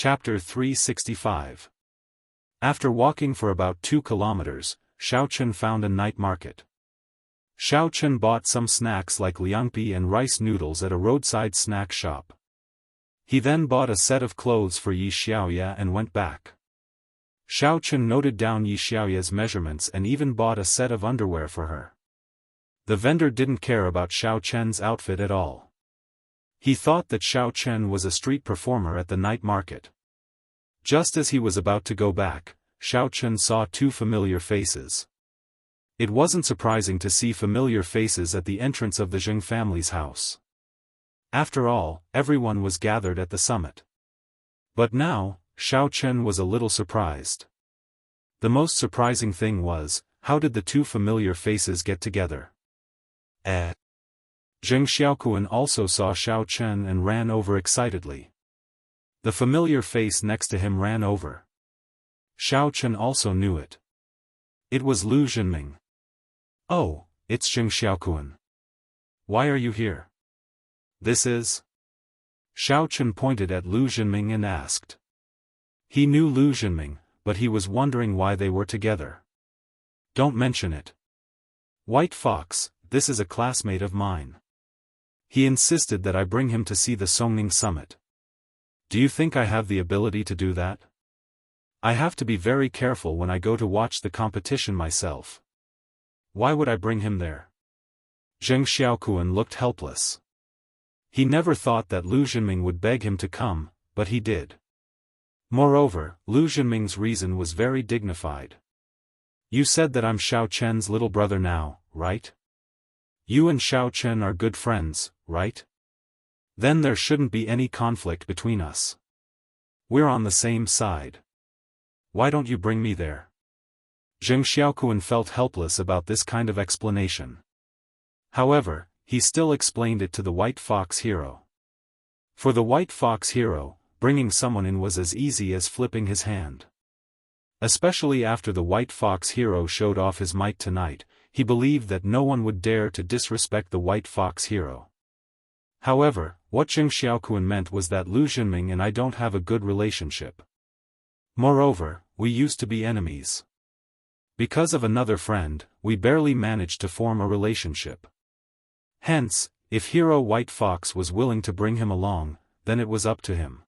Chapter 365. After walking for about 2 kilometers, Xiaofan found a night market. Xiaofan bought some snacks like liangpi and rice noodles at a roadside snack shop. He then bought a set of clothes for Yi Xiaoya and went back. Xiaofan noted down Yi Xiaoya's measurements and even bought a set of underwear for her. The vendor didn't care about Xiaofan's outfit at all. He thought that Xiaofan was a street performer at the night market. Just as he was about to go back, Xiaofan saw 2 familiar faces. It wasn't surprising to see familiar faces at the entrance of the Zheng family's house. After all, everyone was gathered at the summit. But now, Xiaofan was a little surprised. The most surprising thing was, how did the 2 familiar faces get together? Zheng Xiaokuan also saw Xiaofan and ran over excitedly. The familiar face next to him ran over. Xiaofan also knew it. It was Lu Zhenming. "Oh, it's Zheng Xiaokuan. Why are you here?" "This is..." Xiaofan pointed at Lu Zhenming and asked. He knew Lu Zhenming, but he was wondering why they were together. "Don't mention it. White Fox, this is a classmate of mine. He insisted that I bring him to see the Songning summit. Do you think I have the ability to do that? I have to be very careful when I go to watch the competition myself. Why would I bring him there?" Zheng Xiaokuan looked helpless. He never thought that Lu Zhenming would beg him to come, but he did. Moreover, Lu Zhenming's reason was very dignified. "You said that I'm Xiaofan's little brother now, right? You and Xiaofan are good friends, right? Then there shouldn't be any conflict between us. We're on the same side. Why don't you bring me there?" Zheng Xiaokuan felt helpless about this kind of explanation. However, he still explained it to the White Fox hero. For the White Fox hero, bringing someone in was as easy as flipping his hand. Especially after the White Fox hero showed off his might tonight, he believed that no one would dare to disrespect the White Fox hero. However, what Zheng Xiaokuan meant was that Lu Zhenming and I don't have a good relationship. Moreover, we used to be enemies. Because of another friend, we barely managed to form a relationship. Hence, if Hero White Fox was willing to bring him along, then it was up to him.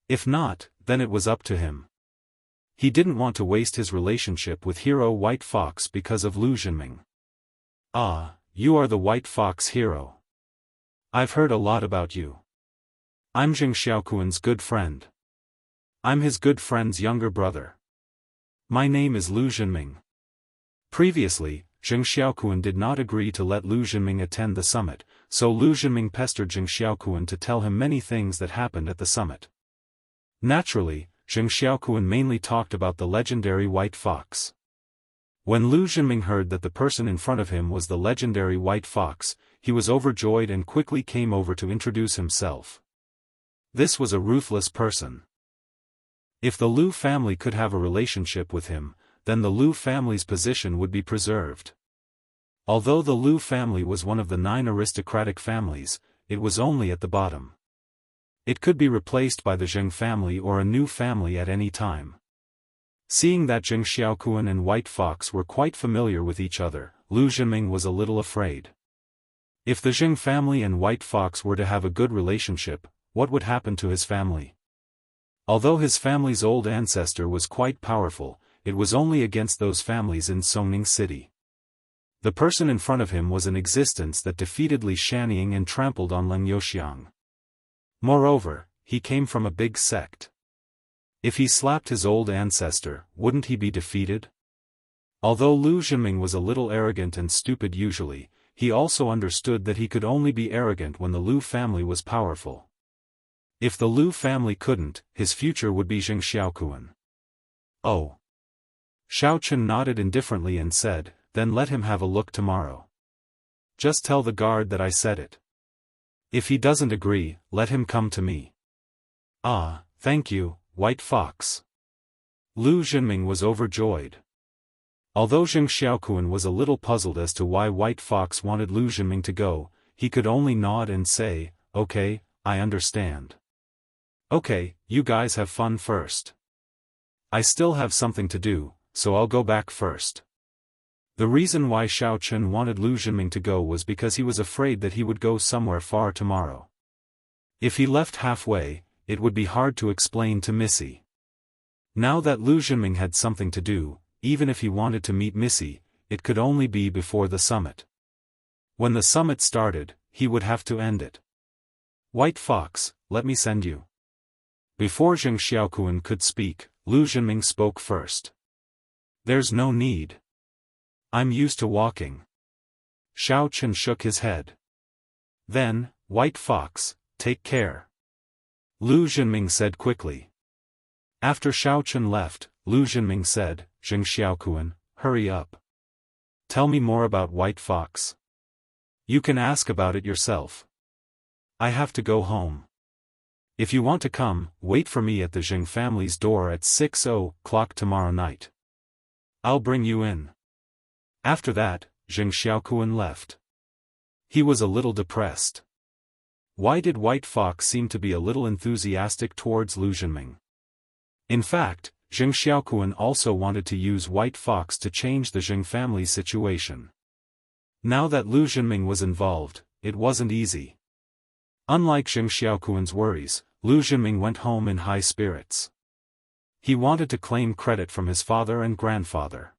If not, then it was up to him. He didn't want to waste his relationship with Hero White Fox because of Lu Zhenming. "Ah, you are the White Fox hero. I've heard a lot about you. I'm Zheng Xiaokuan's good friend. I'm his good friend's younger brother. My name is Lu Zhenming." Previously, Zheng Xiaokuan did not agree to let Lu Zhenming attend the summit, so Lu Zhenming pestered Zheng Xiaokuan to tell him many things that happened at the summit. Naturally, Zheng Xiaokuan mainly talked about the legendary White Fox. When Lu Zhenming heard that the person in front of him was the legendary White Fox, he was overjoyed and quickly came over to introduce himself. This was a ruthless person. If the Lu family could have a relationship with him, then the Lu family's position would be preserved. Although the Lu family was one of the 9 aristocratic families, it was only at the bottom. It could be replaced by the Zheng family or a new family at any time. Seeing that Zheng Xiaokuan and White Fox were quite familiar with each other, Lu Zhenming was a little afraid. If the Zheng family and White Fox were to have a good relationship, what would happen to his family? Although his family's old ancestor was quite powerful, it was only against those families in Songning City. The person in front of him was an existence that defeated Li Shanying and trampled on Leng Youxiang. Moreover, he came from a big sect. If he slapped his old ancestor, wouldn't he be defeated? Although Lu Zhenming was a little arrogant and stupid usually, he also understood that he could only be arrogant when the Lu family was powerful. If the Lu family couldn't, his future would be Zheng Xiaokuan. "Oh." Xiaofan nodded indifferently and said, "Then let him have a look tomorrow. Just tell the guard that I said it. If he doesn't agree, let him come to me." "Ah, thank you, White Fox." Lu Zhenming was overjoyed. Although Zheng Xiaokuan was a little puzzled as to why White Fox wanted Lu Zhenming to go, he could only nod and say, "Okay, I understand." Okay, you guys have fun first. I still have something to do, so I'll go back first. The reason why Xiao Chen wanted Lu Zhenming to go was because he was afraid that he would go somewhere far tomorrow. If he left halfway, it would be hard to explain to Missy. Now that Lu Zhenming had something to do, even if he wanted to meet Missy, it could only be before the summit. When the summit started, he would have to end it. White Fox, let me send you. Before Zheng Xiaokuan could speak, Lu Zhenming spoke first. There's no need. I'm used to walking. Xiao Chen shook his head. Then, White Fox, take care. Lu Zhenming said quickly. After Xiao Chen left, Lu Zhenming said, Zheng Xiaokuan, hurry up. Tell me more about White Fox. You can ask about it yourself. I have to go home. If you want to come, wait for me at the Zheng family's door at 6:00 tomorrow night. I'll bring you in. After that, Zheng Xiaokuan left. He was a little depressed. Why did White Fox seem to be a little enthusiastic towards Lu Zhenming? In fact, Zheng Xiaokuan also wanted to use White Fox to change the Zheng family's situation. Now that Lu Zhenming was involved, it wasn't easy. Unlike Zheng Xiaokuan's worries, Lu Zhenming went home in high spirits. He wanted to claim credit from his father and grandfather.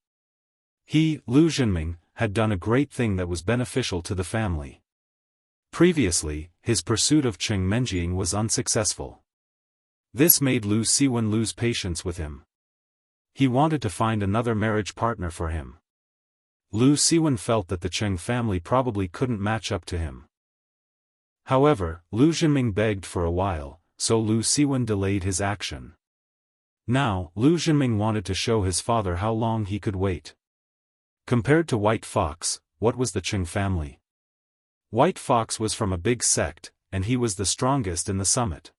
He, Lu Zhenming, had done a great thing that was beneficial to the family. Previously, his pursuit of Cheng Menjing was unsuccessful. This made Lu Siwen lose patience with him. He wanted to find another marriage partner for him. Lu Siwen felt that the Cheng family probably couldn't match up to him. However, Lu Zhenming begged for a while, so Lu Siwen delayed his action. Now, Lu Zhenming wanted to show his father how long he could wait. Compared to White Fox, what was the Cheng family? White Fox was from a big sect, and he was the strongest in the summit.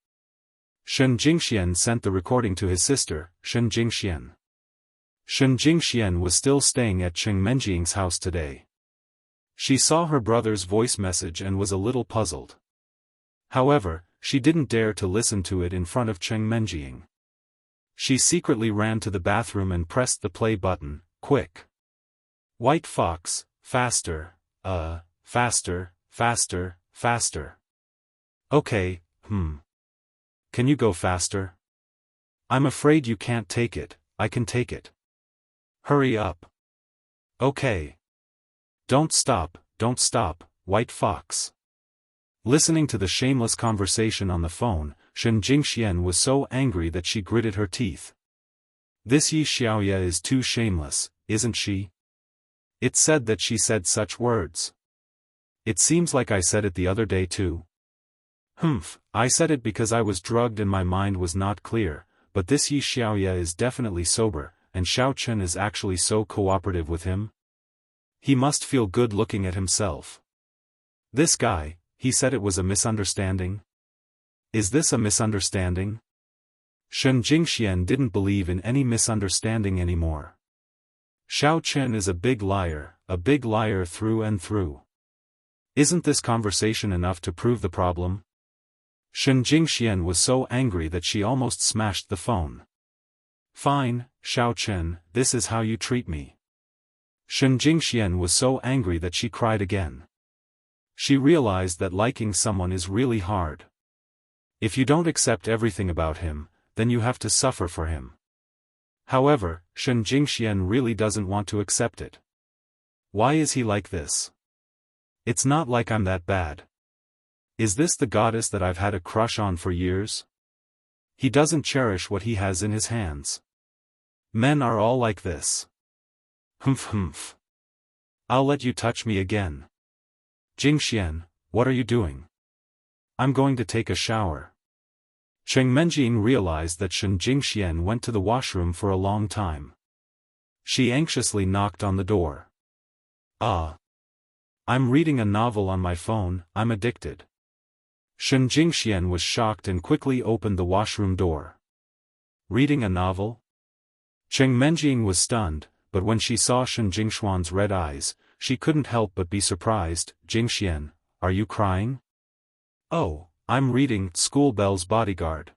Shen Jingxian sent the recording to his sister, Shen Jingxian. Shen Jingxian was still staying at Cheng Menjing's house today. She saw her brother's voice message and was a little puzzled. However, she didn't dare to listen to it in front of Cheng Menjing. She secretly ran to the bathroom and pressed the play button, quick. White Fox, faster, faster, faster, faster. Okay, Can you go faster? I'm afraid you can't take it, I can take it. Hurry up. Okay. Don't stop, White Fox. Listening to the shameless conversation on the phone, Shen Jingxian was so angry that she gritted her teeth. This Yi Xiaoya is too shameless, isn't she? It said that she said such words. It seems like I said it the other day too. I said it because I was drugged and my mind was not clear, but this Yi Xiaoya is definitely sober, and Xiao Chen is actually so cooperative with him. He must feel good looking at himself. This guy, he said it was a misunderstanding? Is this a misunderstanding? Shen Jingxian didn't believe in any misunderstanding anymore. Xiao Chen is a big liar through and through. Isn't this conversation enough to prove the problem? Shen Jingxian was so angry that she almost smashed the phone. Fine, Xiao Chen, this is how you treat me. Shen Jingxian was so angry that she cried again. She realized that liking someone is really hard. If you don't accept everything about him, then you have to suffer for him. However, Shen Jingxian really doesn't want to accept it. Why is he like this? It's not like I'm that bad. Is this the goddess that I've had a crush on for years? He doesn't cherish what he has in his hands. Men are all like this. Humph. I'll let you touch me again. Jingxian, what are you doing? I'm going to take a shower. Cheng Menjing realized that Shen Jingxian went to the washroom for a long time. She anxiously knocked on the door. I'm reading a novel on my phone, I'm addicted. Shen Jingxian was shocked and quickly opened the washroom door. Reading a novel? Cheng Menjing was stunned, but when she saw Shen Jingxuan's red eyes, she couldn't help but be surprised. Jingxian, are you crying? Oh, I'm reading School Bell's Bodyguard.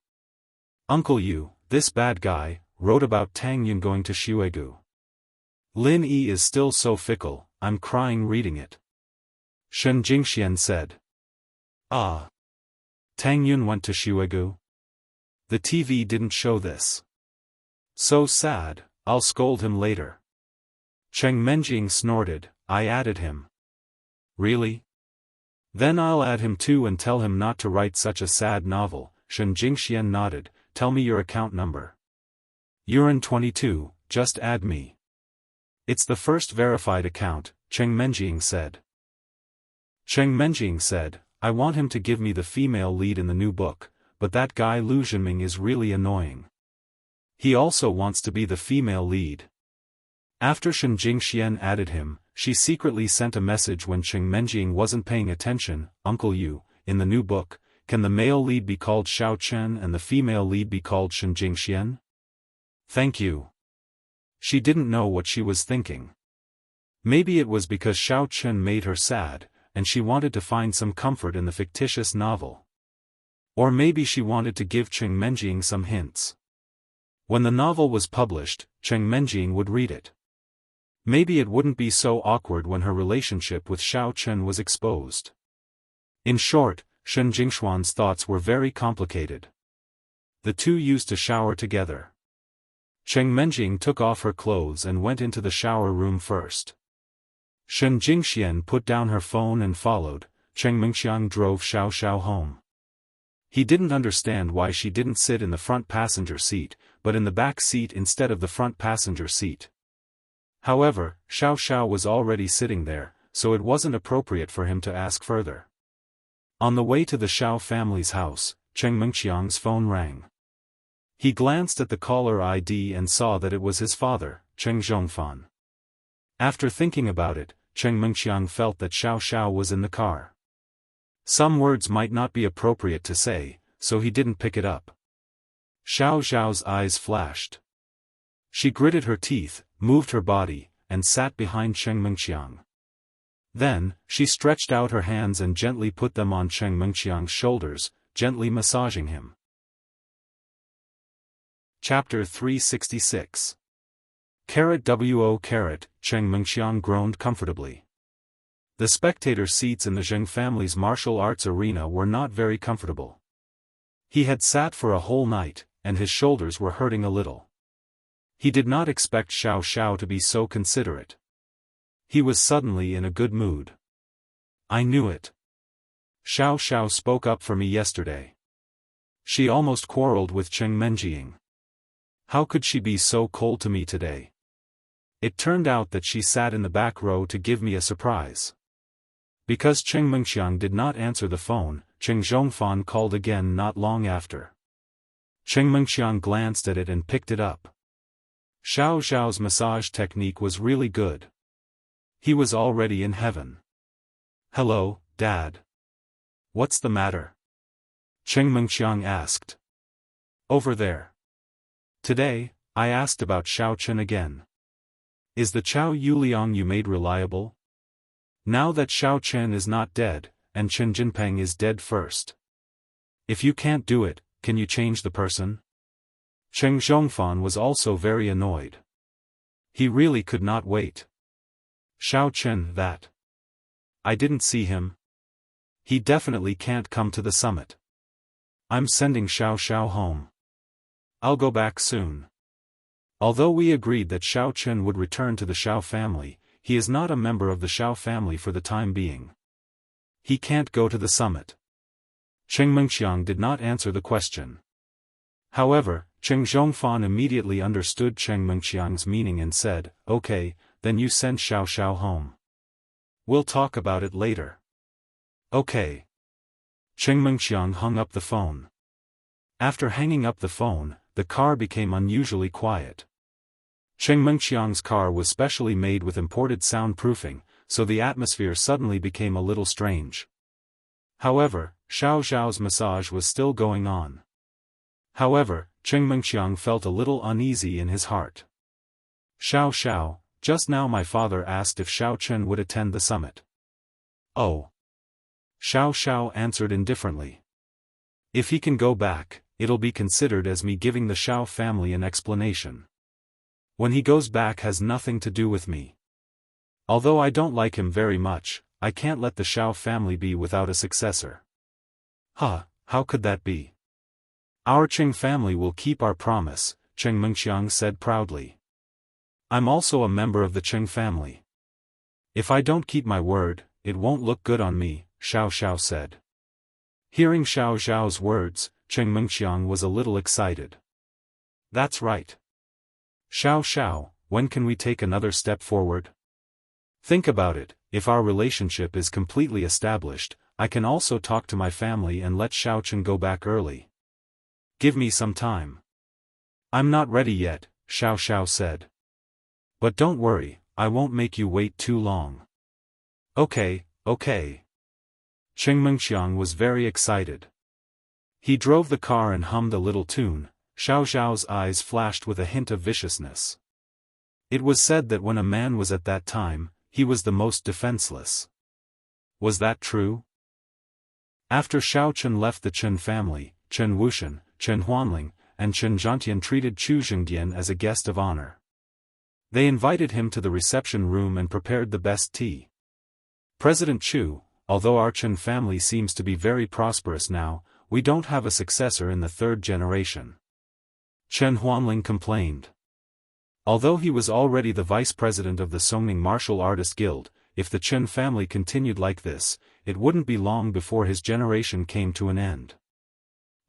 Uncle Yu, this bad guy, wrote about Tang Yun going to Shuegu. Lin Yi is still so fickle, I'm crying reading it. Shen Jingxian said. Ah. Tang Yun went to Shuegu? The TV didn't show this. So sad, I'll scold him later. Cheng Menjing snorted, I added him. Really? Then I'll add him too and tell him not to write such a sad novel. Shen Jingxian nodded, tell me your account number. Yuren 22, just add me. It's the first verified account, Cheng Menjing said. Cheng Menjing said, I want him to give me the female lead in the new book, but that guy Lu Zhenming is really annoying. He also wants to be the female lead. After Shen Jingxian added him, she secretly sent a message when Cheng Menjing wasn't paying attention, Uncle Yu, in the new book, can the male lead be called Xiao Chen and the female lead be called Shen Jingxian? Thank you. She didn't know what she was thinking. Maybe it was because Xiao Chen made her sad, and she wanted to find some comfort in the fictitious novel. Or maybe she wanted to give Cheng Menjing some hints. When the novel was published, Cheng Menjing would read it. Maybe it wouldn't be so awkward when her relationship with Xiao Chen was exposed. In short, Shen Jingxuan's thoughts were very complicated. The two used to shower together. Cheng Menjing took off her clothes and went into the shower room first. Shen Jingxian put down her phone and followed. Cheng Mengxiang drove Xiao home. He didn't understand why she didn't sit in the front passenger seat, but in the back seat instead of the front passenger seat. However, Xiao was already sitting there, so it wasn't appropriate for him to ask further. On the way to the Xiao family's house, Cheng Mengxiang's phone rang. He glanced at the caller ID and saw that it was his father, Cheng Xiaofan. After thinking about it, Cheng Mengxiang felt that Xiao was in the car. Some words might not be appropriate to say, so he didn't pick it up. Xiao's eyes flashed. She gritted her teeth, moved her body, and sat behind Cheng Mengxiang. Then, she stretched out her hands and gently put them on Cheng Mengxiang's shoulders, gently massaging him. Chapter 366. "Wo carat," Cheng Mengxiang groaned comfortably. The spectator seats in the Zheng family's martial arts arena were not very comfortable. He had sat for a whole night, and his shoulders were hurting a little. He did not expect Xiao to be so considerate. He was suddenly in a good mood. "I knew it. Xiao spoke up for me yesterday. She almost quarreled with Cheng Menjing. How could she be so cold to me today? It turned out that she sat in the back row to give me a surprise." Because Cheng Mengxiang did not answer the phone, Cheng Xiaofan called again not long after. Cheng Mengxiang glanced at it and picked it up. Xiao's massage technique was really good. He was already in heaven. "Hello, Dad. What's the matter?" Cheng Mengxiang asked. "Over there. Today, I asked about Xiao Chen again. Is the Chao Yuliang you made reliable? Now that Xiao Chen is not dead, and Chen Jinpeng is dead first. If you can't do it, can you change the person?" Cheng Xiaofan was also very annoyed. He really could not wait. "Xiao Chen, that. I didn't see him. He definitely can't come to the summit. I'm sending Xiao home. I'll go back soon." Although we agreed that Xiao Chen would return to the Xiao family, he is not a member of the Xiao family for the time being. He can't go to the summit. Cheng Mengxiang did not answer the question. However, Cheng Xiaofan immediately understood Cheng Mengxiang's meaning and said, "Okay, then you send Xiao home. We'll talk about it later." "Okay." Cheng Mengxiang hung up the phone. After hanging up the phone, the car became unusually quiet. Cheng Mengxiang's car was specially made with imported soundproofing, so the atmosphere suddenly became a little strange. However, Xiao's massage was still going on. However, Cheng Mengxiang felt a little uneasy in his heart. Xiao, just now my father asked if Xiao Chen would attend the summit." "Oh." Xiao answered indifferently. "If he can go back, it'll be considered as me giving the Xiao family an explanation. When he goes back has nothing to do with me. Although I don't like him very much, I can't let the Xiao family be without a successor. Huh, how could that be? Our Qing family will keep our promise, Cheng Mengxiang said proudly. I'm also a member of the Qing family. If I don't keep my word, it won't look good on me, Xiao Xiao said. Hearing Xiao Xiao's words, Cheng Mengxiang was a little excited. That's right. Xiao Xiao, when can we take another step forward? Think about it, if our relationship is completely established, I can also talk to my family and let Xiaochen go back early. Give me some time. I'm not ready yet, Xiao Xiao said. But don't worry, I won't make you wait too long. Okay. Cheng Mengxiang was very excited. He drove the car and hummed a little tune. Xiao Xiao's eyes flashed with a hint of viciousness. It was said that when a man was at that time, he was the most defenseless. Was that true? After Xiaochen left the Chen family, Chen Wuxian, Chen Huanling, and Chen Zhantian treated Chu Zhengdian as a guest of honor. They invited him to the reception room and prepared the best tea. President Chu, although our Chen family seems to be very prosperous now, we don't have a successor in the third generation. Chen Huanling complained. Although he was already the vice president of the Songning Martial Artist Guild, if the Chen family continued like this, it wouldn't be long before his generation came to an end.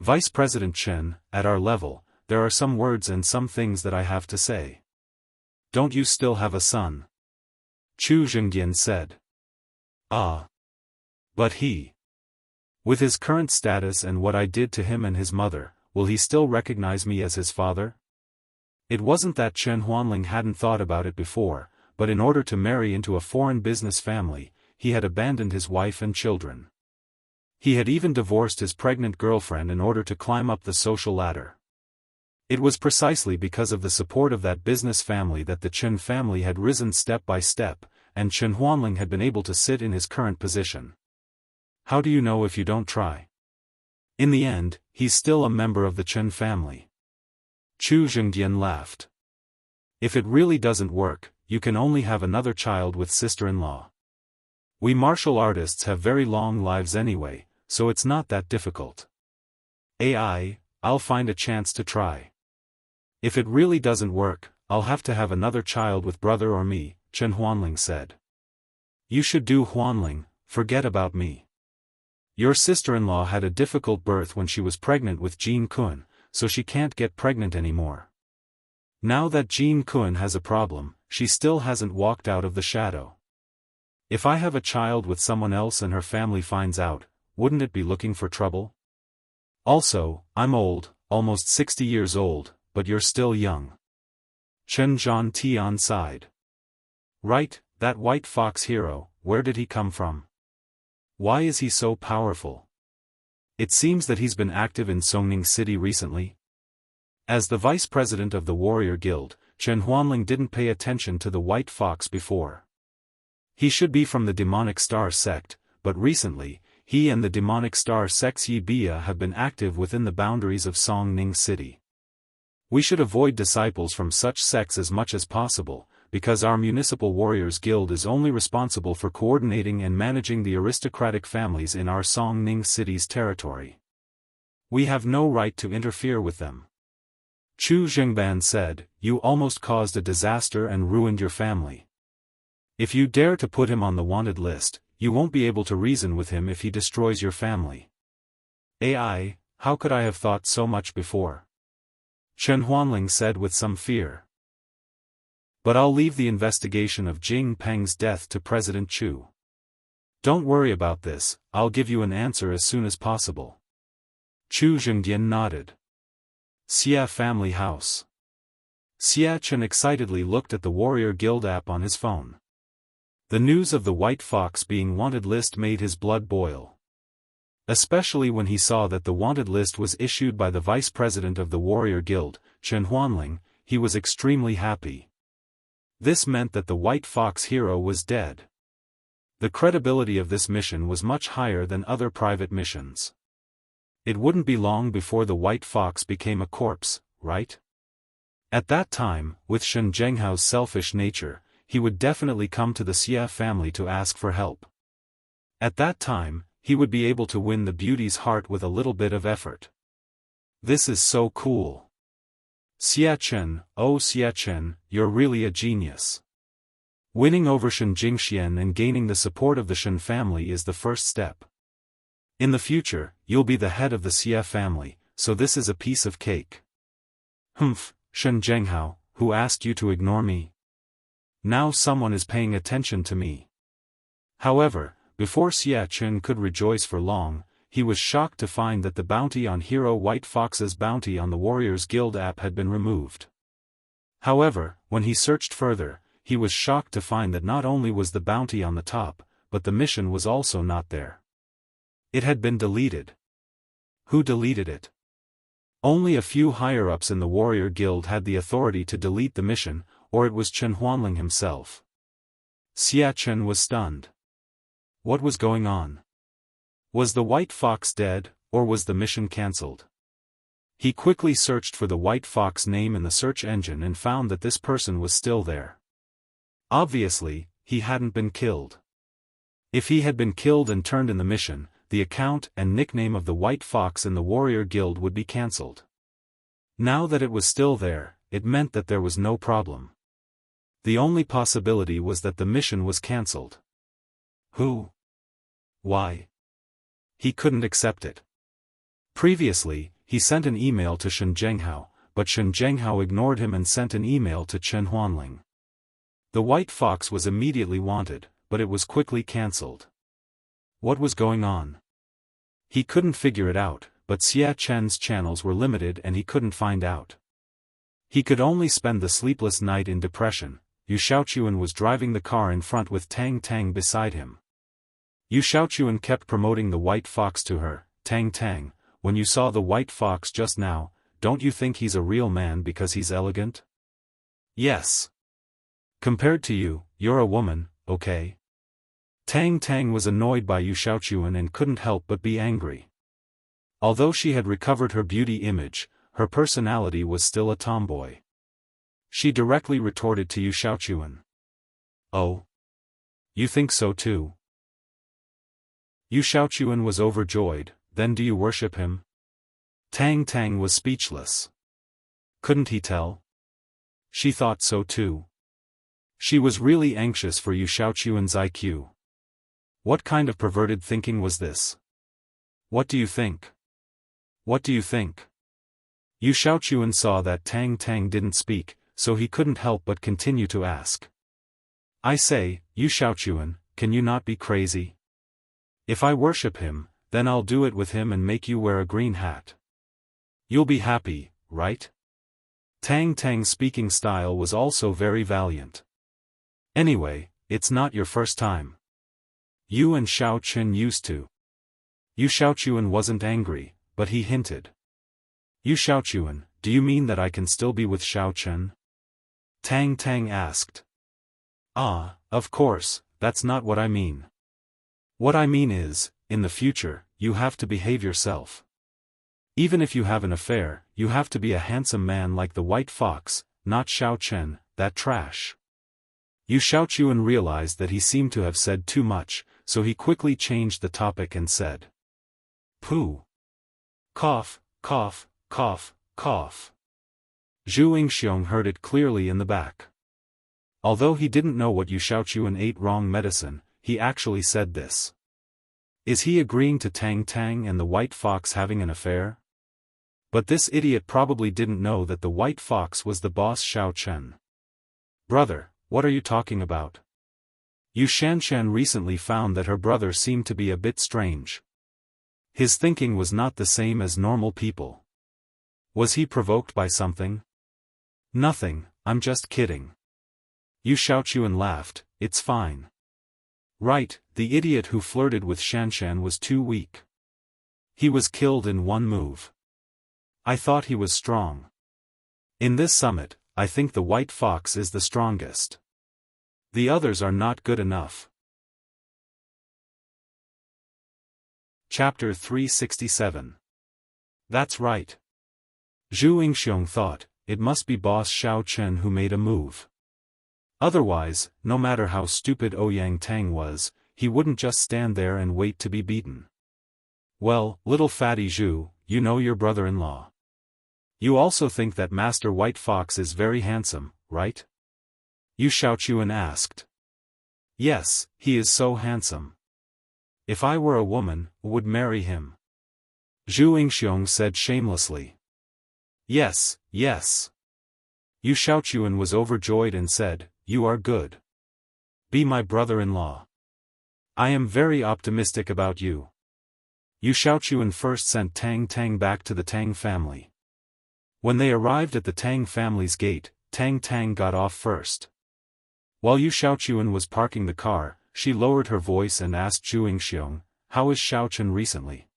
Vice President Chen, at our level, there are some words and some things that I have to say. Don't you still have a son? Chu Zhengdian said. Ah. But he. With his current status and what I did to him and his mother, will he still recognize me as his father? It wasn't that Chen Huanling hadn't thought about it before, but in order to marry into a foreign business family, he had abandoned his wife and children. He had even divorced his pregnant girlfriend in order to climb up the social ladder. It was precisely because of the support of that business family that the Chen family had risen step by step, and Chen Huanling had been able to sit in his current position. How do you know if you don't try? In the end, he's still a member of the Chen family. Chu Zhengdian laughed. If it really doesn't work, you can only have another child with sister-in-law. We martial artists have very long lives anyway, so it's not that difficult. I'll find a chance to try. If it really doesn't work, I'll have to have another child with brother or me, Chen Huanling said. You should do Huanling, forget about me. Your sister-in-law had a difficult birth when she was pregnant with Jean Kun, so she can't get pregnant anymore. Now that Jean Kun has a problem, she still hasn't walked out of the shadow. If I have a child with someone else and her family finds out, wouldn't it be looking for trouble? Also, I'm old, almost 60 years old, but you're still young. Chen Zhantian sighed. Right, that white fox hero, where did he come from? Why is he so powerful? It seems that he's been active in Songning City recently. As the vice president of the Warrior Guild, Chen Huanling didn't pay attention to the white fox before. He should be from the demonic star sect, but recently, he and the demonic star sect's Yi Bia have been active within the boundaries of Songning City. We should avoid disciples from such sects as much as possible, because our Municipal Warriors Guild is only responsible for coordinating and managing the aristocratic families in our Songning City's territory. We have no right to interfere with them. Chu Zhengban said, you almost caused a disaster and ruined your family. If you dare to put him on the wanted list, you won't be able to reason with him if he destroys your family. How could I have thought so much before? Chen Huanling said with some fear. But I'll leave the investigation of Jing Peng's death to President Chu. Don't worry about this, I'll give you an answer as soon as possible. Chu Zhengdian nodded. Xia family house. Xia Chen excitedly looked at the Warrior Guild app on his phone. The news of the white fox being wanted list made his blood boil. Especially when he saw that the wanted list was issued by the vice president of the Warrior Guild, Chen Huanling, he was extremely happy. This meant that the white fox hero was dead. The credibility of this mission was much higher than other private missions. It wouldn't be long before the white fox became a corpse, right? At that time, with Shen Zhenghao's selfish nature, he would definitely come to the Xia family to ask for help. At that time, he would be able to win the beauty's heart with a little bit of effort. This is so cool. Xia Chen, oh Xia Chen, you're really a genius. Winning over Shen Jingxian and gaining the support of the Shen family is the first step. In the future, you'll be the head of the Xia family, so this is a piece of cake. Humph, Shen Zhenghao, who asked you to ignore me? Now someone is paying attention to me. However, before Xia Chen could rejoice for long, he was shocked to find that the bounty on Hero White Fox's bounty on the Warriors Guild app had been removed. However, when he searched further, he was shocked to find that not only was the bounty on the top, but the mission was also not there. It had been deleted. Who deleted it? Only a few higher-ups in the Warrior Guild had the authority to delete the mission, or it was Chen Huanling himself. Xia Chen was stunned. What was going on? Was the white fox dead, or was the mission cancelled? He quickly searched for the white fox name in the search engine and found that this person was still there. Obviously, he hadn't been killed. If he had been killed and turned in the mission, the account and nickname of the White Fox in the Warrior Guild would be cancelled. Now that it was still there, it meant that there was no problem. The only possibility was that the mission was cancelled. Who? Why? He couldn't accept it. Previously, he sent an email to Shen Zhenghao, but Shen Zhenghao ignored him and sent an email to Chen Huanling. The White Fox was immediately wanted, but it was quickly cancelled. What was going on? He couldn't figure it out, but Xia Chen's channels were limited and he couldn't find out. He could only spend the sleepless night in depression. Yu Xiaochuan was driving the car in front with Tang Tang beside him. Yu Xiaochuan kept promoting the White Fox to her. Tang Tang, when you saw the White Fox just now, don't you think he's a real man because he's elegant? Yes. Compared to you, you're a woman, okay? Tang Tang was annoyed by Yu Xiaochuan and couldn't help but be angry. Although she had recovered her beauty image, her personality was still a tomboy. She directly retorted to Yu Xiaochuan. Oh? You think so too? Yu Xiaochuan was overjoyed. Then do you worship him? Tang Tang was speechless. Couldn't he tell? She thought so too. She was really anxious for Yu Xiaochuan's IQ. What kind of perverted thinking was this? What do you think? What do you think? Yu Xiaochuan saw that Tang Tang didn't speak, so he couldn't help but continue to ask. I say, Yu Xiaochuan, can you not be crazy? If I worship him, then I'll do it with him and make you wear a green hat. You'll be happy, right? Tang Tang's speaking style was also very valiant. Anyway, it's not your first time. You and Xiao Chen used to. Yu Xiaochuan wasn't angry, but he hinted. Yu Xiaochuan, do you mean that I can still be with Xiao Chen? Tang Tang asked. Ah, of course, that's not what I mean. What I mean is, in the future, you have to behave yourself. Even if you have an affair, you have to be a handsome man like the White Fox, not Xiao Chen, that trash. Yu Xiaochuan realized that he seemed to have said too much, so he quickly changed the topic and said. Pooh. Cough, cough, cough, cough. Zhu Yingxiong heard it clearly in the back. Although he didn't know what Yu Xiaochuan ate wrong medicine, he actually said this. Is he agreeing to Tang Tang and the White Fox having an affair? But this idiot probably didn't know that the White Fox was the boss Xiao Chen. Brother, what are you talking about? Yu Shanshan recently found that her brother seemed to be a bit strange. His thinking was not the same as normal people. Was he provoked by something? Nothing, I'm just kidding. Yu Xiaochuan laughed, it's fine. Right, the idiot who flirted with Shanshan was too weak. He was killed in one move. I thought he was strong. In this summit, I think the White Fox is the strongest. The others are not good enough. Chapter 367 That's right. Zhu Yingxiong thought, it must be boss Xiao Chen who made a move. Otherwise, no matter how stupid Ouyang Tang was, he wouldn't just stand there and wait to be beaten. Well, little fatty Zhu, you know your brother-in-law. You also think that Master White Fox is very handsome, right? Yu Xiaochuan asked. Yes, he is so handsome. If I were a woman, would marry him. Zhu Yingxiong said shamelessly. Yes, yes. Yu Xiaochuan was overjoyed and said, you are good. Be my brother-in-law. I am very optimistic about you. Yu Xiaochuan first sent Tang Tang back to the Tang family. When they arrived at the Tang family's gate, Tang Tang got off first. While Yu Xiaochuan was parking the car, she lowered her voice and asked Zhu Yingxiong, how is Xiao Chen recently?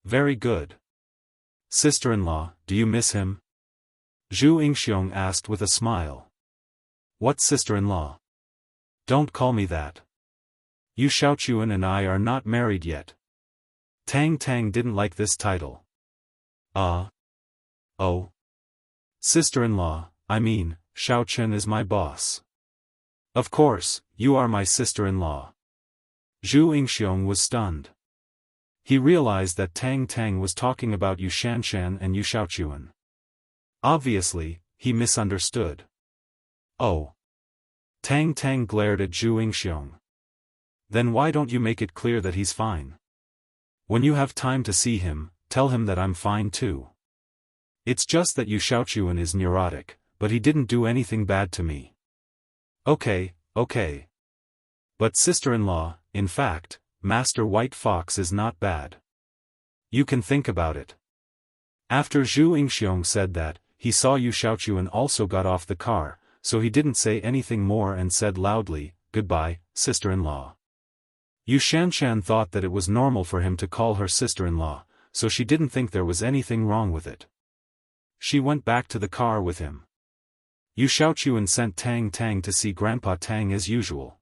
Very good. Sister-in-law, do you miss him? Zhu Yingxiong asked with a smile. What sister-in-law? Don't call me that. Yu Xiaochuan and I are not married yet. Tang Tang didn't like this title. Oh. Sister-in-law, I mean, Xiao Chen is my boss. Of course, you are my sister-in-law. Zhu Yingxiong was stunned. He realized that Tang Tang was talking about Yu Shanshan and Yu Xiaochuan. Obviously, he misunderstood. Oh. Tang Tang glared at Zhu Yingxiong. Then why don't you make it clear that he's fine? When you have time to see him, tell him that I'm fine too. It's just that Yu Xiaochuan is neurotic, but he didn't do anything bad to me. Okay. But sister-in-law, in fact, Master White Fox is not bad. You can think about it. After Zhu Yingxiong said that, he saw Yu Xiaochuan also got off the car, so he didn't say anything more and said loudly, goodbye, sister-in-law. Yu Shanshan thought that it was normal for him to call her sister-in-law, so she didn't think there was anything wrong with it. She went back to the car with him. Yu Xiaochuan sent Tang Tang to see Grandpa Tang as usual.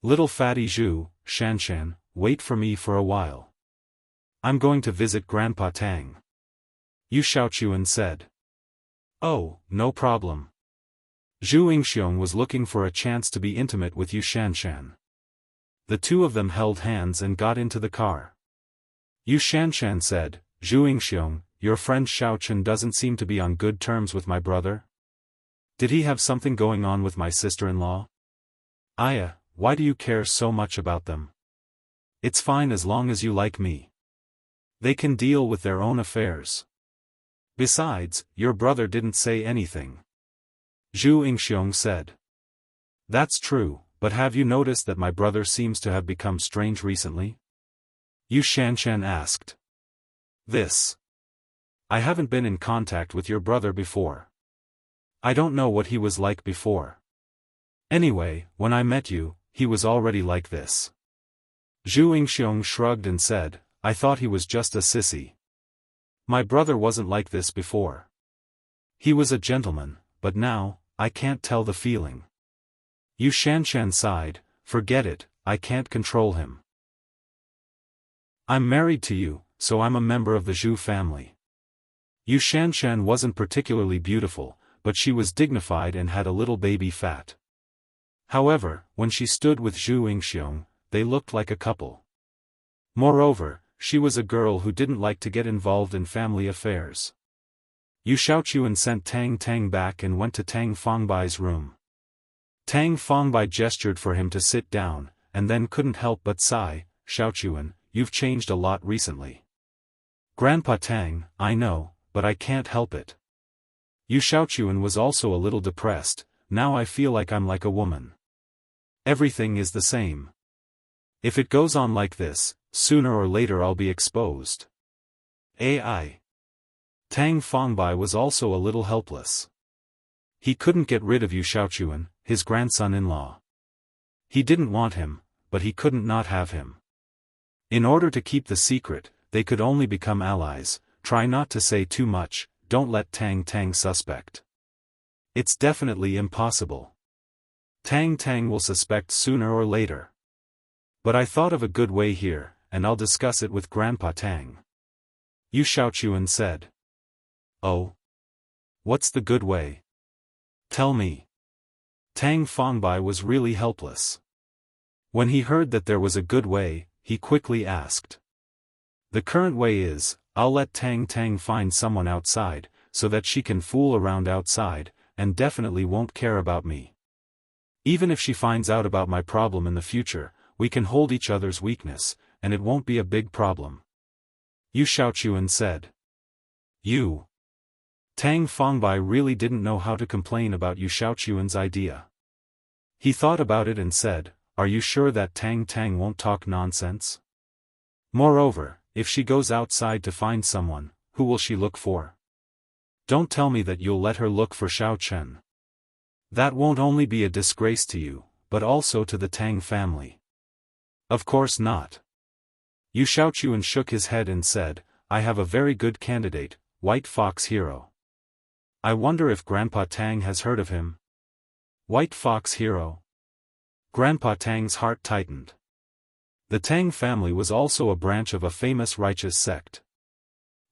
Little fatty Zhu, Shanshan, wait for me for a while. I'm going to visit Grandpa Tang. Yu Xiaochuan said. Oh, no problem. Zhu Yingxiong was looking for a chance to be intimate with Yu Shanshan. The two of them held hands and got into the car. Yu Shanshan said, Zhu Yingxiong, your friend Xiao Chen doesn't seem to be on good terms with my brother. Did he have something going on with my sister-in-law? Aya, why do you care so much about them? It's fine as long as you like me. They can deal with their own affairs. Besides, your brother didn't say anything. Zhu Yingxiong said. That's true, but have you noticed that my brother seems to have become strange recently? Yu Shanshan asked. I haven't been in contact with your brother before. I don't know what he was like before. Anyway, when I met you, he was already like this. Zhu Yingxiong shrugged and said, I thought he was just a sissy. My brother wasn't like this before. He was a gentleman, but now, I can't tell the feeling. Yu Shanshan sighed, forget it, I can't control him. I'm married to you, so I'm a member of the Zhu family. Yu Shanshan wasn't particularly beautiful, but she was dignified and had a little baby fat. However, when she stood with Zhu Yingxiong, they looked like a couple. Moreover, she was a girl who didn't like to get involved in family affairs. Yu Xiaochuan sent Tang Tang back and went to Tang Fongbai's room. Tang Fongbai gestured for him to sit down, and then couldn't help but sigh, Xiaochuan, you've changed a lot recently. Grandpa Tang, I know, but I can't help it. Yu Xiaochuan was also a little depressed, now I feel like I'm like a woman. Everything is the same. If it goes on like this, sooner or later I'll be exposed. AI. Tang Fongbai was also a little helpless. He couldn't get rid of Yu Xiaochuan, his grandson-in-law. He didn't want him, but he couldn't not have him. In order to keep the secret, they could only become allies, try not to say too much, don't let Tang Tang suspect. It's definitely impossible. Tang Tang will suspect sooner or later. But I thought of a good way here, and I'll discuss it with Grandpa Tang. Yu Xiaochuan said. Oh? What's the good way? Tell me. Tang Fangbai was really helpless. When he heard that there was a good way, he quickly asked. The current way is, I'll let Tang find someone outside, so that she can fool around outside, and definitely won't care about me. Even if she finds out about my problem in the future, we can hold each other's weakness, and it won't be a big problem. Yu Xiaochuan said. Tang Fangbai really didn't know how to complain about Yu Xiaochuan's idea. He thought about it and said, are you sure that Tang won't talk nonsense? Moreover, if she goes outside to find someone, who will she look for? Don't tell me that you'll let her look for Xiao Chen. That won't only be a disgrace to you, but also to the Tang family. Of course not. Yu Xiaochuan shook his head and said, I have a very good candidate, White Fox Hero. I wonder if Grandpa Tang has heard of him. White Fox Hero? Grandpa Tang's heart tightened. The Tang family was also a branch of a famous righteous sect.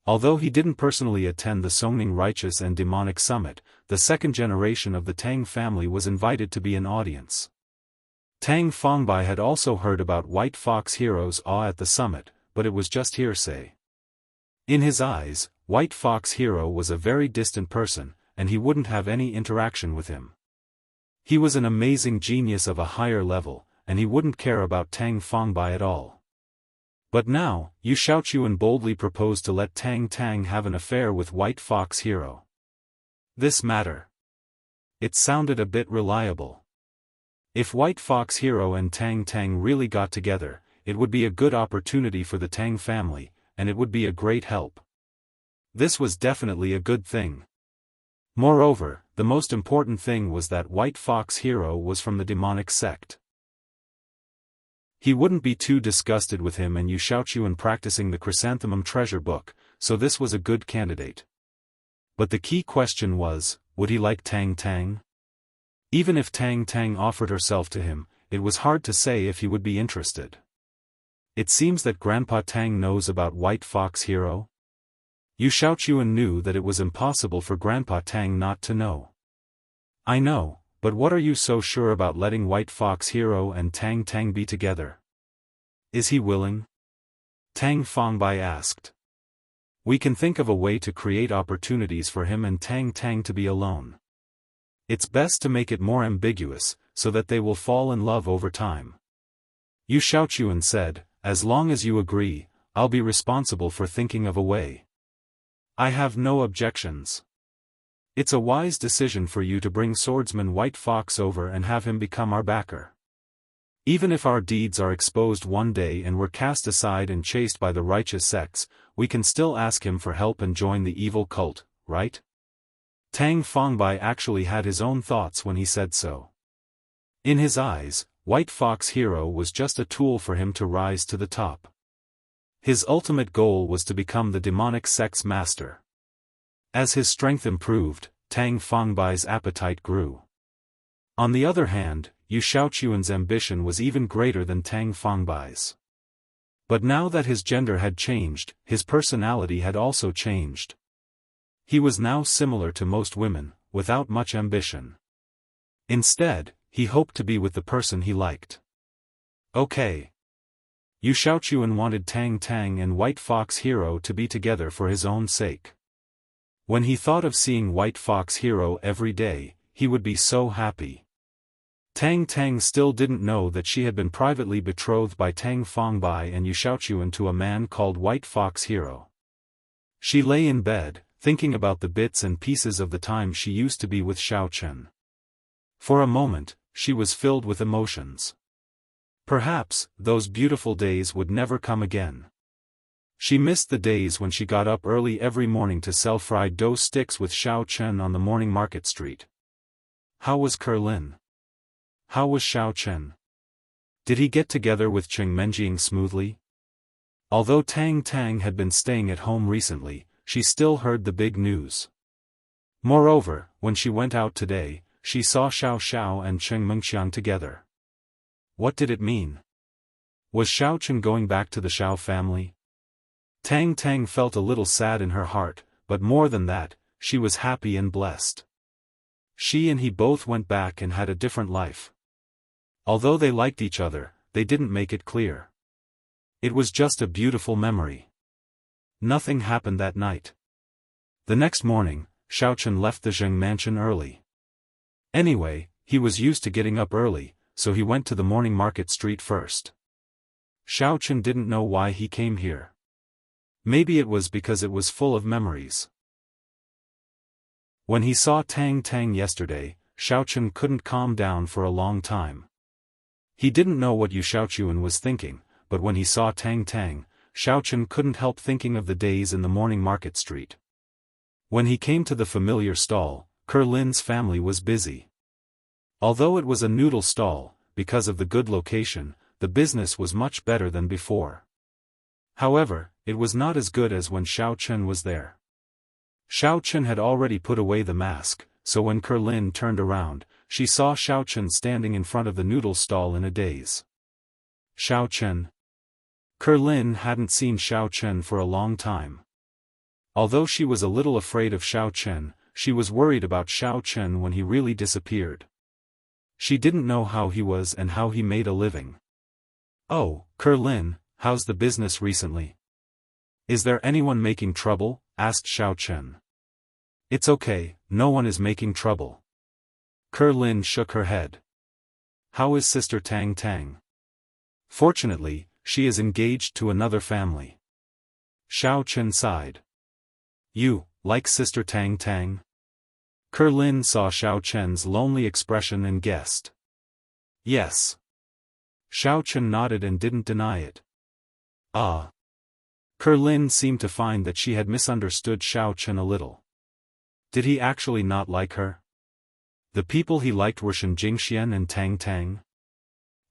Although he didn't personally attend the Songning Righteous and Demonic Summit, the second generation of the Tang family was invited to be an audience. Tang Fangbai had also heard about White Fox Hero's awe at the summit, but it was just hearsay. In his eyes, White Fox Hero was a very distant person, and he wouldn't have any interaction with him. He was an amazing genius of a higher level, and he wouldn't care about Tang Fangbai at all. But now, Yu Xiaochuan boldly proposed to let Tang have an affair with White Fox Hero. This matter. It sounded a bit reliable. If White Fox Hero and Tang really got together, it would be a good opportunity for the Tang family, and it would be a great help. This was definitely a good thing. Moreover, the most important thing was that White Fox Hero was from the demonic sect. He wouldn't be too disgusted with him and Yu Xiaochuan practicing the Chrysanthemum treasure book, so this was a good candidate. But the key question was, would he like Tang? Even if Tang offered herself to him, it was hard to say if he would be interested. It seems that Grandpa Tang knows about White Fox Hero. Yu Xiaochuan knew that it was impossible for Grandpa Tang not to know. I know, but what are you so sure about letting White Fox Hero and Tang be together? Is he willing? Tang Fangbai asked. We can think of a way to create opportunities for him and Tang to be alone. It's best to make it more ambiguous, so that they will fall in love over time. Yu Xiaochuan said, as long as you agree, I'll be responsible for thinking of a way. I have no objections. It's a wise decision for you to bring swordsman White Fox over and have him become our backer. Even if our deeds are exposed one day and we're cast aside and chased by the righteous sects, we can still ask him for help and join the evil cult, right? Tang Fangbai actually had his own thoughts when he said so. In his eyes, White Fox Hero was just a tool for him to rise to the top. His ultimate goal was to become the demonic sect's master. As his strength improved, Tang Fangbai's appetite grew. On the other hand, Yu Xiaochuan's ambition was even greater than Tang Fangbai's. But now that his gender had changed, his personality had also changed. He was now similar to most women, without much ambition. Instead, he hoped to be with the person he liked. Okay. Yu Xiaochuan wanted Tang and White Fox Hero to be together for his own sake. When he thought of seeing White Fox Hero every day, he would be so happy. Tang still didn't know that she had been privately betrothed by Tang Fangbai and Yu Xiaochuan to a man called White Fox Hero. She lay in bed, thinking about the bits and pieces of the time she used to be with Xiao Chen. For a moment, she was filled with emotions. Perhaps, those beautiful days would never come again. She missed the days when she got up early every morning to sell fried dough sticks with Xiao Chen on the morning market street. How was Kerlin? How was Xiao Chen? Did he get together with Cheng Menjing smoothly? Although Tang had been staying at home recently, she still heard the big news. Moreover, when she went out today, she saw Xiao and Cheng Mengqiang together. What did it mean? Was Xiao Chen going back to the Xiao family? Tang Tang felt a little sad in her heart, but more than that, she was happy and blessed. She and he both went back and had a different life. Although they liked each other, they didn't make it clear. It was just a beautiful memory. Nothing happened that night. The next morning, Xiaofan left the Zheng mansion early. Anyway, he was used to getting up early, so he went to the morning market street first. Xiaofan didn't know why he came here. Maybe it was because it was full of memories. When he saw Tang Tang yesterday, Xiaofan couldn't calm down for a long time. He didn't know what Yu Xiaochuan was thinking, but when he saw Tang Tang, Xiaofan couldn't help thinking of the days in the morning market street. When he came to the familiar stall, Lin's family was busy. Although it was a noodle stall, because of the good location, the business was much better than before. However, it was not as good as when Xiaochen was there. Xiaochen had already put away the mask, so when Lin turned around, she saw Xiaochen standing in front of the noodle stall in a daze. Xiaochen. Lin hadn't seen Xiaochen for a long time. Although she was a little afraid of Xiaochen, she was worried about Xiaochen when he really disappeared. She didn't know how he was and how he made a living. "Oh, Lin, how's the business recently? Is there anyone making trouble?" asked Xiaochen. "It's okay, no one is making trouble." Lin shook her head. "How is Sister Tang Tang?" "Fortunately, she is engaged to another family." Xiaochen sighed. "You, like Sister Tang Tang?" Lin saw Xiaochen's lonely expression and guessed. "Yes." Xiaochen nodded and didn't deny it. "Ah." Lin seemed to find that she had misunderstood Xiaochen a little. Did he actually not like her? The people he liked were Shen Jingxian and Tang Tang.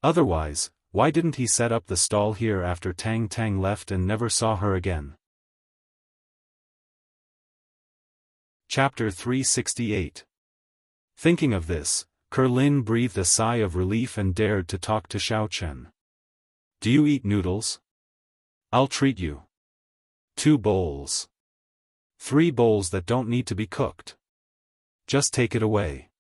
Otherwise, why didn't he set up the stall here after Tang Tang left and never saw her again? Chapter 368. Thinking of this, Lin breathed a sigh of relief and dared to talk to Xiaochen. "Do you eat noodles? I'll treat you. 2 bowls. 3 bowls that don't need to be cooked. Just take it away."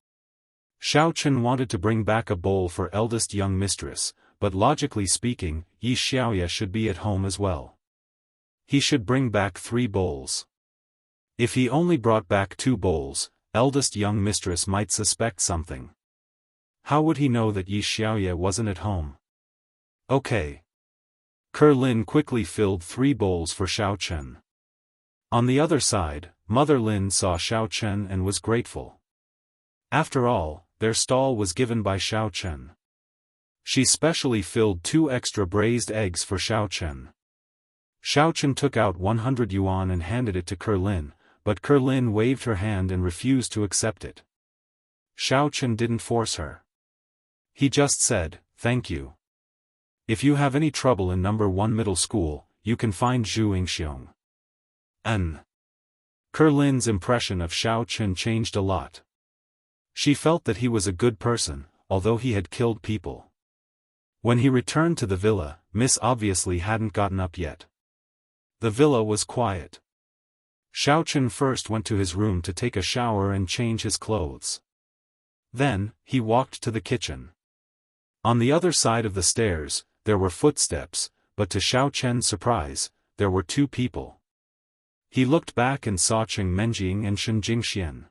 Xiaochen wanted to bring back a bowl for eldest young mistress, but logically speaking, Yi Xiaoya should be at home as well. He should bring back 3 bowls. If he only brought back 2 bowls, eldest young mistress might suspect something. How would he know that Yi Xiaoya wasn't at home? Okay. Lin quickly filled 3 bowls for Xiaochen. On the other side, Mother Lin saw Xiaochen and was grateful. After all, their stall was given by Xiaochen. She specially filled 2 extra braised eggs for Xiaochen. Xiaochen took out 100 yuan and handed it to Lin, but Lin waved her hand and refused to accept it. Xiaochen didn't force her. He just said, "Thank you. If you have any trouble in number 1 middle school, you can find Zhu Yingxiong." Lin's impression of Xiaochen changed a lot. She felt that he was a good person, although he had killed people. When he returned to the villa, Miss obviously hadn't gotten up yet. The villa was quiet. Xiaochen first went to his room to take a shower and change his clothes. Then, he walked to the kitchen. On the other side of the stairs, there were footsteps, but to Xiaochen's surprise, there were 2 people. He looked back and saw Cheng Menjing and Shen Jingxian.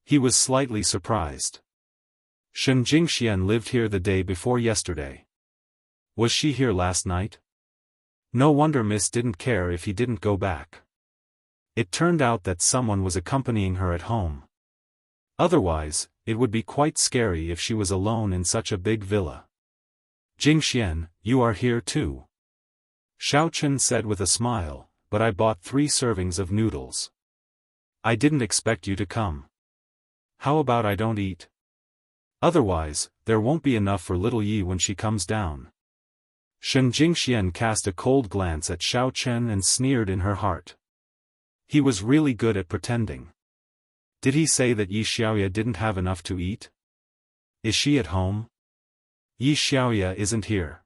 He was slightly surprised. Shen Jingxian lived here the day before yesterday. Was she here last night? No wonder Miss didn't care if he didn't go back. It turned out that someone was accompanying her at home. Otherwise, it would be quite scary if she was alone in such a big villa. "Jingxian, you are here too?" Xiaochen said with a smile, "But I bought 3 servings of noodles. I didn't expect you to come. How about I don't eat? Otherwise, there won't be enough for little Yi when she comes down." Shen Jingxian cast a cold glance at Xiaochen and sneered in her heart. He was really good at pretending. Did he say that Yi Xiaoya didn't have enough to eat? Is she at home? Yi Xiaoya isn't here.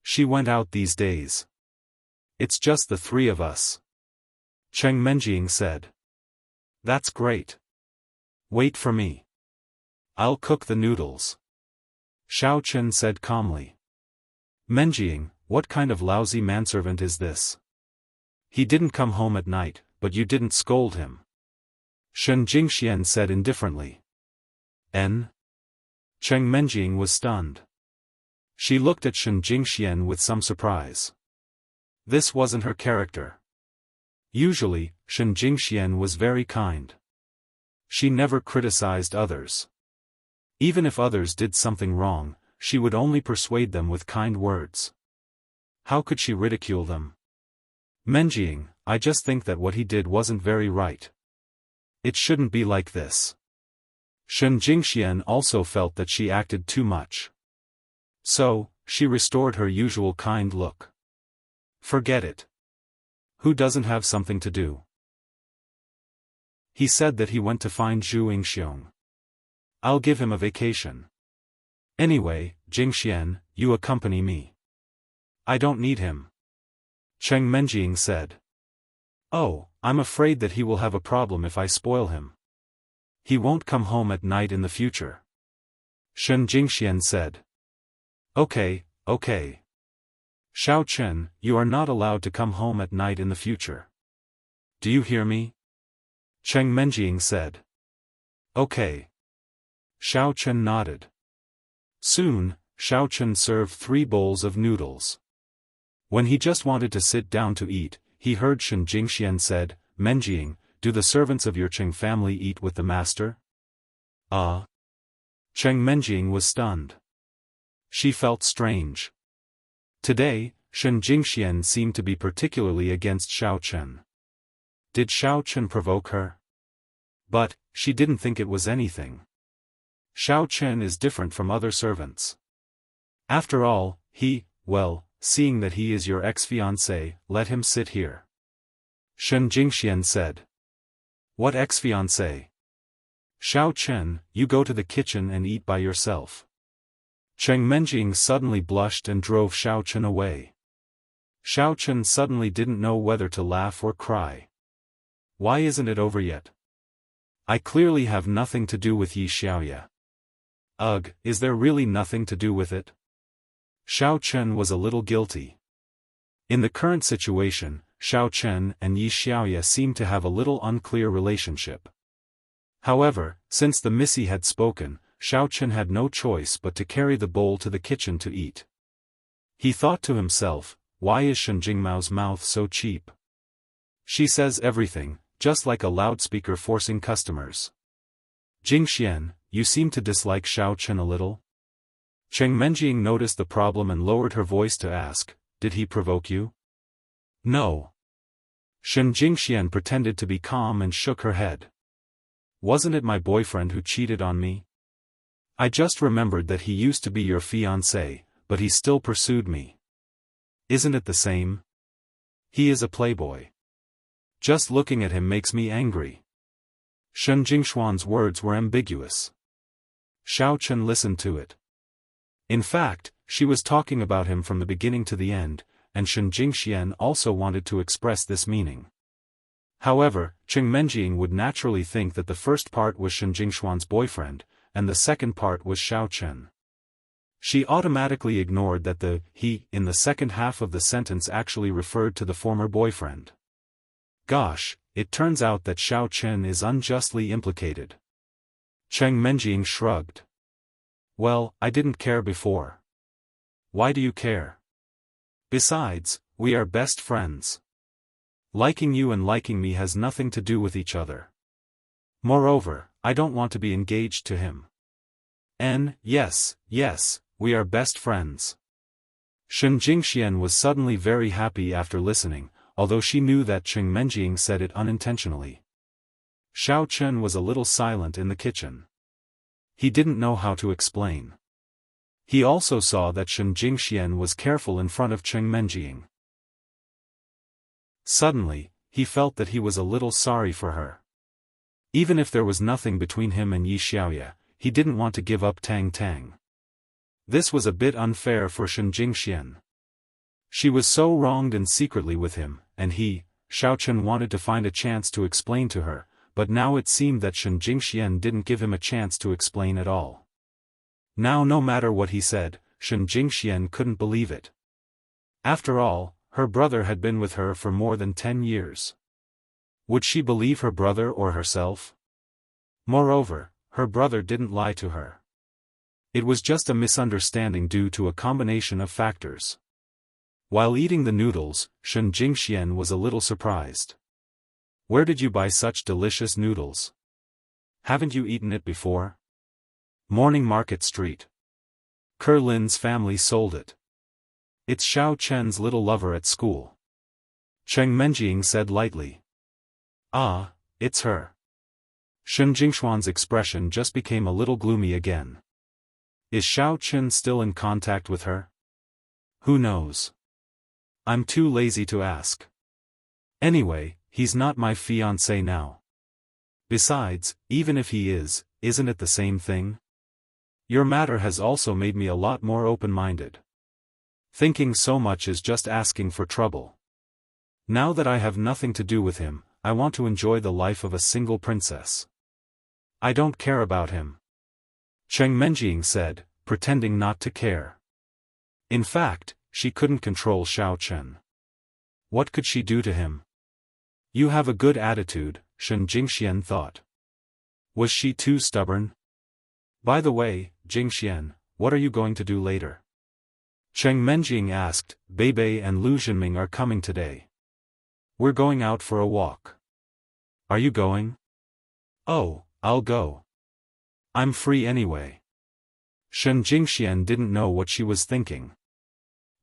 She went out these days. It's just the three of us. Cheng Menjing said. That's great. Wait for me. I'll cook the noodles. Xiao Chen said calmly. Menjing, what kind of lousy manservant is this? He didn't come home at night, but you didn't scold him. Shen Jingxian said indifferently. N? Cheng Menjing was stunned. She looked at Shen Jingxian with some surprise. This wasn't her character. Usually, Shen Jingxian was very kind. She never criticized others. Even if others did something wrong, she would only persuade them with kind words. How could she ridicule them? Menjing, I just think that what he did wasn't very right. It shouldn't be like this. Shen Jingxian also felt that she acted too much. So, she restored her usual kind look. Forget it. Who doesn't have something to do? He said that he went to find Zhu Yingxiong. I'll give him a vacation. Anyway, Jingxian, you accompany me. I don't need him. Cheng Menjing said. Oh, I'm afraid that he will have a problem if I spoil him. He won't come home at night in the future. Shen Jingxian said. Okay. Xiao Chen, you are not allowed to come home at night in the future. Do you hear me? Cheng Menjing said. Okay. Xiao Chen nodded. Soon, Xiao Chen served 3 bowls of noodles. When he just wanted to sit down to eat, he heard Shen Jingxian said, Menjing, do the servants of your Cheng family eat with the master? Cheng Menjing was stunned. She felt strange. Today, Shen Jingxian seemed to be particularly against Xiao Chen. Did Xiao Chen provoke her? But, she didn't think it was anything. Xiao Chen is different from other servants. After all, seeing that he is your ex-fiancé, let him sit here. Shen Jingxian said. What ex-fiancé? Xiao Chen, you go to the kitchen and eat by yourself. Cheng Menjing suddenly blushed and drove Xiao Chen away. Xiao Chen suddenly didn't know whether to laugh or cry. Why isn't it over yet? I clearly have nothing to do with Yi Xiaoya. Ugh, is there really nothing to do with it? Xiao Chen was a little guilty. In the current situation, Xiao Chen and Yi Xiaoya seemed to have a little unclear relationship. However, since the Missy had spoken, Xiao Chen had no choice but to carry the bowl to the kitchen to eat. He thought to himself, why is Shen Jingmao's mouth so cheap? She says everything, just like a loudspeaker forcing customers. Jingxian, you seem to dislike Xiao Chen a little? Cheng Menjing noticed the problem and lowered her voice to ask, did he provoke you? No. Shen Jingxian pretended to be calm and shook her head. Wasn't it my boyfriend who cheated on me? I just remembered that he used to be your fiancé, but he still pursued me. Isn't it the same? He is a playboy. Just looking at him makes me angry. Shen Jingxuan's words were ambiguous. Xiao Chen listened to it. In fact, she was talking about him from the beginning to the end, and Shen Jingxian also wanted to express this meaning. However, Cheng Menjing would naturally think that the first part was Shen Jingxuan's boyfriend, and the second part was Xiao Chen. She automatically ignored that the he in the second half of the sentence actually referred to the former boyfriend. Gosh, it turns out that Xiao Chen is unjustly implicated. Cheng Menjing shrugged. Well, I didn't care before. Why do you care? Besides, we are best friends. Liking you and liking me has nothing to do with each other. Moreover, I don't want to be engaged to him. Yes, we are best friends. Shen Jingxian was suddenly very happy after listening, although she knew that Cheng Menjing said it unintentionally. Xiao Chen was a little silent in the kitchen. He didn't know how to explain. He also saw that Shen Jingxian was careful in front of Cheng Menjing. Suddenly, he felt that he was a little sorry for her. Even if there was nothing between him and Yi Xiaoya, he didn't want to give up Tang Tang. This was a bit unfair for Shen Jingxian. She was so wronged and secretly with him, and he, Xiaochen, wanted to find a chance to explain to her, but now it seemed that Shen Jingxian didn't give him a chance to explain at all. Now no matter what he said, Shen Jingxian couldn't believe it. After all, her brother had been with her for more than 10 years. Would she believe her brother or herself? Moreover, her brother didn't lie to her. It was just a misunderstanding due to a combination of factors. While eating the noodles, Shen Jingxian was a little surprised. Where did you buy such delicious noodles? Haven't you eaten it before? Morning Market Street. Lin's family sold it. It's Xiao Chen's little lover at school. Cheng Menjing said lightly. Ah, it's her. Shen Jingxuan's expression just became a little gloomy again. Is Xiao Chen still in contact with her? Who knows? I'm too lazy to ask. Anyway, he's not my fiancé now. Besides, even if he is, isn't it the same thing? Your matter has also made me a lot more open-minded. Thinking so much is just asking for trouble. Now that I have nothing to do with him, I want to enjoy the life of a single princess. I don't care about him. Cheng Menjing said, pretending not to care. In fact, she couldn't control Xiao Chen. What could she do to him? You have a good attitude, Shen Jingxian thought. Was she too stubborn? By the way, Jingxian, what are you going to do later? Cheng Menjing asked. Beibei and Lu Jinming are coming today. We're going out for a walk. Are you going? Oh, I'll go. I'm free anyway. Shen Jingxian didn't know what she was thinking.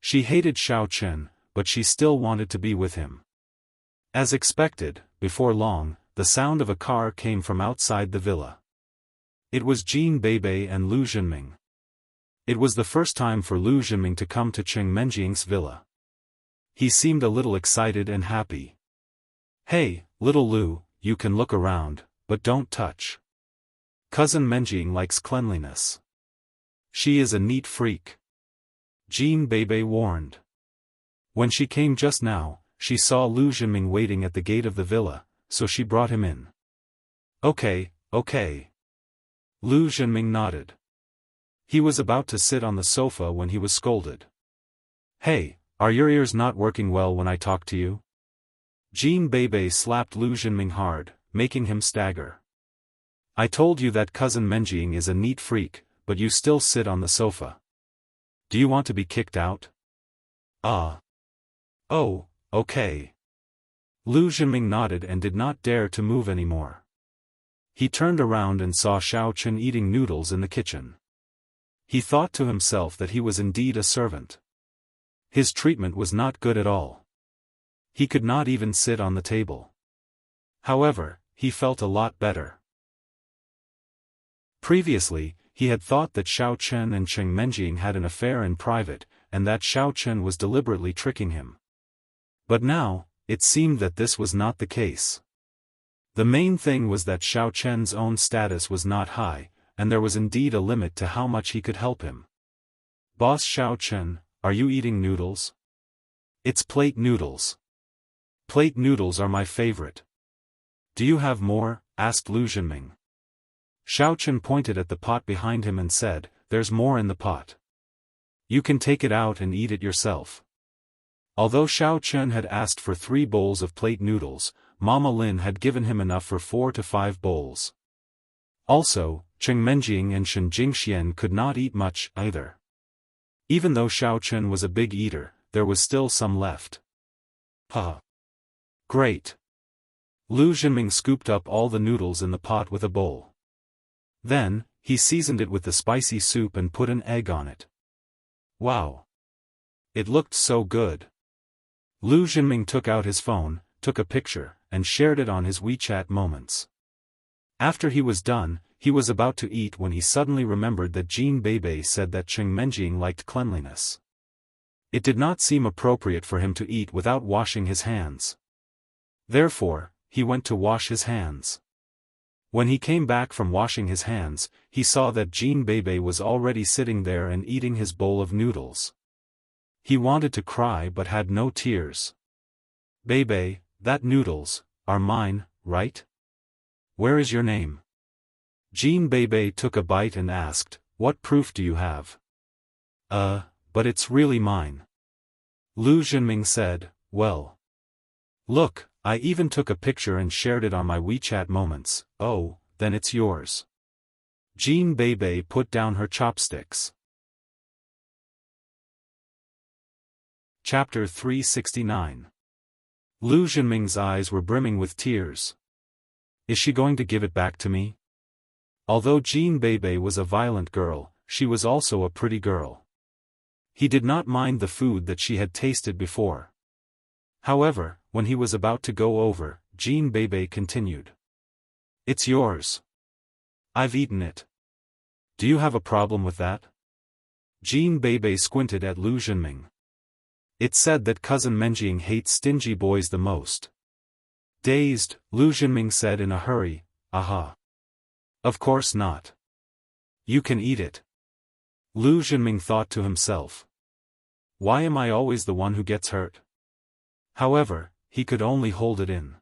She hated Xiao Chen, but she still wanted to be with him. As expected, before long, the sound of a car came from outside the villa. It was Jin Beibei and Lu Jinming. It was the first time for Lu Jinming to come to Cheng Menjing's villa. He seemed a little excited and happy. Hey, little Lu, you can look around, but don't touch. Cousin Menjing likes cleanliness. She is a neat freak. Jin Beibei warned. When she came just now, she saw Lu Jinming waiting at the gate of the villa, so she brought him in. Okay. Lu Jinming nodded. He was about to sit on the sofa when he was scolded. Hey, are your ears not working well when I talk to you? Jin Beibei slapped Lu Jinming hard, making him stagger. I told you that cousin Menjing is a neat freak, but you still sit on the sofa. Do you want to be kicked out? Ah. Oh, okay. Lu Jinming nodded and did not dare to move anymore. He turned around and saw Xiao Chen eating noodles in the kitchen. He thought to himself that he was indeed a servant. His treatment was not good at all. He could not even sit on the table. However, he felt a lot better. Previously, he had thought that Xiao Chen and Cheng Menjing had an affair in private, and that Xiao Chen was deliberately tricking him. But now, it seemed that this was not the case. The main thing was that Xiao Chen's own status was not high, and there was indeed a limit to how much he could help him. Boss Xiao Chen, are you eating noodles? It's plate noodles. Plate noodles are my favorite. Do you have more? Asked Lu Jinming. Xiao Chen pointed at the pot behind him and said, there's more in the pot. You can take it out and eat it yourself. Although Xiao Chen had asked for 3 bowls of plate noodles, Mama Lin had given him enough for 4 to 5 bowls. Also, Cheng Menjing and Shen Jingxian could not eat much either. Even though Xiao Chen was a big eater, there was still some left. Great. Lu Jinming scooped up all the noodles in the pot with a bowl. Then, he seasoned it with the spicy soup and put an egg on it. Wow! It looked so good. Lu Jinming took out his phone, took a picture, and shared it on his WeChat moments. After he was done, he was about to eat when he suddenly remembered that Jin Beibei said that Cheng Menjing liked cleanliness. It did not seem appropriate for him to eat without washing his hands. Therefore, he went to wash his hands. When he came back from washing his hands, he saw that Jin Beibei was already sitting there and eating his bowl of noodles. He wanted to cry but had no tears. Bebe, that noodles are mine, right? Where is your name? Jean Bebe took a bite and asked, what proof do you have? But it's really mine. Lu Zhenming said, well. Look, I even took a picture and shared it on my WeChat moments. Oh, then it's yours. Jean Bebe put down her chopsticks. Chapter 369. Lu Zhenming's eyes were brimming with tears. Is she going to give it back to me? Although Jean Bebe was a violent girl, she was also a pretty girl. He did not mind the food that she had tasted before. However, when he was about to go over, Jean Bebe continued. It's yours. I've eaten it. Do you have a problem with that? Jean Bebe squinted at Lu Zhenming. It's said that cousin Menjing hates stingy boys the most. Dazed, Lu Zhenming said in a hurry, aha. Of course not. You can eat it. Lu Zhenming thought to himself. Why am I always the one who gets hurt? However, he could only hold it in.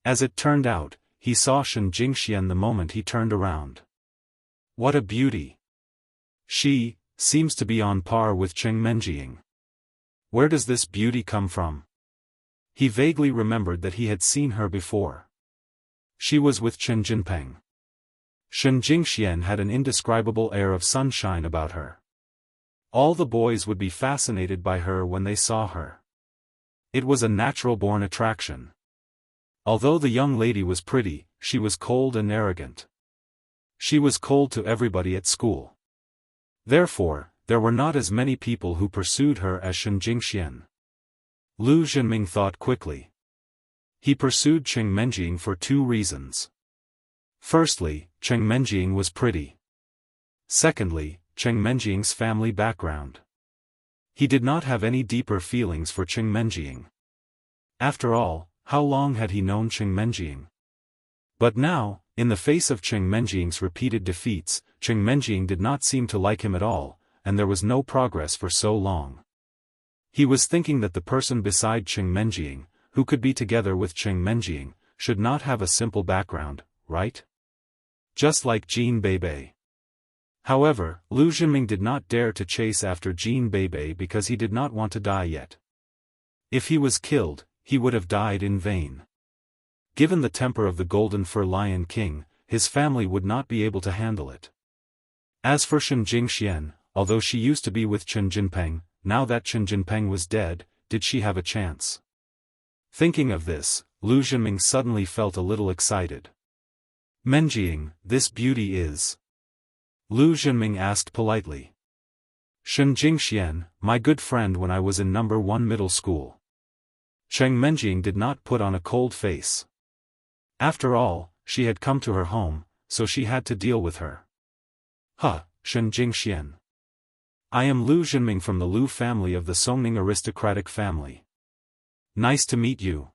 As it turned out, he saw Shen Jingxian the moment he turned around. What a beauty! She seems to be on par with Cheng Menjing. Where does this beauty come from? He vaguely remembered that he had seen her before. She was with Chen Jinpeng. Shen Jingxian had an indescribable air of sunshine about her. All the boys would be fascinated by her when they saw her. It was a natural-born attraction. Although the young lady was pretty, she was cold and arrogant. She was cold to everybody at school. Therefore, there were not as many people who pursued her as Shen Jingxian. Lu Zhenming thought quickly. He pursued Cheng Menjing for two reasons. Firstly, Cheng Menjing was pretty. Secondly, Cheng Menjing's family background. He did not have any deeper feelings for Cheng Menjing. After all, how long had he known Cheng Menjing? But now, in the face of Cheng Menjing's repeated defeats, Cheng Menjing did not seem to like him at all, and there was no progress for so long. He was thinking that the person beside Cheng Menjing, who could be together with Cheng Menjing, should not have a simple background, right? Just like Jean Bebe. However, Lu Zhenming did not dare to chase after Jean Bebe because he did not want to die yet. If he was killed, he would have died in vain. Given the temper of the Golden Fur Lion King, his family would not be able to handle it. As for Shen Jingxian, although she used to be with Chen Jinpeng, now that Chen Jinpeng was dead, did she have a chance? Thinking of this, Lu Zhenming suddenly felt a little excited. Menjing, this beauty is. Lu Zhenming asked politely. Shen Jingxian, my good friend when I was in number 1 middle school. Cheng Menjing did not put on a cold face. After all, she had come to her home, so she had to deal with her. Shen Jingxian. I am Lu Zhenming from the Lu family of the Songning aristocratic family. Nice to meet you.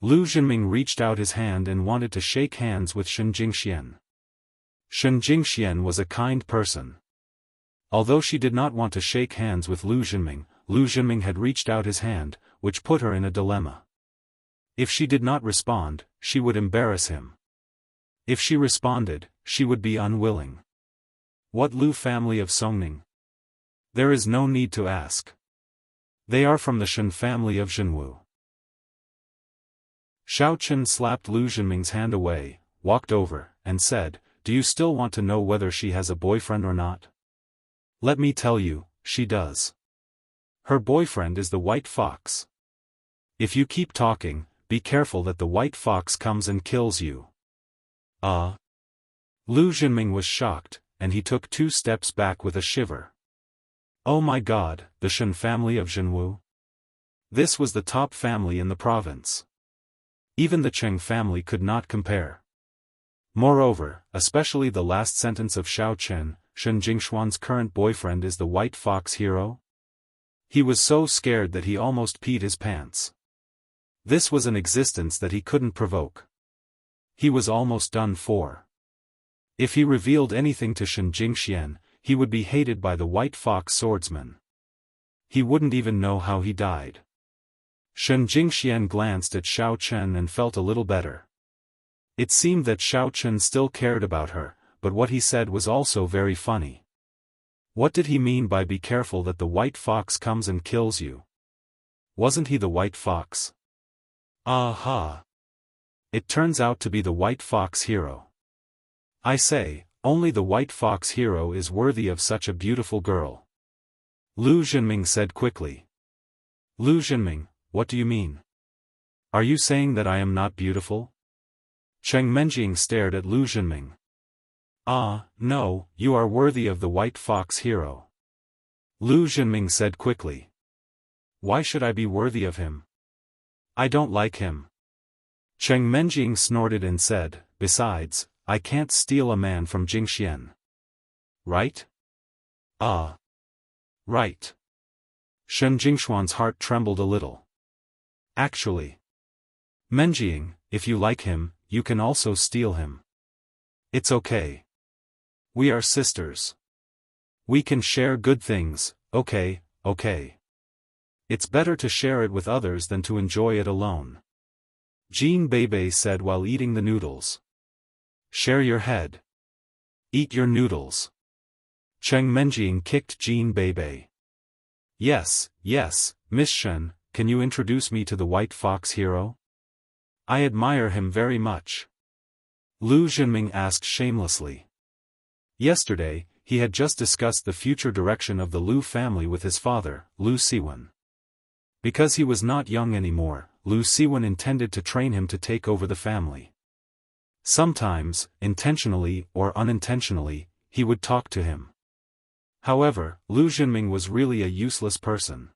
Lu Zhenming reached out his hand and wanted to shake hands with Shen Jingxian. Shen Jingxian was a kind person. Although she did not want to shake hands with Lu Zhenming had reached out his hand, which put her in a dilemma. If she did not respond, she would embarrass him. If she responded, she would be unwilling. What Lu family of Songning? There is no need to ask. They are from the Shen family of Zhenwu. Xiao Chen slapped Lu Zhenming's hand away, walked over, and said, do you still want to know whether she has a boyfriend or not? Let me tell you, she does. Her boyfriend is the white fox. If you keep talking, be careful that the white fox comes and kills you. Lu Zhenming was shocked, and he took 2 steps back with a shiver. Oh my god, the Shen family of Zhenwu? This was the top family in the province. Even the Cheng family could not compare. Moreover, especially the last sentence of Xiao Chen, Shen Jingshuan's current boyfriend is the white fox hero? He was so scared that he almost peed his pants. This was an existence that he couldn't provoke. He was almost done for. If he revealed anything to Shen Jingxian, he would be hated by the white fox swordsman. he wouldn't even know how he died. Shen Jingxian glanced at Xiao Chen and felt a little better. It seemed that Xiao Chen still cared about her, but what he said was also very funny. What did he mean by "be careful that the white fox comes and kills you"? Wasn't he the white fox? Aha! It turns out to be the white fox hero. I say, only the white fox hero is worthy of such a beautiful girl. Lu Zhenming said quickly. Lu Zhenming, what do you mean? Are you saying that I am not beautiful? Cheng Menjing stared at Lu Zhenming. Ah, no, you are worthy of the white fox hero. Lu Zhenming said quickly. Why should I be worthy of him? I don't like him. Cheng Menjing snorted and said, besides, I can't steal a man from Jingxian. Right? Ah. Right. Shen Jingshuan's heart trembled a little. Actually. Menjing, if you like him, you can also steal him. It's okay. We are sisters. We can share good things, okay. It's better to share it with others than to enjoy it alone. Jean Bebe said while eating the noodles. Share your head. Eat your noodles. Cheng Menjing kicked Jean Bebe. Yes, Miss Shen, can you introduce me to the white fox hero? I admire him very much. Lu Zhenming asked shamelessly. Yesterday, he had just discussed the future direction of the Lu family with his father, Lu Siwen. Because he was not young anymore, Lu Siwen intended to train him to take over the family. Sometimes, intentionally or unintentionally, he would talk to him. However, Lu Zhenming was really a useless person.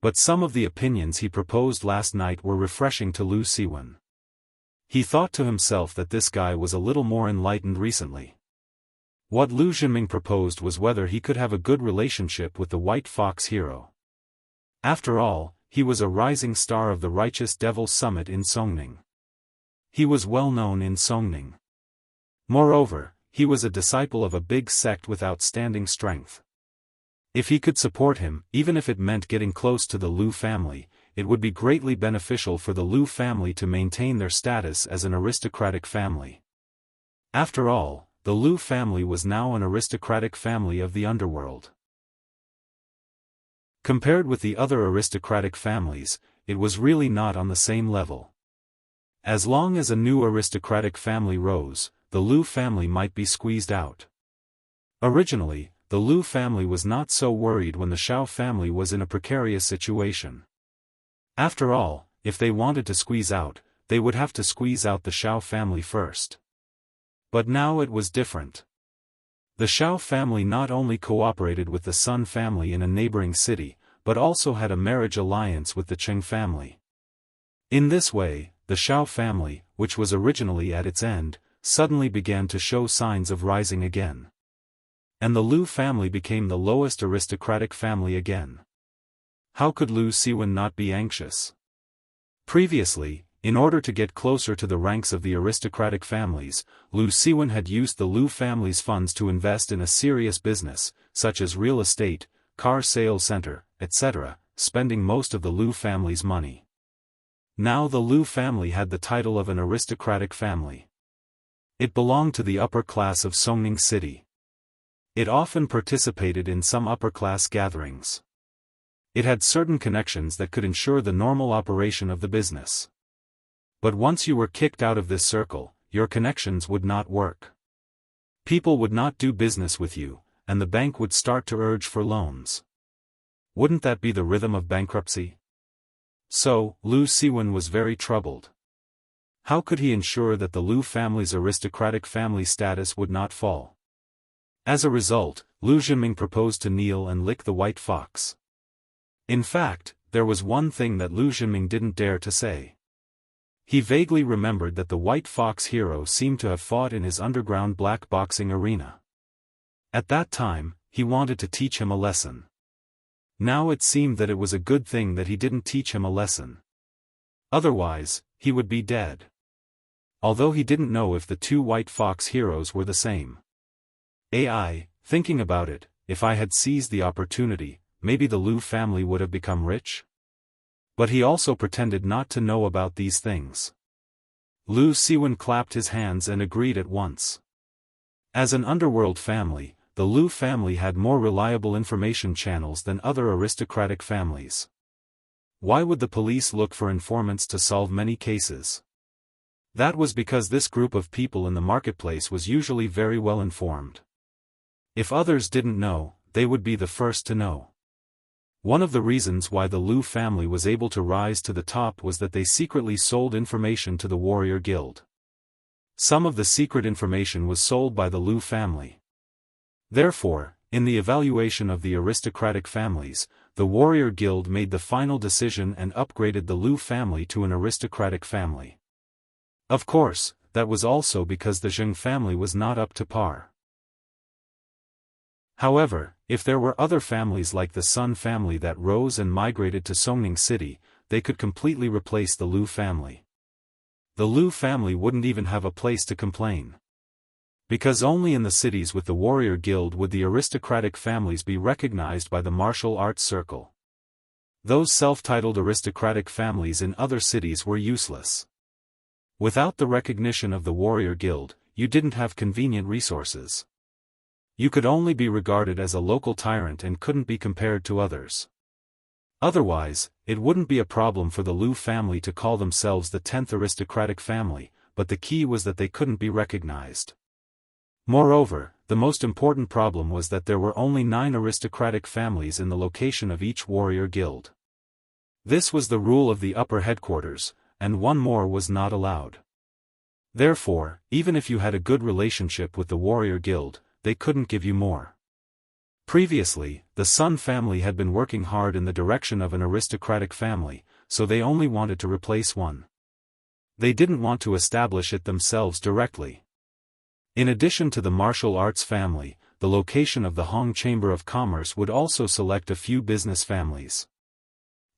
But some of the opinions he proposed last night were refreshing to Lu Siwen. He thought to himself that this guy was a little more enlightened recently. What Lu Zhenming proposed was whether he could have a good relationship with the white fox hero. After all, he was a rising star of the Righteous Devil Summit in Songning. He was well known in Songning. Moreover, he was a disciple of a big sect with outstanding strength. If he could support him, even if it meant getting close to the Lu family, it would be greatly beneficial for the Lu family to maintain their status as an aristocratic family. After all, the Lu family was now an aristocratic family of the underworld. Compared with the other aristocratic families, it was really not on the same level. As long as a new aristocratic family rose, the Lu family might be squeezed out. Originally, the Lu family was not so worried when the Xiao family was in a precarious situation. After all, if they wanted to squeeze out, they would have to squeeze out the Xiao family first. But now it was different. The Xiao family not only cooperated with the Sun family in a neighboring city, but also had a marriage alliance with the Cheng family. In this way, the Xiao family, which was originally at its end, suddenly began to show signs of rising again. And the Lu family became the lowest aristocratic family again. How could Lu Siwen not be anxious? Previously, in order to get closer to the ranks of the aristocratic families, Lu Siwen had used the Lu family's funds to invest in a serious business, such as real estate, car sales center, etc., spending most of the Lu family's money. Now the Lu family had the title of an aristocratic family. It belonged to the upper class of Songning City. It often participated in some upper-class gatherings. It had certain connections that could ensure the normal operation of the business. But once you were kicked out of this circle, your connections would not work. People would not do business with you, and the bank would start to urge for loans. Wouldn't that be the rhythm of bankruptcy? So, Lu Siwen was very troubled. How could he ensure that the Lu family's aristocratic family status would not fall? As a result, Lu Zhenming proposed to kneel and lick the white fox. In fact, there was one thing that Lu Zhenming didn't dare to say. He vaguely remembered that the white fox hero seemed to have fought in his underground black boxing arena. At that time, he wanted to teach him a lesson. Now it seemed that it was a good thing that he didn't teach him a lesson. Otherwise, he would be dead. Although he didn't know if the two white fox heroes were the same. Thinking about it, if I had seized the opportunity, maybe the Lu family would have become rich? But he also pretended not to know about these things. Lu Siwen clapped his hands and agreed at once. As an underworld family, the Lu family had more reliable information channels than other aristocratic families. Why would the police look for informants to solve many cases? That was because this group of people in the marketplace was usually very well informed. If others didn't know, they would be the first to know. One of the reasons why the Lu family was able to rise to the top was that they secretly sold information to the warrior guild. Some of the secret information was sold by the Lu family. Therefore, in the evaluation of the aristocratic families, the warrior guild made the final decision and upgraded the Lu family to an aristocratic family. Of course, that was also because the Zheng family was not up to par. However, if there were other families like the Sun family that rose and migrated to Songning City, they could completely replace the Lu family. The Lu family wouldn't even have a place to complain. Because only in the cities with the warrior guild would the aristocratic families be recognized by the martial arts circle. Those self-titled aristocratic families in other cities were useless. Without the recognition of the warrior guild, you didn't have convenient resources. You could only be regarded as a local tyrant and couldn't be compared to others. Otherwise, it wouldn't be a problem for the Lu family to call themselves the 10th aristocratic family, but the key was that they couldn't be recognized. Moreover, the most important problem was that there were only 9 aristocratic families in the location of each warrior guild. This was the rule of the upper headquarters, and one more was not allowed. Therefore, even if you had a good relationship with the warrior guild, they couldn't give you more. Previously, the Sun family had been working hard in the direction of an aristocratic family, so they only wanted to replace one. They didn't want to establish it themselves directly. In addition to the martial arts family, the location of the Hong Chamber of Commerce would also select a few business families.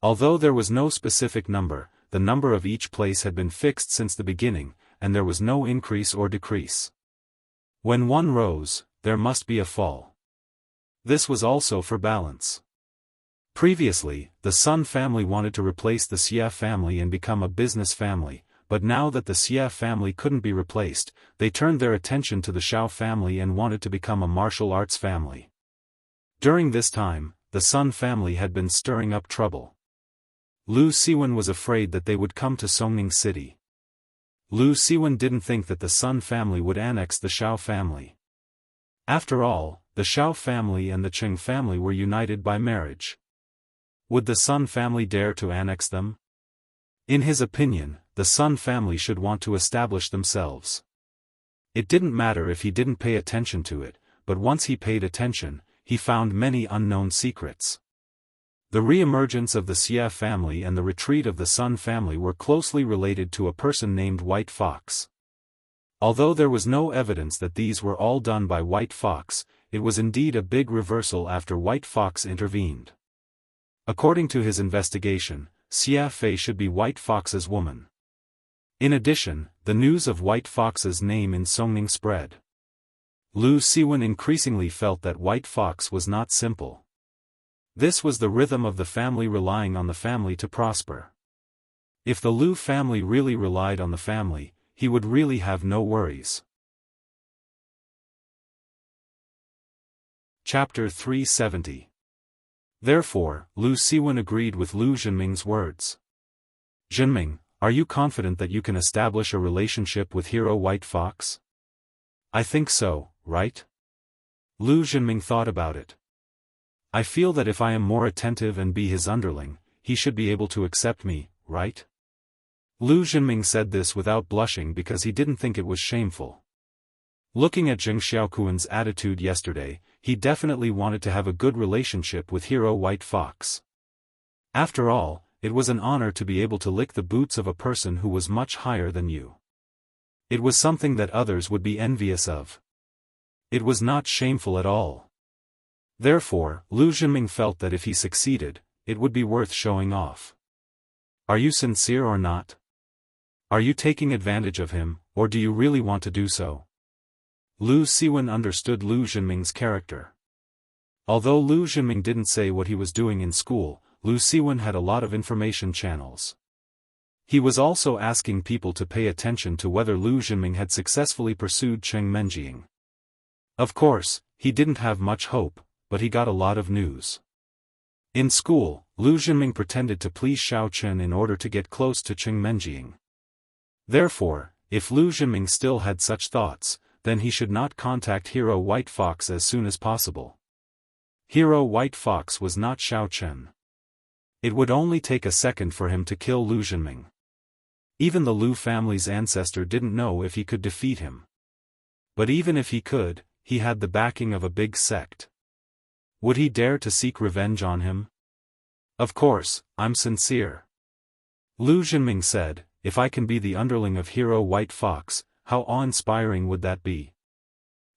Although there was no specific number, the number of each place had been fixed since the beginning, and there was no increase or decrease. When one rose, there must be a fall. This was also for balance. Previously, the Sun family wanted to replace the Xia family and become a business family, but now that the Xia family couldn't be replaced, they turned their attention to the Xiao family and wanted to become a martial arts family. During this time, the Sun family had been stirring up trouble. Lu Siwen was afraid that they would come to Songning City. Lu Siwen didn't think that the Sun family would annex the Xiao family. After all, the Xiao family and the Cheng family were united by marriage. Would the Sun family dare to annex them? In his opinion, the Sun family should want to establish themselves. It didn't matter if he didn't pay attention to it, but once he paid attention, he found many unknown secrets. The re-emergence of the Xia family and the retreat of the Sun family were closely related to a person named White Fox. Although there was no evidence that these were all done by White Fox, it was indeed a big reversal after White Fox intervened. According to his investigation, Xia Fei should be White Fox's woman. In addition, the news of White Fox's name in Songning spread. Lu Siwen increasingly felt that White Fox was not simple. This was the rhythm of the family relying on the family to prosper. If the Lu family really relied on the family, he would really have no worries. Chapter 370. Therefore, Lu Siwen agreed with Lu Zhenming's words. Zhenming, are you confident that you can establish a relationship with Hero White Fox? I think so, right? Lu Zhenming thought about it. I feel that if I am more attentive and be his underling, he should be able to accept me, right? Lu Zhenming said this without blushing because he didn't think it was shameful. Looking at Zheng Xiaoquan's attitude yesterday, he definitely wanted to have a good relationship with Hero White Fox. After all, it was an honor to be able to lick the boots of a person who was much higher than you. It was something that others would be envious of. It was not shameful at all. Therefore, Lu Zhenming felt that if he succeeded, it would be worth showing off. Are you sincere or not? Are you taking advantage of him, or do you really want to do so? Lu Siwen understood Lu Zhenming's character. Although Lu Zhenming didn't say what he was doing in school, Lu Siwen had a lot of information channels. He was also asking people to pay attention to whether Lu Zhenming had successfully pursued Cheng Menjing. Of course, he didn't have much hope, but he got a lot of news. In school, Lu Zhenming pretended to please Xiao Chen in order to get close to Cheng Menjing. Therefore, if Lu Zhenming still had such thoughts, then he should not contact Hero White Fox as soon as possible. Hero White Fox was not Xiao Chen. It would only take a second for him to kill Lu Zhenming. Even the Lu family's ancestor didn't know if he could defeat him. But even if he could, he had the backing of a big sect. Would he dare to seek revenge on him? Of course, I'm sincere. Lu Zhenming said, if I can be the underling of Hero White Fox, how awe-inspiring would that be?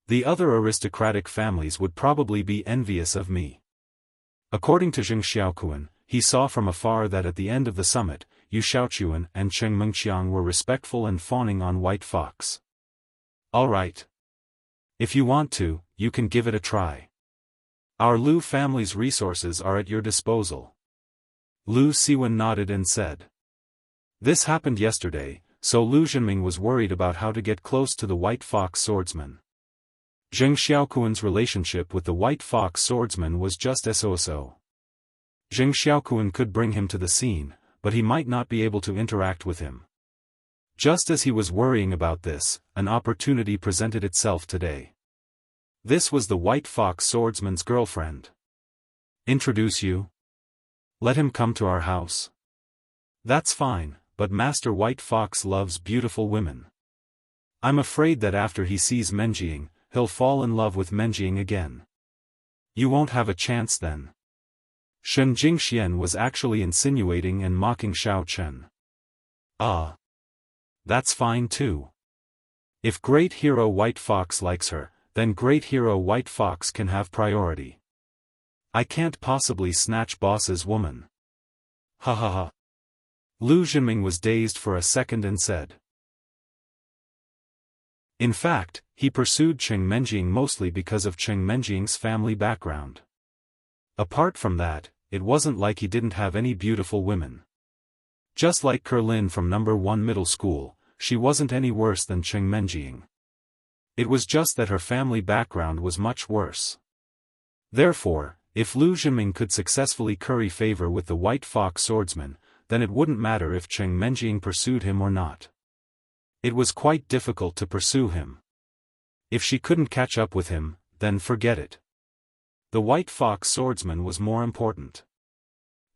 The other aristocratic families would probably be envious of me. According to Zheng Xiaoquan, he saw from afar that at the end of the summit, Yu Xiaochuan and Cheng Mengqiang were respectful and fawning on White Fox. All right. If you want to, you can give it a try. Our Lu family's resources are at your disposal. Lu Siwen nodded and said. This happened yesterday, so Lu Zhenming was worried about how to get close to the White Fox swordsman. Zheng Xiaoquan's relationship with the White Fox swordsman was just so. Zheng Xiaoquan could bring him to the scene, but he might not be able to interact with him. Just as he was worrying about this, an opportunity presented itself today. This was the White Fox swordsman's girlfriend. Introduce you? Let him come to our house. That's fine, but Master White Fox loves beautiful women. I'm afraid that after he sees Menjing, he'll fall in love with Menjing again. You won't have a chance then. Shen Jingxian was actually insinuating and mocking Xiao Chen. Ah. That's fine too. If Great Hero White Fox likes her, then Great Hero White Fox can have priority. I can't possibly snatch boss's woman. Ha ha ha. Lu Zhenming was dazed for a second and said. In fact, he pursued Cheng Menjing mostly because of Cheng Menjing's family background. Apart from that, it wasn't like he didn't have any beautiful women. Just like Kerlin from No. 1 middle school, she wasn't any worse than Cheng Menjing. It was just that her family background was much worse. Therefore, if Lu Zhenming could successfully curry favor with the White Fox swordsman, then it wouldn't matter if Cheng Menjing pursued him or not. It was quite difficult to pursue him. If she couldn't catch up with him, then forget it. The White Fox swordsman was more important.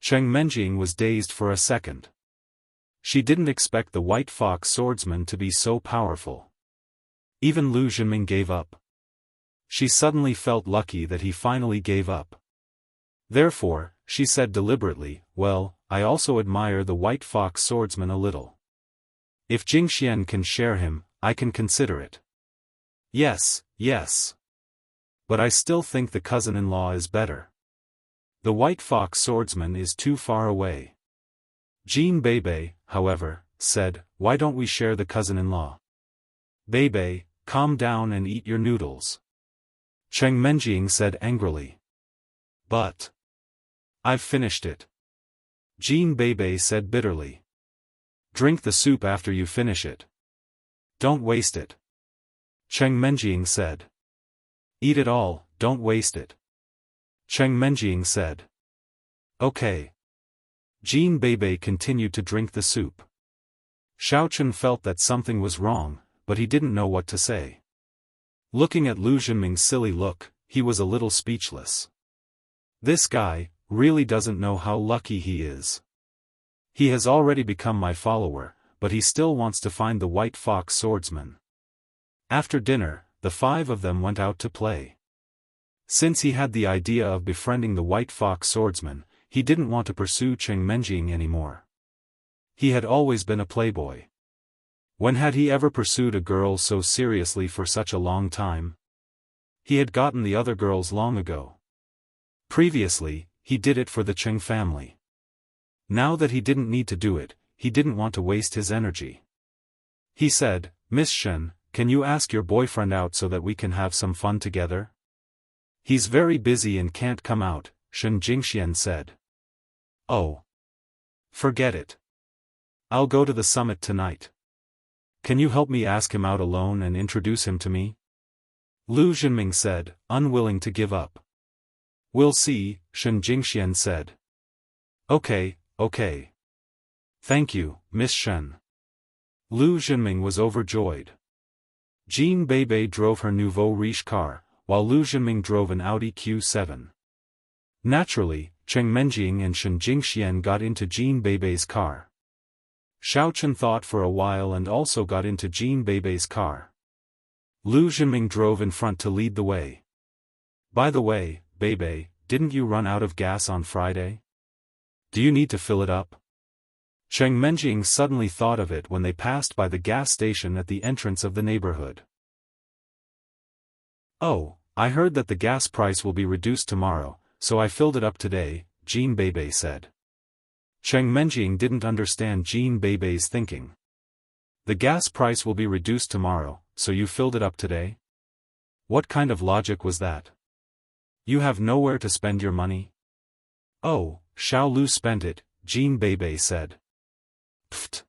Cheng Menjing was dazed for a second. She didn't expect the White Fox swordsman to be so powerful. Even Lu Zhenming gave up. She suddenly felt lucky that he finally gave up. Therefore, she said deliberately, well, I also admire the White Fox swordsman a little. If Jingxian can share him, I can consider it. Yes, yes. But I still think the cousin-in-law is better. The White Fox swordsman is too far away. Jean Bebe, however, said, why don't we share the cousin-in-law? Bebe, calm down and eat your noodles. Cheng Menjing said angrily. But I've finished it. Jean Bebe said bitterly. Drink the soup after you finish it. Don't waste it. Cheng Menjing said. Eat it all, don't waste it. Cheng Menjing said. Okay. Jean Bebe continued to drink the soup. Xiao Chen felt that something was wrong, but he didn't know what to say. Looking at Lu Zhenming's silly look, he was a little speechless. This guy really doesn't know how lucky he is. He has already become my follower, but he still wants to find the White Fox swordsman. After dinner, the five of them went out to play. Since he had the idea of befriending the White Fox swordsman, he didn't want to pursue Cheng Menjing anymore. He had always been a playboy. When had he ever pursued a girl so seriously for such a long time? He had gotten the other girls long ago. Previously, he did it for the Cheng family. Now that he didn't need to do it, he didn't want to waste his energy. He said, Miss Shen, can you ask your boyfriend out so that we can have some fun together? He's very busy and can't come out, Shen Jingxian said. Oh. Forget it. I'll go to the summit tonight. Can you help me ask him out alone and introduce him to me? Lu Zhenming said, unwilling to give up. We'll see, Shen Jingxian said. Okay. Thank you, Miss Shen. Lu Zhenming was overjoyed. Jean Bebe drove her nouveau riche car, while Lu Zhenming drove an Audi Q7. Naturally, Cheng Menjing and Shen Jingxian got into Jean Bebe's car. Xiaochen thought for a while and also got into Jean Bebe's car. Lu Zhenming drove in front to lead the way. By the way, Bebe, didn't you run out of gas on Friday? Do you need to fill it up? Cheng Menjing suddenly thought of it when they passed by the gas station at the entrance of the neighborhood. Oh, I heard that the gas price will be reduced tomorrow, so I filled it up today, Jean Bebe said. Cheng Menjing didn't understand Jean Bebe's thinking. The gas price will be reduced tomorrow, so you filled it up today? What kind of logic was that? You have nowhere to spend your money? Oh, Xiao Lu spent it, Jean Bebe said. Pfft.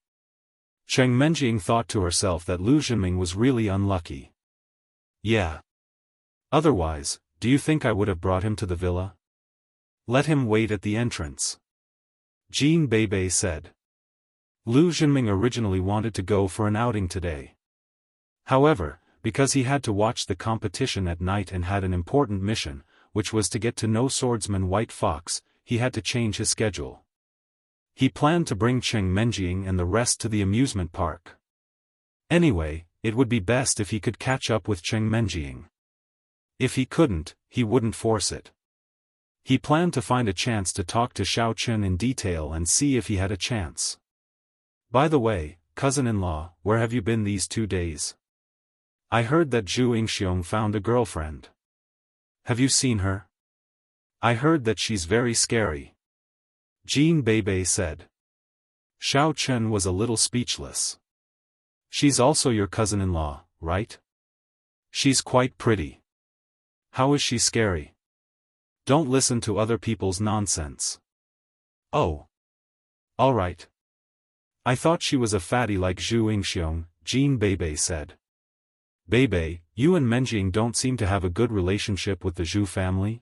Cheng Menjing thought to herself that Lu Zhenming was really unlucky. Yeah. Otherwise, do you think I would have brought him to the villa? Let him wait at the entrance. Jean Bebe said. Lu Zhenming originally wanted to go for an outing today. However, because he had to watch the competition at night and had an important mission, which was to get to know swordsman White Fox, he had to change his schedule. He planned to bring Cheng Menjing and the rest to the amusement park. Anyway, it would be best if he could catch up with Cheng Menjing. If he couldn't, he wouldn't force it. He planned to find a chance to talk to Xiao Chen in detail and see if he had a chance. By the way, cousin-in-law, where have you been these 2 days? I heard that Zhu Yingxiong found a girlfriend. Have you seen her? I heard that she's very scary. Jean Bebe said. Xiao Chen was a little speechless. She's also your cousin-in-law, right? She's quite pretty. How is she scary? Don't listen to other people's nonsense. Oh. All right. I thought she was a fatty like Zhu Yingxiong, Jean Bebe said. Bebe, you and Menjing don't seem to have a good relationship with the Zhu family?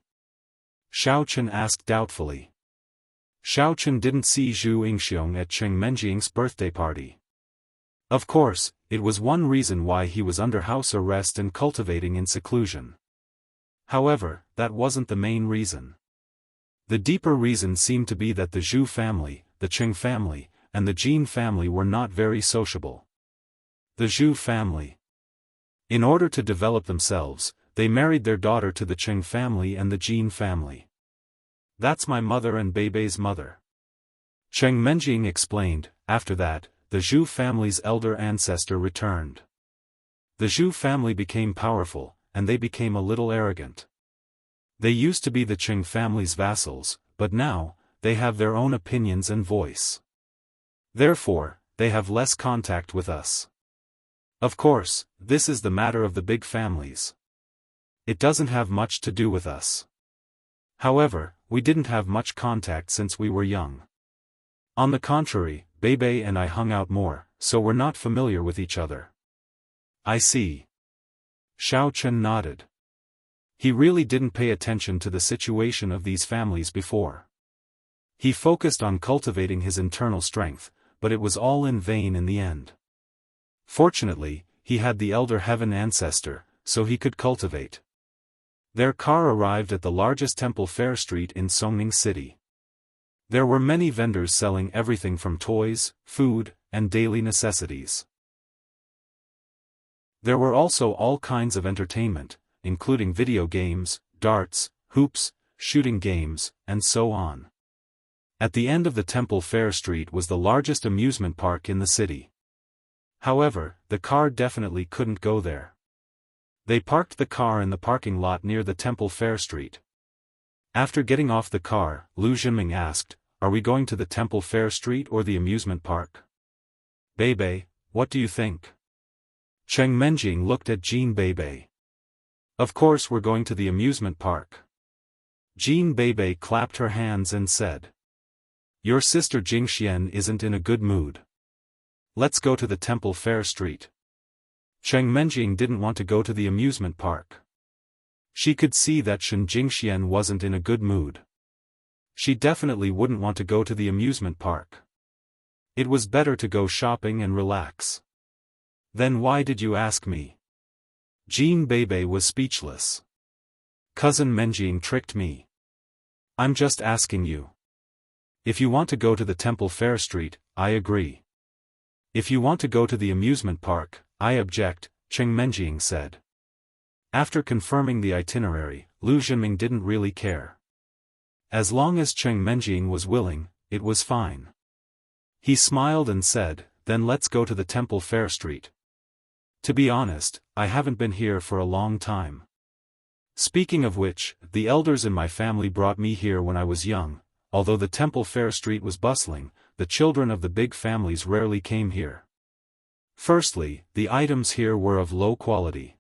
Xiao Chen asked doubtfully. Xiao Chen didn't see Zhu Yingxiong at Cheng Menjing's birthday party. Of course, it was one reason why he was under house arrest and cultivating in seclusion. However, that wasn't the main reason. The deeper reason seemed to be that the Zhu family, the Cheng family, and the Jin family were not very sociable. The Zhu family. In order to develop themselves, they married their daughter to the Cheng family and the Jin family. That's my mother and Bebe's mother. Cheng Menjing explained. After that, the Zhu family's elder ancestor returned. The Zhu family became powerful, and they became a little arrogant. They used to be the Cheng family's vassals, but now, they have their own opinions and voice. Therefore, they have less contact with us. Of course, this is the matter of the big families. It doesn't have much to do with us. However, we didn't have much contact since we were young. On the contrary, Bebe and I hung out more, so we're not familiar with each other. I see. Xiao Chen nodded. He really didn't pay attention to the situation of these families before. He focused on cultivating his internal strength, but it was all in vain in the end. Fortunately, he had the elder heaven ancestor, so he could cultivate. Their car arrived at the largest temple fair street in Songning City. There were many vendors selling everything from toys, food, and daily necessities. There were also all kinds of entertainment, including video games, darts, hoops, shooting games, and so on. At the end of the temple fair street was the largest amusement park in the city. However, the car definitely couldn't go there. They parked the car in the parking lot near the temple fair street. After getting off the car, Lu Zhenming asked, "Are we going to the temple fair street or the amusement park?" Bebe, what do you think? Cheng Menjing looked at Jean Bebe. Of course we're going to the amusement park. Jean Bebe clapped her hands and said. Your sister Jingxian isn't in a good mood. Let's go to the Temple Fair Street. Cheng Menjing didn't want to go to the amusement park. She could see that Shen Jingxian wasn't in a good mood. She definitely wouldn't want to go to the amusement park. It was better to go shopping and relax. Then why did you ask me? Jean Bebe was speechless. Cousin Menjing tricked me. I'm just asking you. If you want to go to the Temple Fair Street, I agree. If you want to go to the amusement park, I object, Cheng Menjing said. After confirming the itinerary, Lu Zhenming didn't really care. As long as Cheng Menjing was willing, it was fine. He smiled and said, then let's go to the Temple Fair Street. To be honest, I haven't been here for a long time. Speaking of which, the elders in my family brought me here when I was young. Although the Temple Fair Street was bustling, the children of the big families rarely came here. Firstly, the items here were of low quality.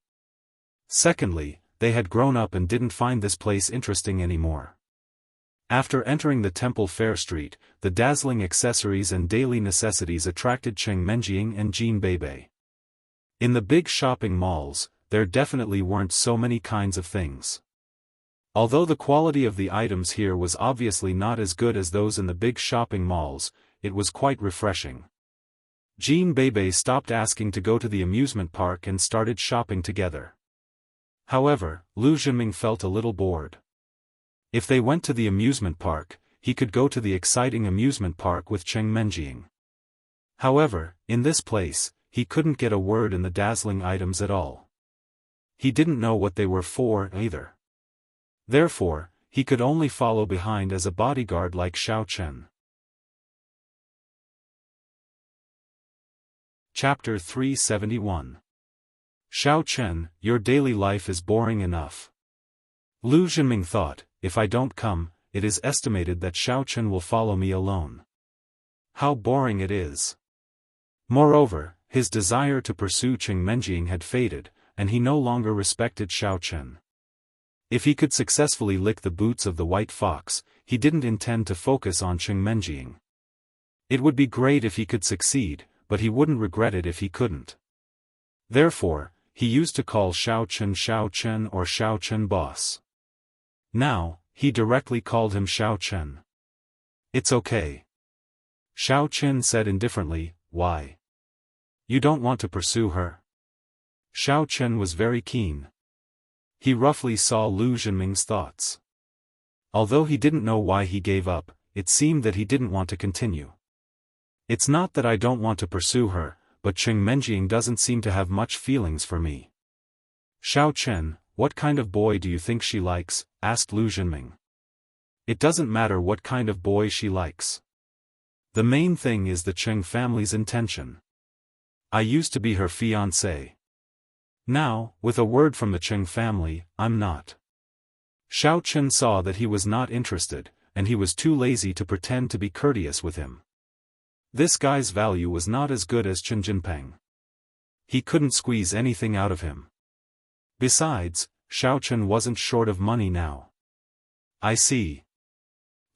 Secondly, they had grown up and didn't find this place interesting anymore. After entering the Temple Fair Street, the dazzling accessories and daily necessities attracted Cheng Menjing and Jean Bebe. In the big shopping malls, there definitely weren't so many kinds of things. Although the quality of the items here was obviously not as good as those in the big shopping malls, it was quite refreshing. Jean Bebe stopped asking to go to the amusement park and started shopping together. However, Lu Zhenming felt a little bored. If they went to the amusement park, he could go to the exciting amusement park with Cheng Menjing. However, in this place, he couldn't get a word in the dazzling items at all. He didn't know what they were for either. Therefore, he could only follow behind as a bodyguard like Xiao Chen. Chapter 371. Xiao Chen, your daily life is boring enough. Lu Zhenming thought, if I don't come, it is estimated that Xiao Chen will follow me alone. How boring it is. Moreover, his desire to pursue Cheng Menjing had faded, and he no longer respected Xiao Chen. If he could successfully lick the boots of the white fox, he didn't intend to focus on Cheng Menjing. It would be great if he could succeed, but he wouldn't regret it if he couldn't. Therefore, he used to call Xiao Chen or Xiao Chen boss. Now, he directly called him Xiao Chen. It's okay. Xiao Chen said indifferently, why? You don't want to pursue her? Xiao Chen was very keen. He roughly saw Lu Zhenming's thoughts. Although he didn't know why he gave up, it seemed that he didn't want to continue. It's not that I don't want to pursue her, but Cheng Menjing doesn't seem to have much feelings for me. Xiao Chen, what kind of boy do you think she likes? Asked Lu Zhenming. It doesn't matter what kind of boy she likes. The main thing is the Cheng family's intention. I used to be her fiancé. Now, with a word from the Cheng family, I'm not. Xiao Chen saw that he was not interested, and he was too lazy to pretend to be courteous with him. This guy's value was not as good as Chen Jinpeng. He couldn't squeeze anything out of him. Besides, Xiao Chen wasn't short of money now. I see.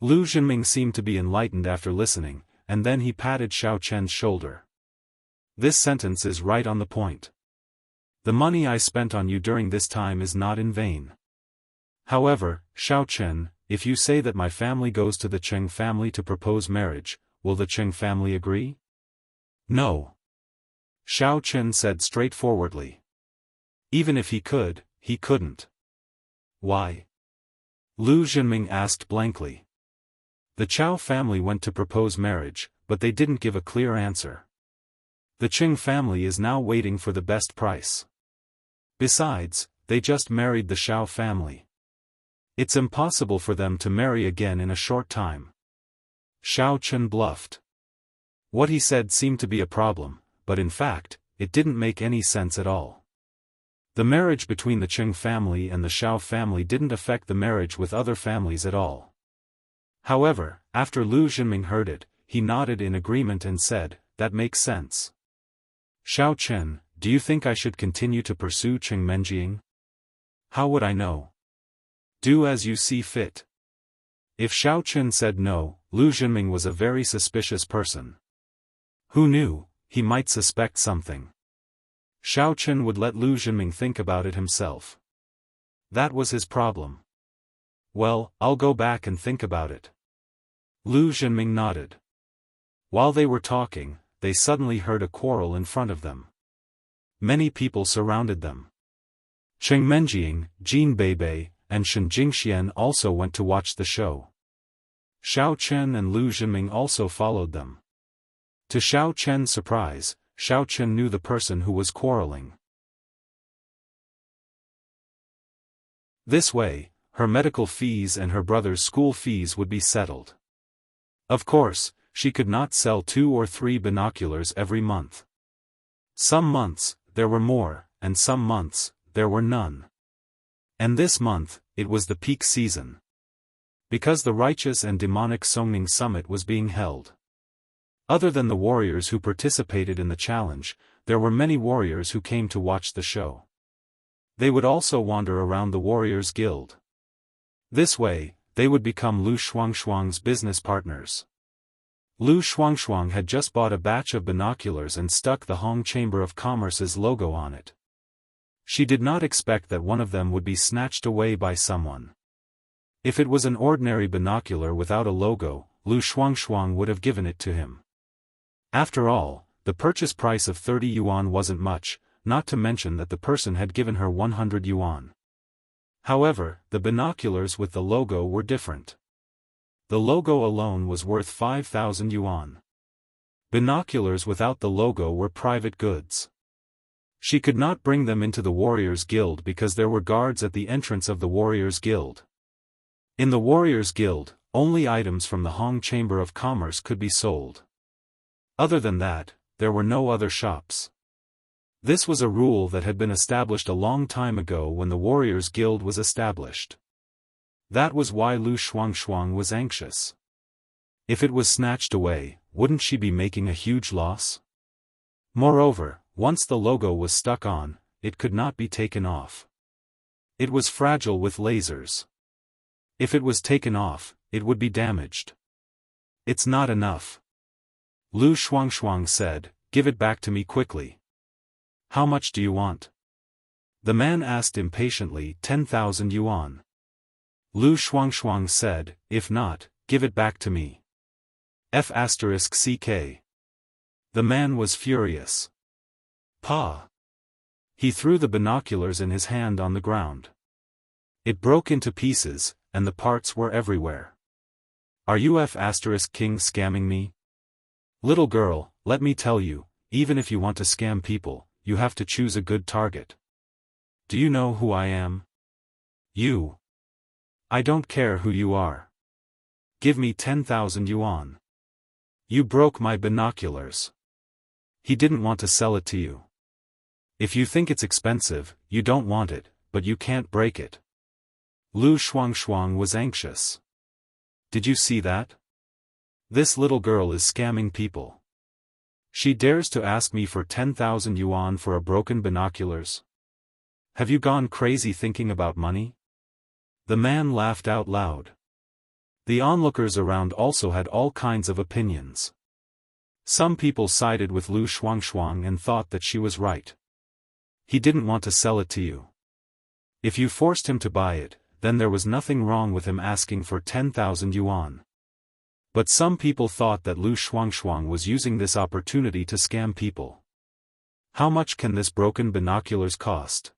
Lu Zhenming seemed to be enlightened after listening, and then he patted Xiao Chen's shoulder. This sentence is right on the point. The money I spent on you during this time is not in vain. However, Xiao Chen, if you say that my family goes to the Cheng family to propose marriage, will the Cheng family agree? No. Xiao Chen said straightforwardly. Even if he could, he couldn't. Why? Lu Zhenming asked blankly. The Chao family went to propose marriage, but they didn't give a clear answer. The Cheng family is now waiting for the best price. Besides, they just married the Xiao family. It's impossible for them to marry again in a short time. Xiao Chen bluffed. What he said seemed to be a problem, but in fact, it didn't make any sense at all. The marriage between the Cheng family and the Xiao family didn't affect the marriage with other families at all. However, after Lu Zhenming heard it, he nodded in agreement and said, that makes sense. Xiao Chen, do you think I should continue to pursue Cheng Menjing? How would I know? Do as you see fit. If Xiaochen said no, Lu Zhenming was a very suspicious person. Who knew, he might suspect something. Xiaochen would let Lu Zhenming think about it himself. That was his problem. Well, I'll go back and think about it. Lu Zhenming nodded. While they were talking, they suddenly heard a quarrel in front of them. Many people surrounded them. Cheng Menjing, Jin Beibei, and Shen Jingxian also went to watch the show. Xiao Chen and Lu Zhenming also followed them. To Xiao Chen's surprise, Xiao Chen knew the person who was quarreling. This way, her medical fees and her brother's school fees would be settled. Of course, she could not sell 2 or 3 binoculars every month. Some months, there were more, and some months, there were none. And this month, it was the peak season. Because the righteous and demonic Songning Summit was being held. Other than the warriors who participated in the challenge, there were many warriors who came to watch the show. They would also wander around the Warriors Guild. This way, they would become Lu Shuangshuang's business partners. Lu Shuangshuang had just bought a batch of binoculars and stuck the Hong Chamber of Commerce's logo on it. She did not expect that one of them would be snatched away by someone. If it was an ordinary binocular without a logo, Lu Shuangshuang would have given it to him. After all, the purchase price of 30 yuan wasn't much, not to mention that the person had given her 100 yuan. However, the binoculars with the logo were different. The logo alone was worth 5,000 yuan. Binoculars without the logo were private goods. She could not bring them into the Warriors Guild because there were guards at the entrance of the Warriors Guild. In the Warriors Guild, only items from the Hong Chamber of Commerce could be sold. Other than that, there were no other shops. This was a rule that had been established a long time ago when the Warriors Guild was established. That was why Lu Shuangshuang was anxious. If it was snatched away, wouldn't she be making a huge loss? Moreover, once the logo was stuck on, it could not be taken off. It was fragile with lasers. If it was taken off, it would be damaged. It's not enough. Lu Shuangshuang said, "Give it back to me quickly." "How much do you want?" The man asked impatiently. 10,000 yuan. Lu Shuangshuang said, "If not, give it back to me." F***ck. The man was furious. Pa! He threw the binoculars in his hand on the ground. It broke into pieces, and the parts were everywhere. "Are you F***king scamming me?" "Little girl, let me tell you, even if you want to scam people, you have to choose a good target. Do you know who I am?" "You." "I don't care who you are. Give me 10,000 yuan. You broke my binoculars." He didn't want to sell it to you. If you think it's expensive, you don't want it, but you can't break it. Lu Shuangshuang was anxious. Did you see that? This little girl is scamming people. She dares to ask me for 10,000 yuan for a broken binoculars. Have you gone crazy thinking about money? The man laughed out loud. The onlookers around also had all kinds of opinions. Some people sided with Lu Shuangshuang and thought that she was right. He didn't want to sell it to you. If you forced him to buy it, then there was nothing wrong with him asking for 10,000 yuan. But some people thought that Lu Shuangshuang was using this opportunity to scam people. How much can this broken binoculars cost?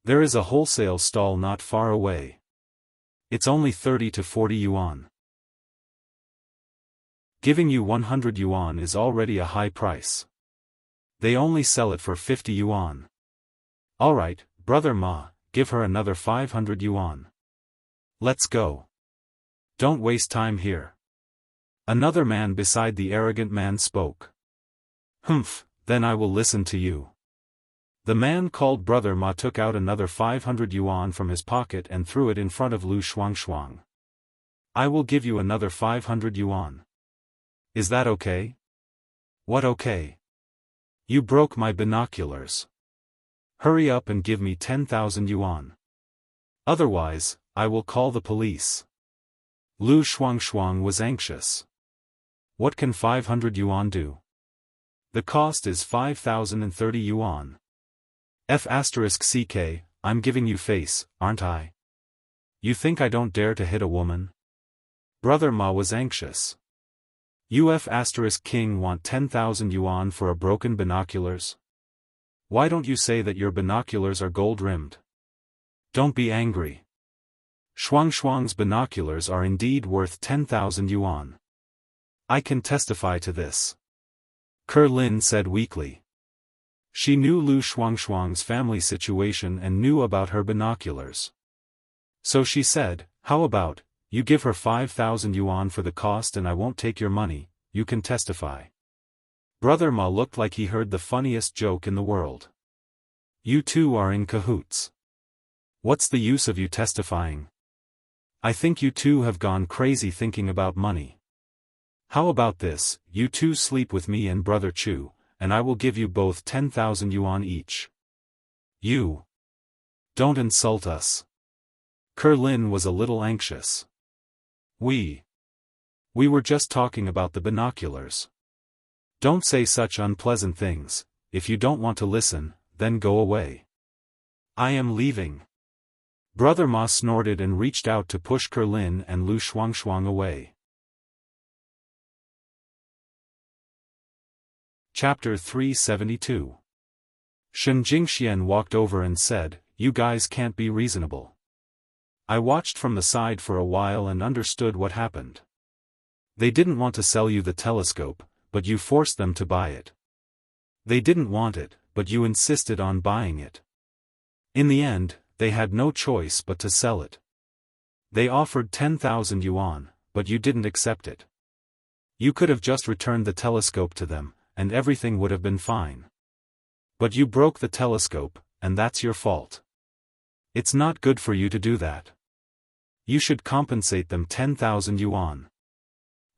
There is a wholesale stall not far away. It's only 30 to 40 yuan. Giving you 100 yuan is already a high price. They only sell it for 50 yuan. Alright, brother Ma, give her another 500 yuan. Let's go. Don't waste time here. Another man beside the arrogant man spoke. Humph, then I will listen to you. The man called Brother Ma took out another 500 yuan from his pocket and threw it in front of Lu Shuangshuang. I will give you another 500 yuan. Is that okay? What okay? You broke my binoculars. Hurry up and give me 10,000 yuan. Otherwise, I will call the police. Lu Shuangshuang was anxious. What can 500 yuan do? The cost is 5,030 yuan. F*ck, I'm giving you face, aren't I? You think I don't dare to hit a woman? Brother Ma was anxious. You F*king want 10,000 yuan for a broken binoculars? Why don't you say that your binoculars are gold-rimmed? Don't be angry. Shuang's binoculars are indeed worth 10,000 yuan. I can testify to this. Lin said weakly. She knew Lu Shuang's family situation and knew about her binoculars. So she said, how about, you give her 5,000 yuan for the cost and I won't take your money, you can testify. Brother Ma looked like he heard the funniest joke in the world. You two are in cahoots. What's the use of you testifying? I think you two have gone crazy thinking about money. How about this, you two sleep with me and Brother Chu, and I will give you both 10,000 yuan each. You. Don't insult us. Lin was a little anxious. We were just talking about the binoculars. Don't say such unpleasant things. If you don't want to listen, then go away. I am leaving. Brother Ma snorted and reached out to push Lin and Lu Shuang away. Chapter 372. Shen Jingxian walked over and said, you guys can't be reasonable. I watched from the side for a while and understood what happened. They didn't want to sell you the telescope, but you forced them to buy it. They didn't want it, but you insisted on buying it. In the end, they had no choice but to sell it. They offered 10,000 yuan, but you didn't accept it. You could have just returned the telescope to them, and everything would have been fine. But you broke the telescope, and that's your fault. It's not good for you to do that. You should compensate them 10,000 yuan.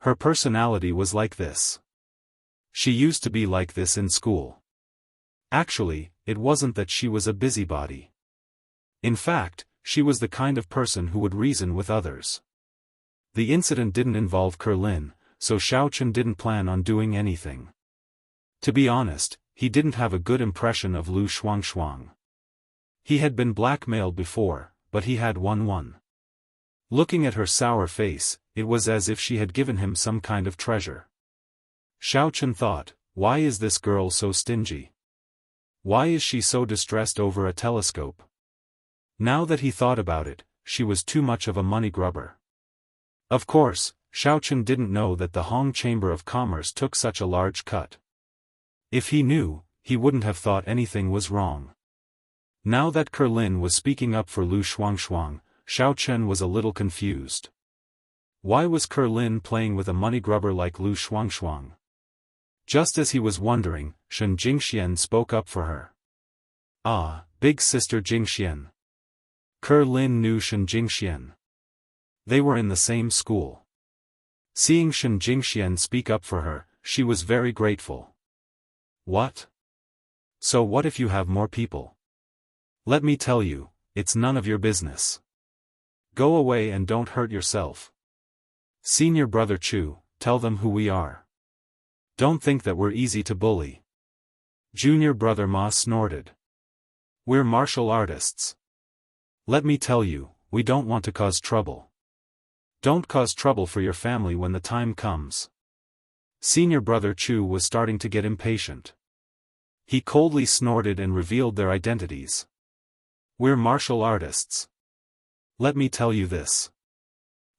Her personality was like this. She used to be like this in school. Actually, it wasn't that she was a busybody. In fact, she was the kind of person who would reason with others. The incident didn't involve Lin, so Xiaofan didn't plan on doing anything. To be honest, he didn't have a good impression of Lu Shuang. He had been blackmailed before, but he had won. Looking at her sour face, it was as if she had given him some kind of treasure. Xiaofan thought, why is this girl so stingy? Why is she so distressed over a telescope? Now that he thought about it, she was too much of a money grubber. Of course, Xiaofan didn't know that the Hong Chamber of Commerce took such a large cut. If he knew, he wouldn't have thought anything was wrong. Now that Lin was speaking up for Lu Shuang, Xiaofan was a little confused. Why was Lin playing with a money grubber like Lu Shuang? Just as he was wondering, Shen Jingxian spoke up for her. Ah, big sister Jingxian. Lin knew Shen Jingxian. They were in the same school. Seeing Shen Jingxian speak up for her, she was very grateful. What? So what if you have more people? Let me tell you, it's none of your business. Go away and don't hurt yourself. Senior Brother Chu, tell them who we are. Don't think that we're easy to bully. Junior Brother Ma snorted. We're martial artists. Let me tell you, we don't want to cause trouble. Don't cause trouble for your family when the time comes. Senior Brother Chu was starting to get impatient. He coldly snorted and revealed their identities. We're martial artists. Let me tell you this.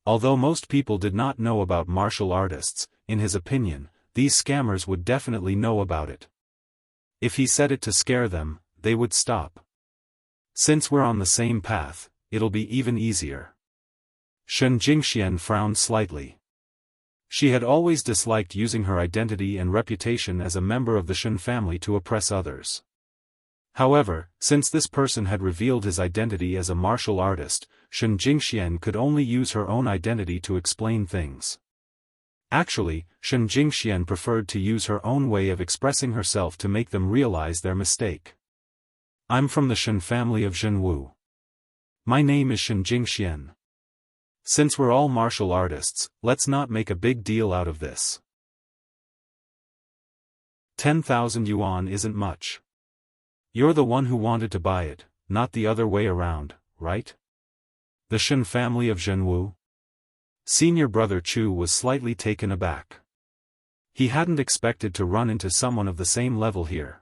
Although most people did not know about martial artists, in his opinion, these scammers would definitely know about it. If he said it to scare them, they would stop. Since we're on the same path, it'll be even easier. Shen Jingxian frowned slightly. She had always disliked using her identity and reputation as a member of the Shen family to oppress others. However, since this person had revealed his identity as a martial artist, Shen Jingxian could only use her own identity to explain things. Actually, Shen Jingxian preferred to use her own way of expressing herself to make them realize their mistake. I'm from the Shen family of Zhenwu. My name is Shen Jingxian. Since we're all martial artists, let's not make a big deal out of this. 10,000 yuan isn't much. You're the one who wanted to buy it, not the other way around, right? The Shen family of Zhenwu? Senior brother Chu was slightly taken aback. He hadn't expected to run into someone of the same level here.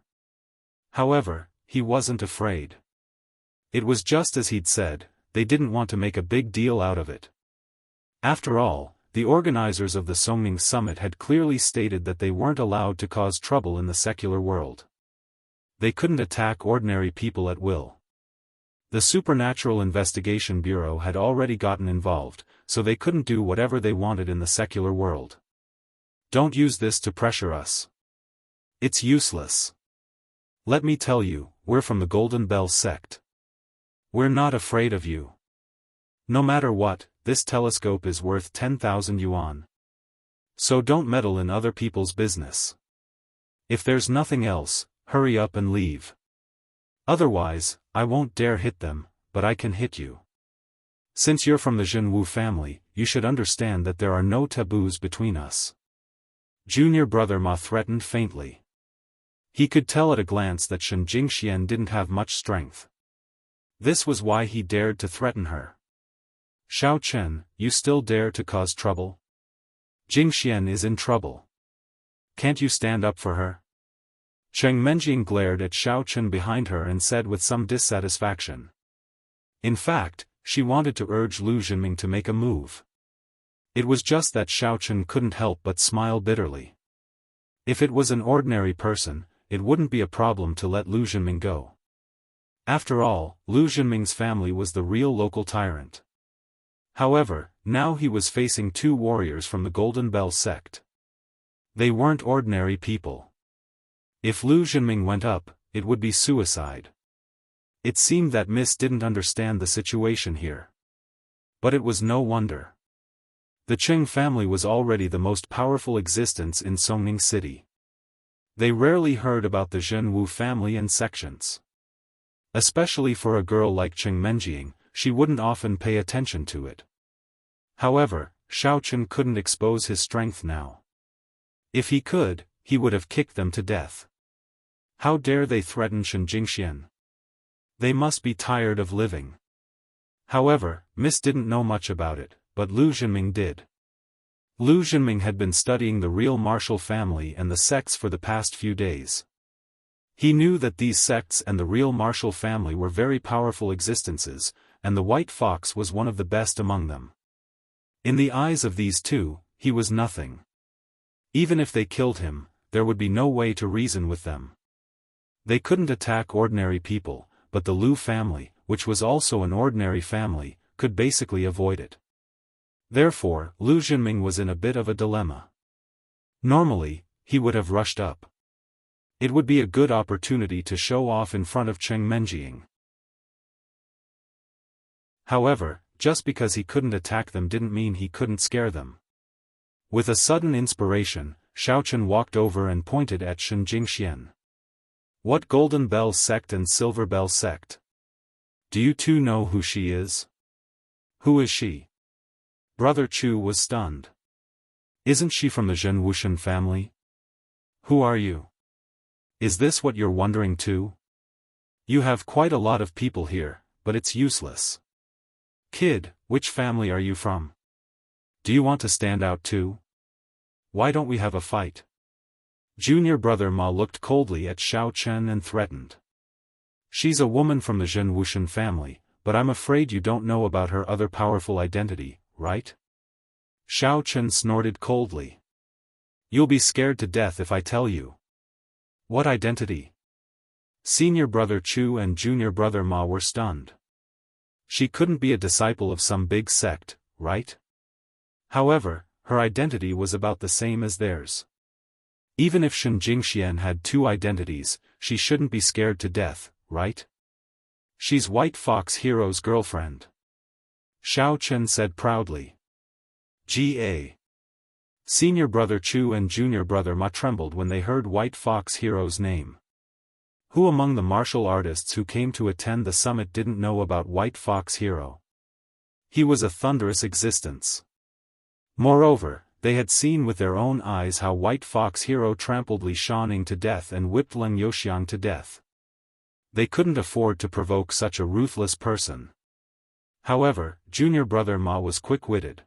However, he wasn't afraid. It was just as he'd said, they didn't want to make a big deal out of it. After all, the organizers of the Songming Summit had clearly stated that they weren't allowed to cause trouble in the secular world. They couldn't attack ordinary people at will. The Supernatural Investigation Bureau had already gotten involved, so they couldn't do whatever they wanted in the secular world. Don't use this to pressure us. It's useless. Let me tell you, we're from the Golden Bell sect. We're not afraid of you. No matter what, this telescope is worth 10,000 yuan. So don't meddle in other people's business. If there's nothing else, hurry up and leave. Otherwise, I won't dare hit them, but I can hit you. Since you're from the Zhenwu family, you should understand that there are no taboos between us. Junior brother Ma threatened faintly. He could tell at a glance that Shen Jingxian didn't have much strength. This was why he dared to threaten her. Xiao Chen, you still dare to cause trouble? Jingxian is in trouble. Can't you stand up for her? Cheng Menjing glared at Xiao Chen behind her and said with some dissatisfaction. In fact, she wanted to urge Lu Zhenming to make a move. It was just that Xiao Chen couldn't help but smile bitterly. If it was an ordinary person, it wouldn't be a problem to let Lu Zhenming go. After all, Lu Zhenming's family was the real local tyrant. However, now he was facing two warriors from the Golden Bell sect. They weren't ordinary people. If Lu Zhenming went up, it would be suicide. It seemed that Miss didn't understand the situation here. But it was no wonder. The Cheng family was already the most powerful existence in Songning City. They rarely heard about the Zhenwu family and sections. Especially for a girl like Cheng Menjing, she wouldn't often pay attention to it. However, Xiao Chen couldn't expose his strength now. If he could, he would have kicked them to death. How dare they threaten Shen Jingxian? They must be tired of living. However, Miss didn't know much about it, but Lu Zhenming did. Lu Zhenming had been studying the real martial family and the sects for the past few days. He knew that these sects and the real martial family were very powerful existences, and the White Fox was one of the best among them. In the eyes of these two, he was nothing. Even if they killed him, there would be no way to reason with them. They couldn't attack ordinary people, but the Lu family, which was also an ordinary family, could basically avoid it. Therefore, Lu Zhenming was in a bit of a dilemma. Normally, he would have rushed up. It would be a good opportunity to show off in front of Cheng Menjing. However, just because he couldn't attack them didn't mean he couldn't scare them. With a sudden inspiration, Xiao Chen walked over and pointed at Shen Jingxian. What Golden Bell sect and Silver Bell sect? Do you two know who she is? Who is she? Brother Chu was stunned. Isn't she from the Zhenwu family? Who are you? Is this what you're wondering too? You have quite a lot of people here, but it's useless. Kid, which family are you from? Do you want to stand out too? Why don't we have a fight? Junior brother Ma looked coldly at Xiao Chen and threatened. She's a woman from the Zhenwu family, but I'm afraid you don't know about her other powerful identity, right? Xiao Chen snorted coldly. You'll be scared to death if I tell you. What identity? Senior brother Chu and junior brother Ma were stunned. She couldn't be a disciple of some big sect, right? However, her identity was about the same as theirs. Even if Shen Jingxian had two identities, she shouldn't be scared to death, right? She's White Fox Hero's girlfriend. Xiao Chen said proudly. G.A. Senior brother Chu and junior brother Ma trembled when they heard White Fox Hero's name. Who among the martial artists who came to attend the summit didn't know about White Fox Hero? He was a thunderous existence. Moreover, they had seen with their own eyes how White Fox Hero trampled Li Shaoning to death and whipped Leng Youxiang to death. They couldn't afford to provoke such a ruthless person. However, junior brother Ma was quick-witted.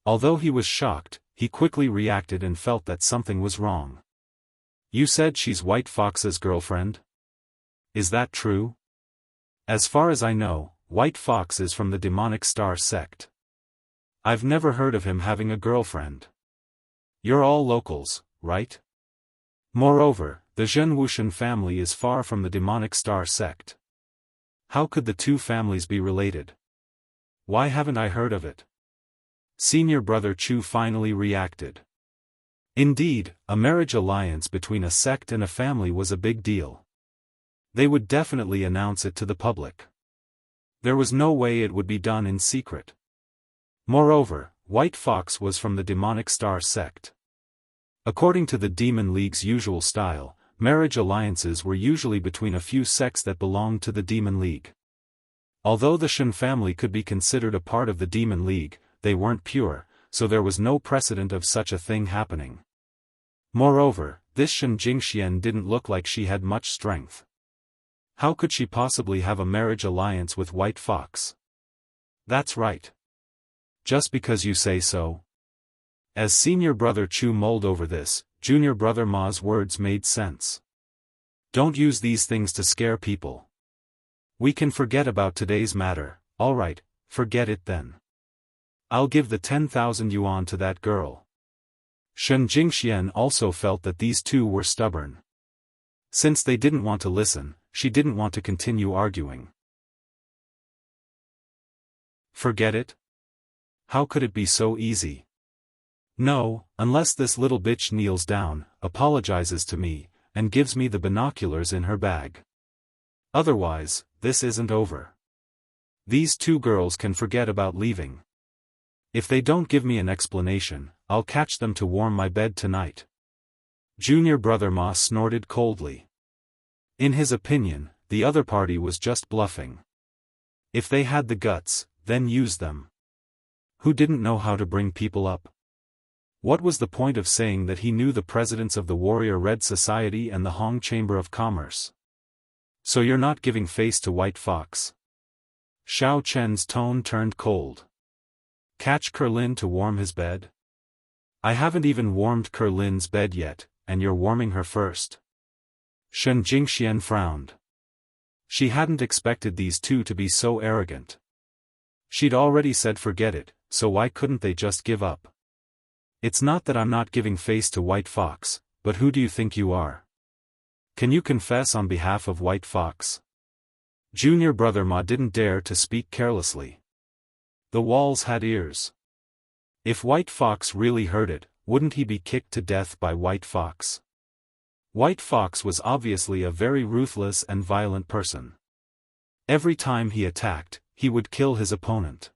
Although he was shocked, he quickly reacted and felt that something was wrong. You said she's White Fox's girlfriend? Is that true? As far as I know, White Fox is from the demonic star sect. I've never heard of him having a girlfriend. You're all locals, right? Moreover, the Zhen Wuxian family is far from the demonic star sect. How could the two families be related? Why haven't I heard of it? Senior brother Chu finally reacted. Indeed, a marriage alliance between a sect and a family was a big deal. They would definitely announce it to the public. There was no way it would be done in secret. Moreover, White Fox was from the demonic star sect. According to the Demon League's usual style, marriage alliances were usually between a few sects that belonged to the Demon League. Although the Shen family could be considered a part of the Demon League, they weren't pure, so there was no precedent of such a thing happening. Moreover, this Shen Jingxian didn't look like she had much strength. How could she possibly have a marriage alliance with White Fox? That's right. Just because you say so. As senior brother Chu mulled over this, junior brother Ma's words made sense. Don't use these things to scare people. We can forget about today's matter. Alright, forget it then. I'll give the 10,000 yuan to that girl. Shen Jingxian also felt that these two were stubborn. Since they didn't want to listen, she didn't want to continue arguing. Forget it? How could it be so easy? No, unless this little bitch kneels down, apologizes to me, and gives me the binoculars in her bag. Otherwise, this isn't over. These two girls can forget about leaving. If they don't give me an explanation, I'll catch them to warm my bed tonight. Junior brother Ma snorted coldly. In his opinion, the other party was just bluffing. If they had the guts, then use them. Who didn't know how to bring people up? What was the point of saying that he knew the presidents of the Warrior Red Society and the Hong Chamber of Commerce? So you're not giving face to White Fox? Xiao Chen's tone turned cold. Catch Kerlin to warm his bed? I haven't even warmed Kerlin's bed yet, and you're warming her first. Shen Jingxian frowned. She hadn't expected these two to be so arrogant. She'd already said forget it, so why couldn't they just give up? It's not that I'm not giving face to White Fox, but who do you think you are? Can you confess on behalf of White Fox? Junior brother Ma didn't dare to speak carelessly. The walls had ears. If White Fox really heard it, wouldn't he be kicked to death by White Fox? White Fox was obviously a very ruthless and violent person. Every time he attacked, he would kill his opponent.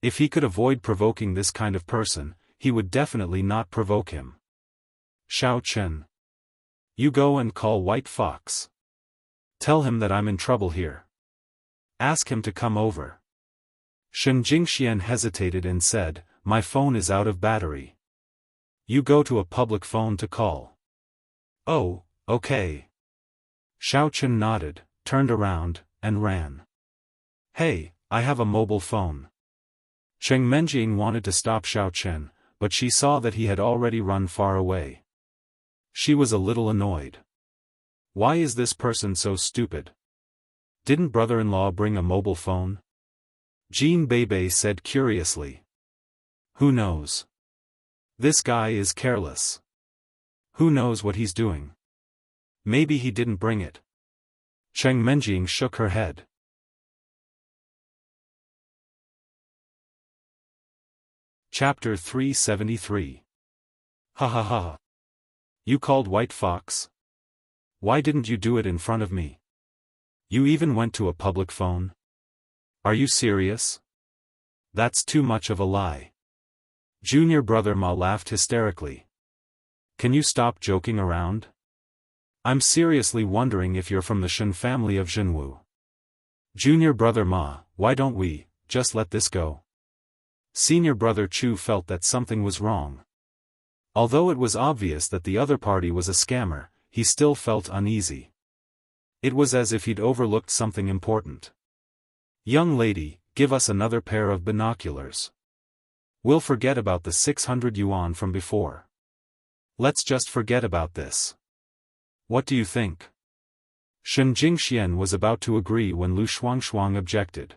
If he could avoid provoking this kind of person, he would definitely not provoke him. Xiao Chen. You go and call White Fox. Tell him that I'm in trouble here. Ask him to come over. Shen Jingxian hesitated and said, my phone is out of battery. You go to a public phone to call. Oh, okay. Xiao Chen nodded, turned around, and ran. Hey, I have a mobile phone. Cheng Menjing wanted to stop Xiao Chen, but she saw that he had already run far away. She was a little annoyed. Why is this person so stupid? Didn't brother-in-law bring a mobile phone? Jean Bebe said curiously. Who knows? This guy is careless. Who knows what he's doing? Maybe he didn't bring it. Cheng Menjing shook her head. Chapter 373. Ha ha ha. You called White Fox? Why didn't you do it in front of me? You even went to a public phone? Are you serious? That's too much of a lie. Junior brother Ma laughed hysterically. Can you stop joking around? I'm seriously wondering if you're from the Shen family of Jinwu. Junior brother Ma, why don't we just let this go? Senior brother Chu felt that something was wrong. Although it was obvious that the other party was a scammer, he still felt uneasy. It was as if he'd overlooked something important. Young lady, give us another pair of binoculars. We'll forget about the 600 yuan from before. Let's just forget about this. What do you think? Shen Jingxian was about to agree when Lu Shuangshuang objected.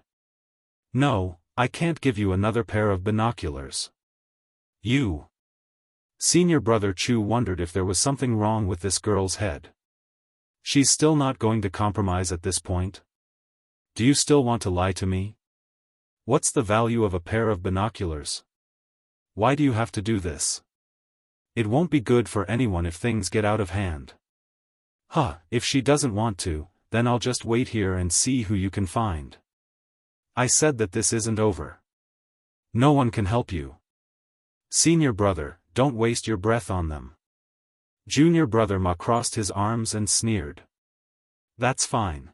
No, I can't give you another pair of binoculars. You. Senior brother Chu wondered if there was something wrong with this girl's head. She's still not going to compromise at this point? Do you still want to lie to me? What's the value of a pair of binoculars? Why do you have to do this? It won't be good for anyone if things get out of hand. If she doesn't want to, then I'll just wait here and see who you can find. I said that this isn't over. No one can help you. Senior brother, don't waste your breath on them. Junior brother Ma crossed his arms and sneered. That's fine.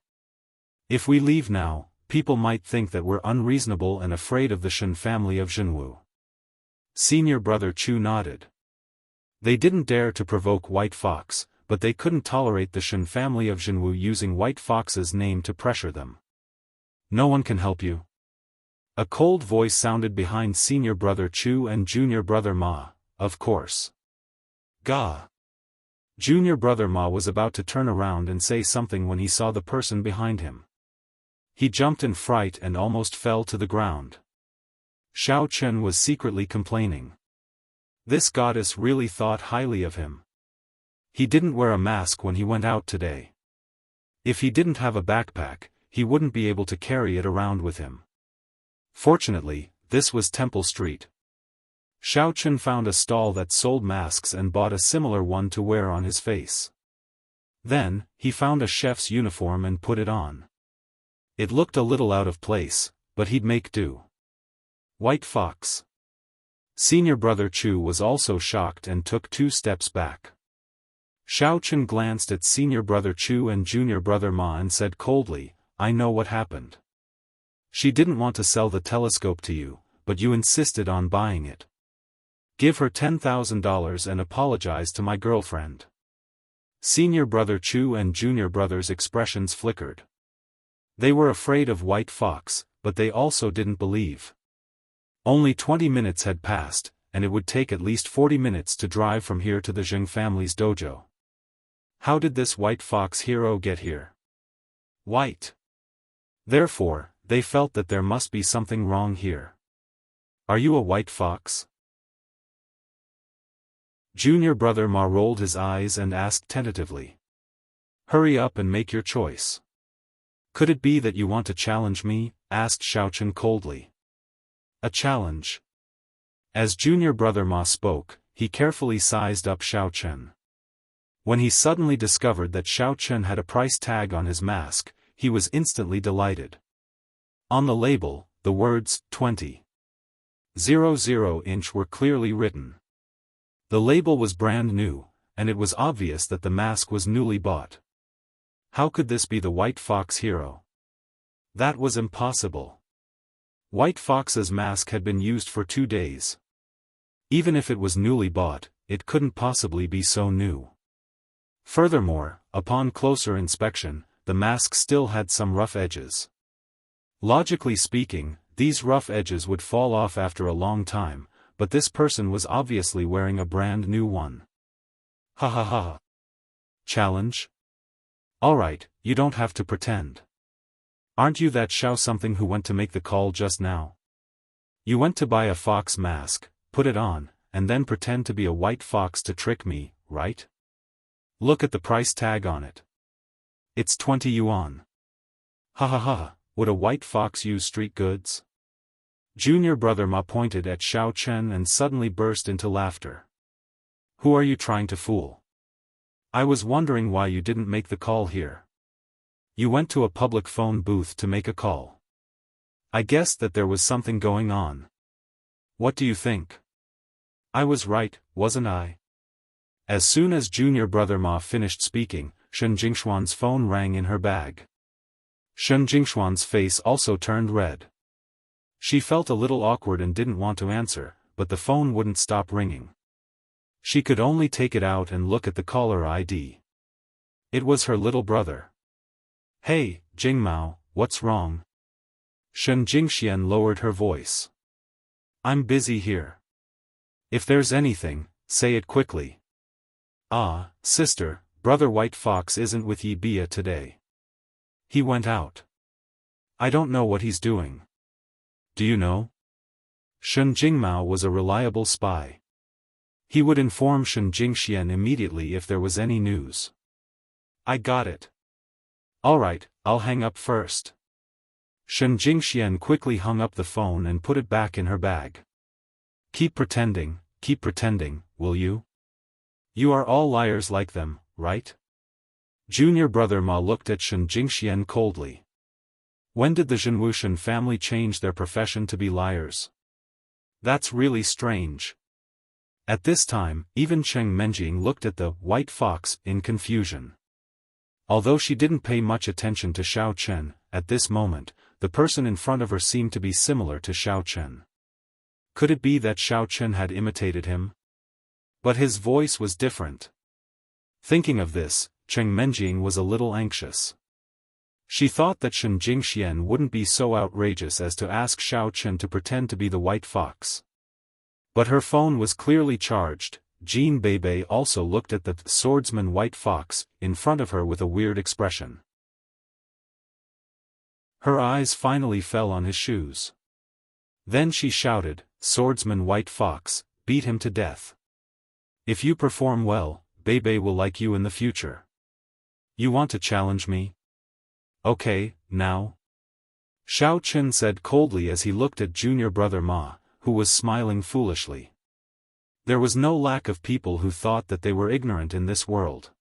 If we leave now, people might think that we're unreasonable and afraid of the Shen family of Jinwu. Senior brother Chu nodded. They didn't dare to provoke White Fox, but they couldn't tolerate the Shen family of Jinwu using White Fox's name to pressure them. No one can help you. A cold voice sounded behind senior brother Chu and junior brother Ma, of course. Gah! Junior brother Ma was about to turn around and say something when he saw the person behind him. He jumped in fright and almost fell to the ground. Xiao Chen was secretly complaining. This goddess really thought highly of him. He didn't wear a mask when he went out today. If he didn't have a backpack, he wouldn't be able to carry it around with him. Fortunately, this was Temple Street. Xiao Chen found a stall that sold masks and bought a similar one to wear on his face. Then, he found a chef's uniform and put it on. It looked a little out of place, but he'd make do. White Fox. Senior brother Chu was also shocked and took 2 steps back. Xiao Chen glanced at senior brother Chu and junior brother Ma and said coldly, I know what happened. She didn't want to sell the telescope to you, but you insisted on buying it. Give her $10,000 and apologize to my girlfriend. Senior brother Chu and junior brother's expressions flickered. They were afraid of White Fox, but they also didn't believe. Only 20 minutes had passed, and it would take at least 40 minutes to drive from here to the Zheng family's dojo. How did this White Fox hero get here? White. Therefore, they felt that there must be something wrong here. Are you a White Fox? Junior brother Ma rolled his eyes and asked tentatively. Hurry up and make your choice. Could it be that you want to challenge me? Asked Xiao Chen coldly. A challenge. As junior brother Ma spoke, he carefully sized up Xiao Chen. When he suddenly discovered that Xiao Chen had a price tag on his mask, he was instantly delighted. On the label, the words 20.00 were clearly written. The label was brand new, and it was obvious that the mask was newly bought. How could this be the White Fox hero? That was impossible. White Fox's mask had been used for 2 days. Even if it was newly bought, it couldn't possibly be so new. Furthermore, upon closer inspection, the mask still had some rough edges. Logically speaking, these rough edges would fall off after a long time, but this person was obviously wearing a brand new one. Ha ha ha. Challenge? Alright, you don't have to pretend. Aren't you that Xiao something who went to make the call just now? You went to buy a fox mask, put it on, and then pretend to be a white fox to trick me, right? Look at the price tag on it. It's 20 yuan. Ha ha ha, would a white fox use street goods? Junior brother Ma pointed at Xiao Chen and suddenly burst into laughter. Who are you trying to fool? I was wondering why you didn't make the call here. You went to a public phone booth to make a call. I guessed that there was something going on. What do you think? I was right, wasn't I? As soon as junior brother Ma finished speaking, Shen Jingshuan's phone rang in her bag. Shen Jingshuan's face also turned red. She felt a little awkward and didn't want to answer, but the phone wouldn't stop ringing. She could only take it out and look at the caller ID. It was her little brother. "Hey, Jingmao, what's wrong?" Shen Jingxian lowered her voice. "I'm busy here. If there's anything, say it quickly." "Ah, sister, brother White Fox isn't with Yi Bia today. He went out. I don't know what he's doing. Do you know?" Shen Jingmao was a reliable spy. He would inform Shen Jingxian immediately if there was any news. "I got it. Alright, I'll hang up first." Shen Jingxian quickly hung up the phone and put it back in her bag. Keep pretending, will you? You are all liars like them, right?" Junior brother Ma looked at Shen Jingxian coldly. When did the Zhenwushan family change their profession to be liars? That's really strange. At this time, even Cheng Menjing looked at the White Fox in confusion. Although she didn't pay much attention to Xiao Chen, at this moment, the person in front of her seemed to be similar to Xiao Chen. Could it be that Xiao Chen had imitated him? But his voice was different. Thinking of this, Cheng Menjing was a little anxious. She thought that Shen Jingxian wouldn't be so outrageous as to ask Xiao Chen to pretend to be the White Fox. But her phone was clearly charged. Jean Beibei also looked at the swordsman White Fox in front of her with a weird expression. Her eyes finally fell on his shoes. Then she shouted, "Swordsman White Fox, beat him to death. If you perform well, Beibei will like you in the future. You want to challenge me? Okay, now?" Xiao Chen said coldly as he looked at junior brother Ma, who was smiling foolishly. There was no lack of people who thought that they were ignorant in this world.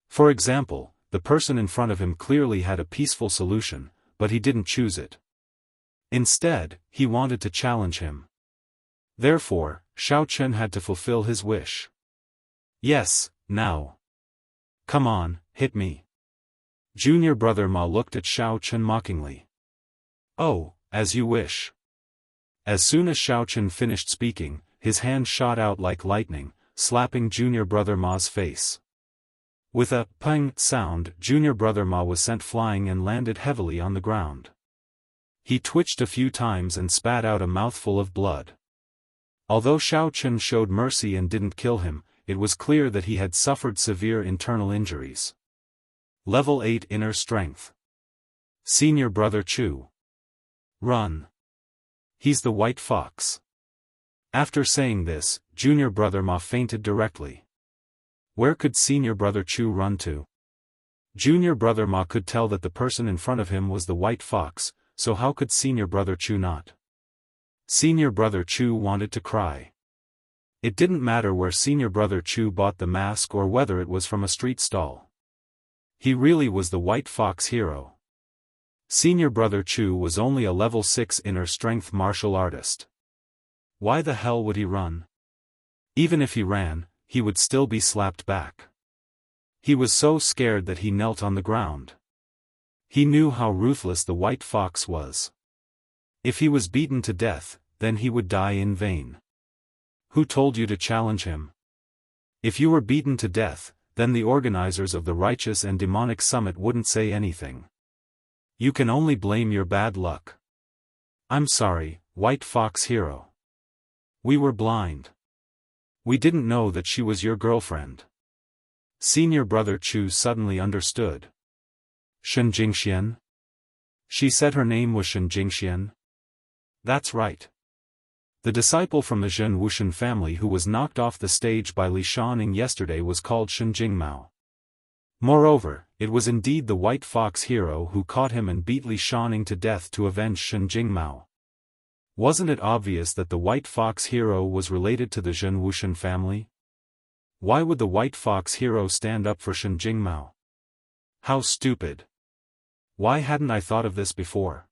For example, the person in front of him clearly had a peaceful solution, but he didn't choose it. Instead, he wanted to challenge him. Therefore, Xiao Chen had to fulfill his wish. "Yes, now. Come on, hit me." Junior brother Ma looked at Xiao Chen mockingly. "Oh, as you wish." As soon as Xiao Chen finished speaking, his hand shot out like lightning, slapping junior brother Ma's face. With a pang sound, junior brother Ma was sent flying and landed heavily on the ground. He twitched a few times and spat out a mouthful of blood. Although Xiao Chen showed mercy and didn't kill him, it was clear that he had suffered severe internal injuries. Level 8 Inner Strength. Senior brother Chu. Run. He's the White Fox. After saying this, junior brother Ma fainted directly. Where could senior brother Chu run to? Junior brother Ma could tell that the person in front of him was the White Fox, so how could senior brother Chu not? Senior brother Chu wanted to cry. It didn't matter where senior brother Chu bought the mask or whether it was from a street stall. He really was the White Fox hero. Senior brother Chu was only a level 6 inner strength martial artist. Why the hell would he run? Even if he ran, he would still be slapped back. He was so scared that he knelt on the ground. He knew how ruthless the White Fox was. If he was beaten to death, then he would die in vain. Who told you to challenge him? If you were beaten to death, then the organizers of the Righteous and Demonic Summit wouldn't say anything. You can only blame your bad luck. I'm sorry, White Fox hero. We were blind. We didn't know that she was your girlfriend. Senior brother Chu suddenly understood. Shen Jingxian? She said her name was Shen Jingxian? That's right. The disciple from the Zhen Wushan family who was knocked off the stage by Li Shaoning yesterday was called Shen Jingmao. Moreover, it was indeed the White Fox hero who caught him and beat Li Shaoning to death to avenge Shen Jingmao. Wasn't it obvious that the White Fox hero was related to the Zhen Wushan family? Why would the White Fox hero stand up for Shen Jingmao? How stupid. Why hadn't I thought of this before?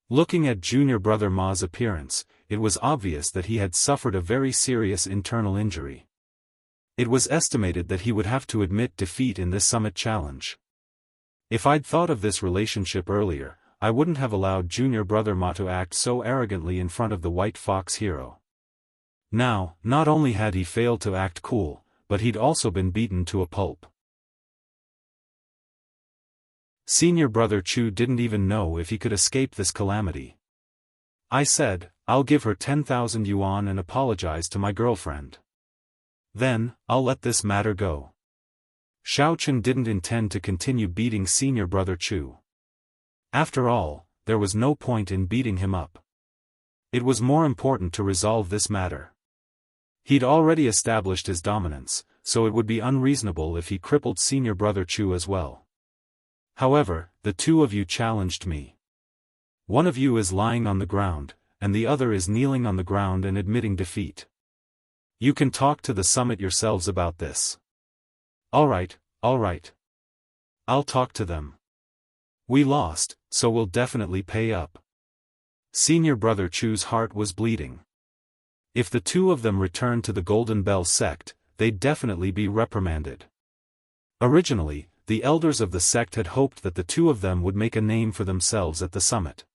Looking at junior brother Ma's appearance, it was obvious that he had suffered a very serious internal injury. It was estimated that he would have to admit defeat in this summit challenge. If I'd thought of this relationship earlier, I wouldn't have allowed junior brother Ma to act so arrogantly in front of the White Fox hero. Now, not only had he failed to act cool, but he'd also been beaten to a pulp. Senior brother Chu didn't even know if he could escape this calamity. I said, I'll give her 10,000 yuan and apologize to my girlfriend. Then, I'll let this matter go. Xiaofan didn't intend to continue beating senior brother Chu. After all, there was no point in beating him up. It was more important to resolve this matter. He'd already established his dominance, so it would be unreasonable if he crippled senior brother Chu as well. However, the two of you challenged me. One of you is lying on the ground, and the other is kneeling on the ground and admitting defeat. You can talk to the summit yourselves about this. Alright. I'll talk to them. We lost, so we'll definitely pay up. Senior brother Chu's heart was bleeding. If the two of them returned to the Golden Bell sect, they'd definitely be reprimanded. Originally, the elders of the sect had hoped that the two of them would make a name for themselves at the summit.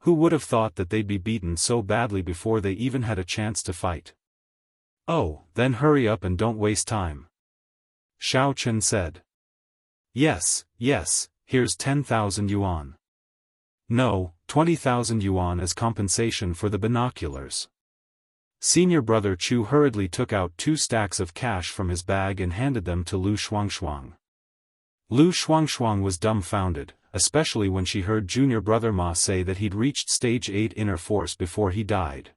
Who would have thought that they'd be beaten so badly before they even had a chance to fight? Oh, then hurry up and don't waste time. Xiaofan said. Yes, here's 10,000 yuan. No, 20,000 yuan as compensation for the binoculars. Senior brother Chu hurriedly took out 2 stacks of cash from his bag and handed them to Lu Shuangshuang. Lu Shuangshuang was dumbfounded, especially when she heard junior brother Ma say that he'd reached stage 8 inner force before he died.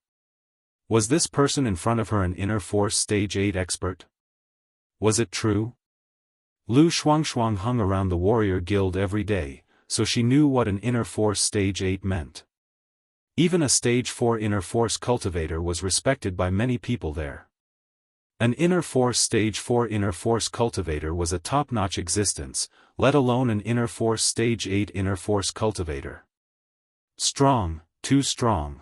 Was this person in front of her an inner force stage 8 expert? Was it true? Lu Shuangshuang hung around the warrior guild every day, so she knew what an inner force stage 8 meant. Even a stage 4 inner force cultivator was respected by many people there. An inner force stage 4 inner force cultivator was a top-notch existence, let alone an inner force stage 8 inner force cultivator. Strong, too strong.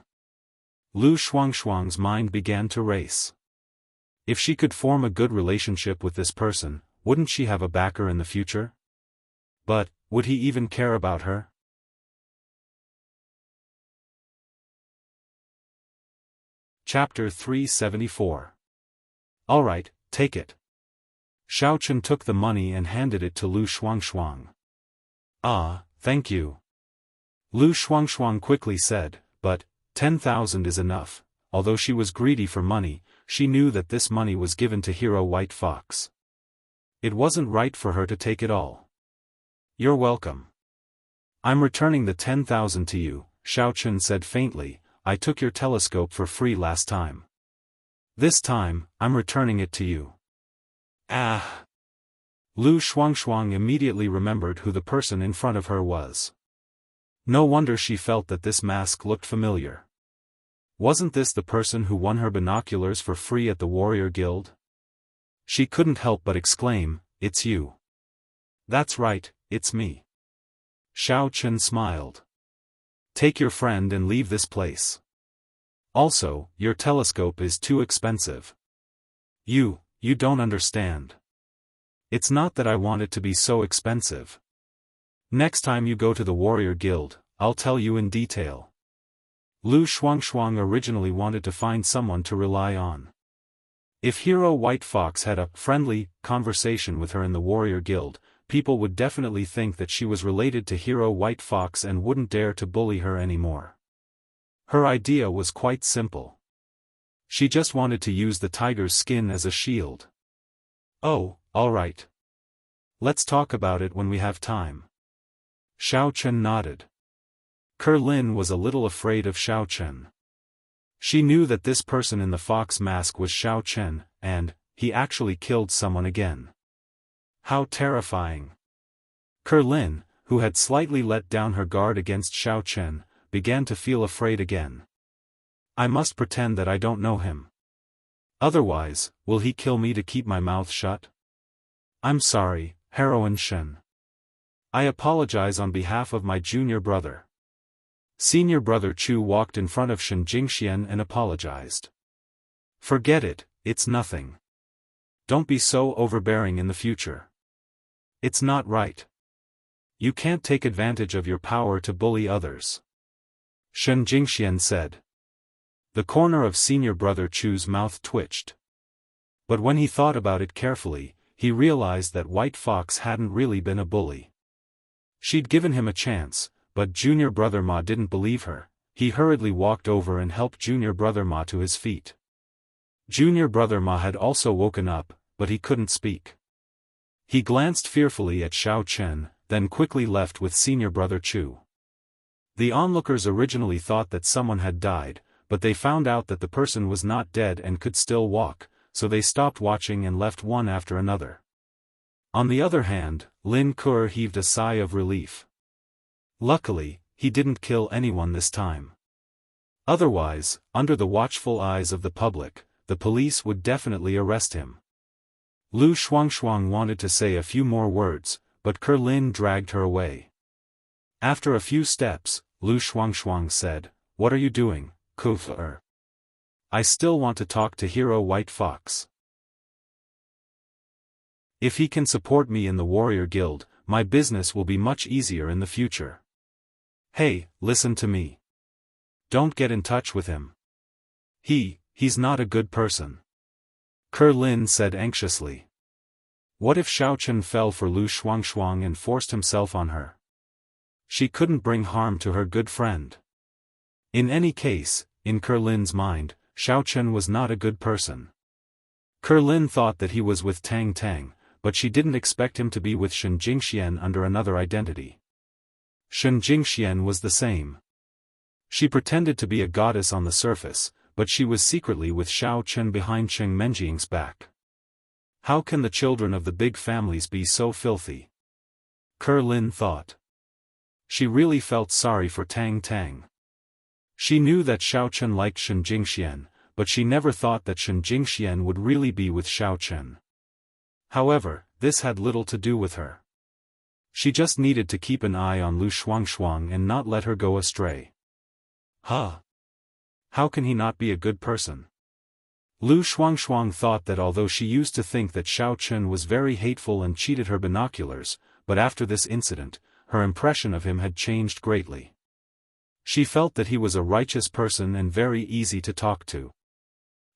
Lu Shuangshuang's mind began to race. If she could form a good relationship with this person, wouldn't she have a backer in the future? But, would he even care about her? Chapter 374. Alright, take it. Xiaofan took the money and handed it to Lu Shuangshuang. Ah, thank you. Lu Shuangshuang quickly said, but, 10,000 is enough. Although she was greedy for money, she knew that this money was given to Hero White Fox. It wasn't right for her to take it all. You're welcome. I'm returning the 10,000 to you, Xiaofan said faintly. I took your telescope for free last time. This time, I'm returning it to you. Ah! Lu Shuangshuang immediately remembered who the person in front of her was. No wonder she felt that this mask looked familiar. Wasn't this the person who won her binoculars for free at the Warrior Guild? She couldn't help but exclaim, "It's you." That's right, it's me. Xiaofan smiled. Take your friend and leave this place. Also, your telescope is too expensive. You don't understand. It's not that I want it to be so expensive. Next time you go to the Warrior Guild, I'll tell you in detail. Lu Shuangshuang originally wanted to find someone to rely on. If Hero White Fox had a friendly conversation with her in the Warrior Guild, people would definitely think that she was related to Hero White Fox and wouldn't dare to bully her anymore. Her idea was quite simple. She just wanted to use the tiger's skin as a shield. Oh, alright. Let's talk about it when we have time. Xiaofan nodded. Lin was a little afraid of Xiaofan. She knew that this person in the fox mask was Xiaofan, and he actually killed someone again. How terrifying. Lin, who had slightly let down her guard against Xiaofan, began to feel afraid again. I must pretend that I don't know him. Otherwise, will he kill me to keep my mouth shut? I'm sorry, Heroine Shen. I apologize on behalf of my junior brother. Senior brother Chu walked in front of Shen Jingxian and apologized. Forget it, it's nothing. Don't be so overbearing in the future. It's not right. You can't take advantage of your power to bully others. Shen Jingxian said. The corner of senior brother Chu's mouth twitched. But when he thought about it carefully, he realized that White Fox hadn't really been a bully. She'd given him a chance, but junior brother Ma didn't believe her. He hurriedly walked over and helped junior brother Ma to his feet. Junior brother Ma had also woken up, but he couldn't speak. He glanced fearfully at Xiao Chen, then quickly left with senior brother Chu. The onlookers originally thought that someone had died, but they found out that the person was not dead and could still walk, so they stopped watching and left one after another. On the other hand, Lin Kuo heaved a sigh of relief. Luckily, he didn't kill anyone this time. Otherwise, under the watchful eyes of the public, the police would definitely arrest him. Lu Shuangshuang wanted to say a few more words, but Lin dragged her away. After a few steps, Lu Shuangshuang said, "What are you doing, Kuo-er? I still want to talk to Hero White Fox. If he can support me in the warrior guild, my business will be much easier in the future. Hey, listen to me. Don't get in touch with him. He's not a good person." Lin said anxiously. What if Xiao Chen fell for Lu Shuangshuang and forced himself on her? She couldn't bring harm to her good friend. In any case, in Lin's mind, Xiao Chen was not a good person. Lin thought that he was with Tang Tang, but she didn't expect him to be with Shen Jingxian under another identity. Shen Jingxian was the same. She pretended to be a goddess on the surface, but she was secretly with Xiao Chen behind Cheng Menjiang's back. How can the children of the big families be so filthy? Lin thought. She really felt sorry for Tang Tang. She knew that Xiao Chen liked Shen Jingxian, but she never thought that Shen Jingxian would really be with Xiao Chen. However, this had little to do with her. She just needed to keep an eye on Lu Shuangshuang and not let her go astray. Huh? How can he not be a good person? Lu Shuangshuang thought that although she used to think that Xiao Chen was very hateful and cheated her binoculars, but after this incident, her impression of him had changed greatly. She felt that he was a righteous person and very easy to talk to.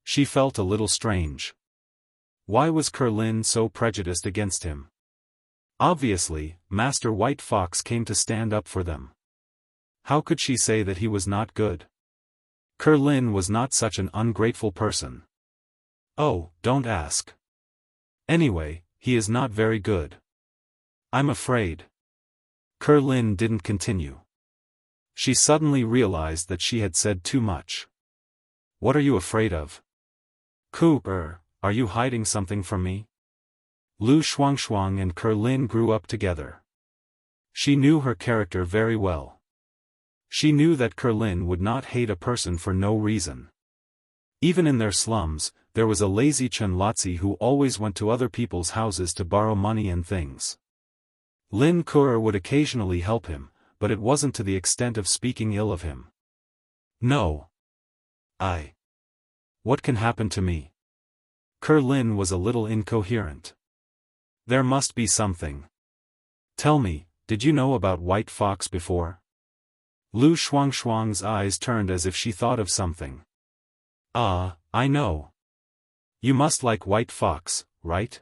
She felt a little strange. Why was Lin so prejudiced against him? Obviously, Master White Fox came to stand up for them. How could she say that he was not good? Lin was not such an ungrateful person. Oh, don't ask. Anyway, he is not very good. I'm afraid. Lin didn't continue. She suddenly realized that she had said too much. What are you afraid of? Kuo-er, are you hiding something from me? Lu Shuangshuang and Lin grew up together. She knew her character very well. She knew that Lin would not hate a person for no reason. Even in their slums, there was a lazy Chen Lotzi who always went to other people's houses to borrow money and things. Lin Kuo would occasionally help him, but it wasn't to the extent of speaking ill of him. No. What can happen to me? Lin was a little incoherent. There must be something. Tell me, did you know about White Fox before? Lu Shuangshuang's eyes turned as if she thought of something. I know. You must like White Fox, right?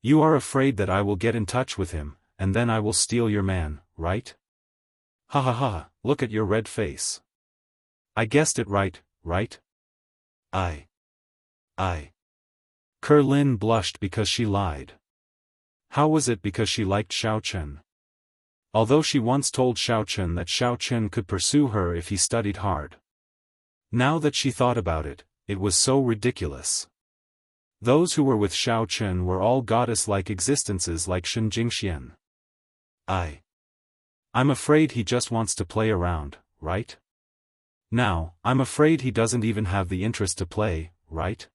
You are afraid that I will get in touch with him, and then I will steal your man, right? Ha ha ha, look at your red face. I guessed it right, right? Lin blushed because she lied. How was it because she liked Xiao Chen? Although she once told Xiao Chen that Xiao Chen could pursue her if he studied hard. Now that she thought about it, it was so ridiculous. Those who were with Xiao Chen were all goddess-like existences like Shen Jingxian. I'm afraid he just wants to play around, right? Now, I'm afraid he doesn't even have the interest to play, right?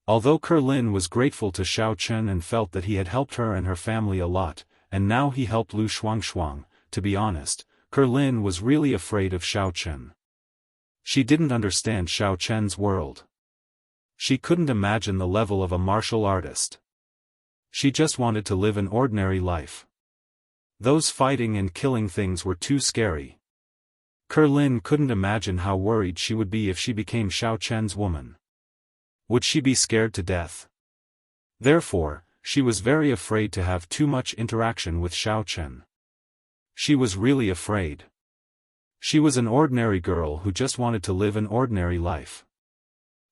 Although Lin was grateful to Xiao Chen and felt that he had helped her and her family a lot, and now he helped Lu Shuangshuang, to be honest, Lin was really afraid of Xiao Chen. She didn't understand Xiao Chen's world. She couldn't imagine the level of a martial artist. She just wanted to live an ordinary life. Those fighting and killing things were too scary. Lin couldn't imagine how worried she would be if she became Xiao Chen's woman. Would she be scared to death? Therefore, she was very afraid to have too much interaction with Xiao Chen. She was really afraid. She was an ordinary girl who just wanted to live an ordinary life.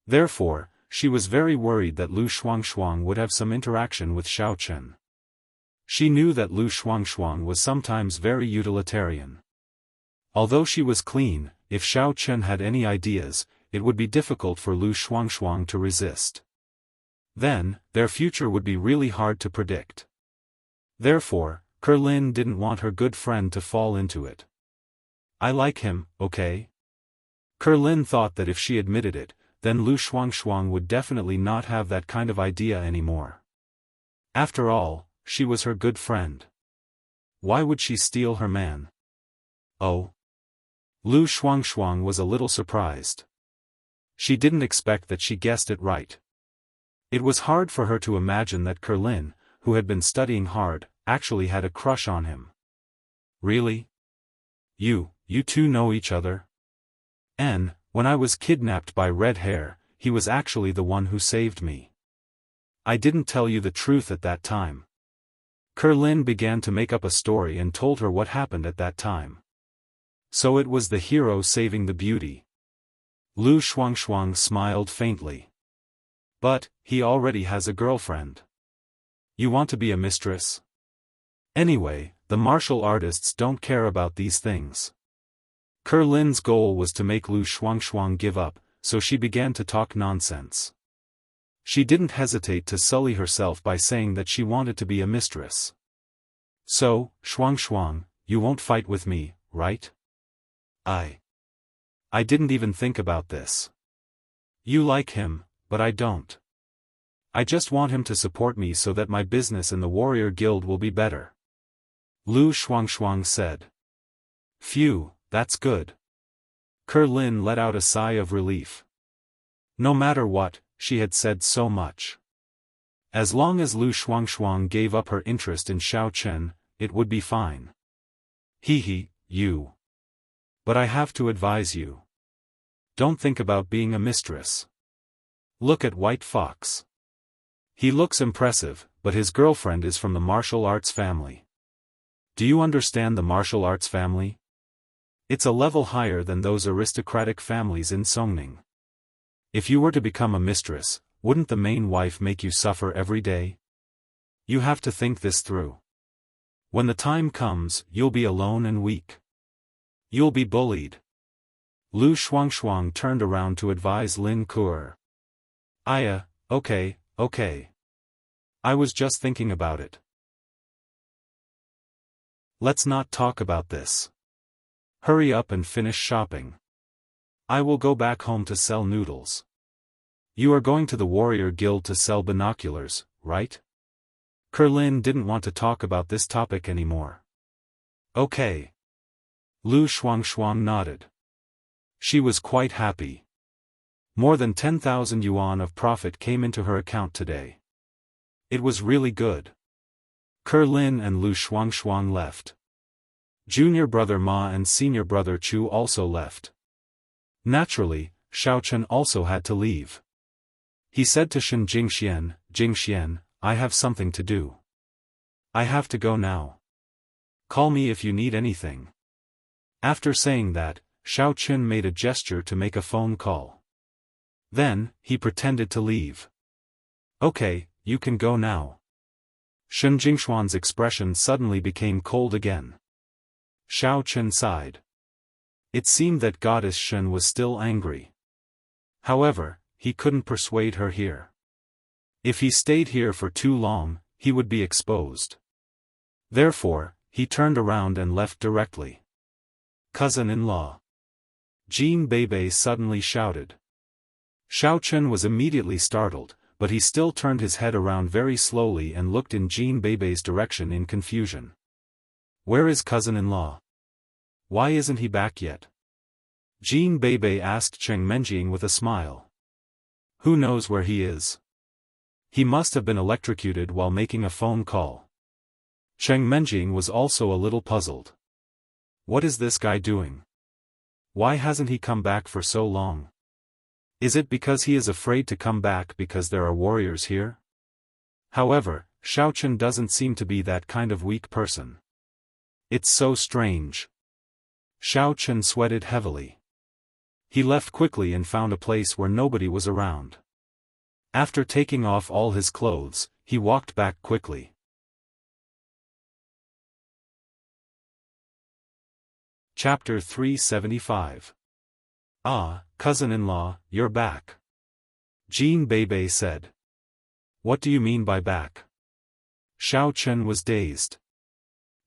Therefore, she was very worried that Lu Shuangshuang would have some interaction with Xiao Chen. She knew that Lu Shuangshuang was sometimes very utilitarian. Although she was clean, if Xiao Chen had any ideas, it would be difficult for Lu Shuangshuang to resist. Then, their future would be really hard to predict. Therefore, Lin didn't want her good friend to fall into it. I like him, okay? Lin thought that if she admitted it, then Lu Shuangshuang would definitely not have that kind of idea anymore. After all, she was her good friend. Why would she steal her man? Oh. Lu Shuangshuang was a little surprised. She didn't expect that she guessed it right. It was hard for her to imagine that Lin, who had been studying hard, actually had a crush on him. Really? You two know each other? When I was kidnapped by Red Hair, he was actually the one who saved me. I didn't tell you the truth at that time. Lin began to make up a story and told her what happened at that time. So it was the hero saving the beauty. Lu Shuangshuang smiled faintly. But, he already has a girlfriend. You want to be a mistress? Anyway, the martial artists don't care about these things. Lin's goal was to make Lu Shuangshuang give up, so she began to talk nonsense. She didn't hesitate to sully herself by saying that she wanted to be a mistress. So, Shuangshuang, you won't fight with me, right? I didn't even think about this. You like him, but I don't. I just want him to support me so that my business in the warrior guild will be better. Lu Shuangshuang said. Phew, that's good. Lin let out a sigh of relief. No matter what, she had said so much. As long as Lu Shuangshuang gave up her interest in Xiao Chen, it would be fine. You. But I have to advise you. Don't think about being a mistress. Look at White Fox. He looks impressive, but his girlfriend is from the martial arts family. Do you understand the martial arts family? It's a level higher than those aristocratic families in Songning. If you were to become a mistress, wouldn't the main wife make you suffer every day? You have to think this through. When the time comes, you'll be alone and weak. You'll be bullied. Lu Shuangshuang turned around to advise Lin Kuer. Okay. I was just thinking about it. Let's not talk about this. Hurry up and finish shopping. I will go back home to sell noodles. You are going to the warrior guild to sell binoculars, right? Lin didn't want to talk about this topic anymore. Okay. Lu Shuangshuang nodded. She was quite happy. More than 10,000 yuan of profit came into her account today. It was really good. Lin and Lu Shuangshuang left. Junior brother Ma and senior brother Chu also left. Naturally, Xiao Chen also had to leave. He said to Shen Jingxian, I have something to do. I have to go now. Call me if you need anything. After saying that, Xiao Chen made a gesture to make a phone call. Then, he pretended to leave. Okay, you can go now. Shen Jingxuan's expression suddenly became cold again. Xiao Chen sighed. It seemed that Goddess Shen was still angry. However, he couldn't persuade her here. If he stayed here for too long, he would be exposed. Therefore, he turned around and left directly. Cousin-in-law. Jean Bebe suddenly shouted. Xiao Chen was immediately startled, but he still turned his head around very slowly and looked in Jean Bebe's direction in confusion. Where is cousin-in-law? Why isn't he back yet? Jean Bebe asked Cheng Menjing with a smile. Who knows where he is? He must have been electrocuted while making a phone call. Cheng Menjing was also a little puzzled. What is this guy doing? Why hasn't he come back for so long? Is it because he is afraid to come back because there are warriors here? However, Xiaochen doesn't seem to be that kind of weak person. It's so strange. Xiaochen sweated heavily. He left quickly and found a place where nobody was around. After taking off all his clothes, he walked back quickly. Chapter 375. Ah, cousin-in-law, you're back. Jean Bebe said. What do you mean by back? Xiaochen was dazed.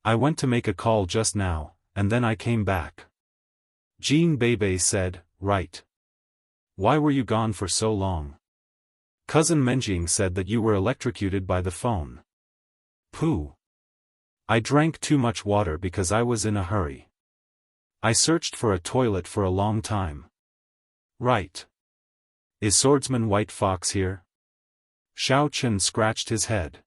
I went to make a call just now, and then I came back. Jean Bebe said, right. Why were you gone for so long? Cousin Menjing said that you were electrocuted by the phone. Pooh. I drank too much water because I was in a hurry. I searched for a toilet for a long time. Right. Is Swordsman White Fox here? Xiaochen scratched his head.